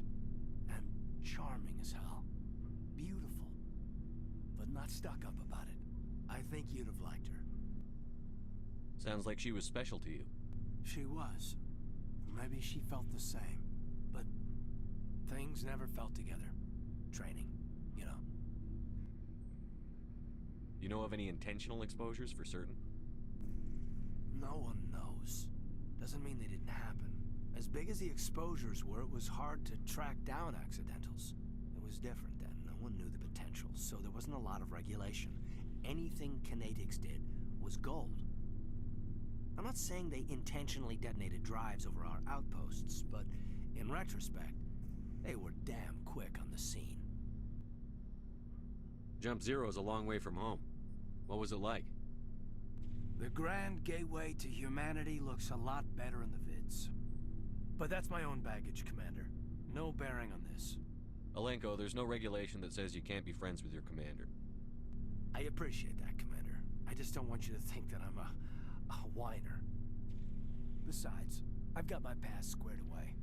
and charming as hell. Beautiful, but not stuck up about it. I think you'd have liked her. Sounds like she was special to you. She was. Maybe she felt the same. But things never felt together. Training, you know. You know of any intentional exposures for certain? No one knows. Doesn't mean they didn't happen. As big as the exposures were, it was hard to track down accidentals. It was different then. No one knew the potential, so there wasn't a lot of regulation. Anything Kinetics did was gold. I'm not saying they intentionally detonated drives over our outposts, but in retrospect, they were damn quick on the scene. Jump Zero is a long way from home. What was it like? The grand gateway to humanity looks a lot better in the vids. But that's my own baggage, Commander. No bearing on this. Alenko, there's no regulation that says you can't be friends with your commander. I appreciate that, Commander. I just don't want you to think that I'm a whiner. Besides, I've got my past squared away.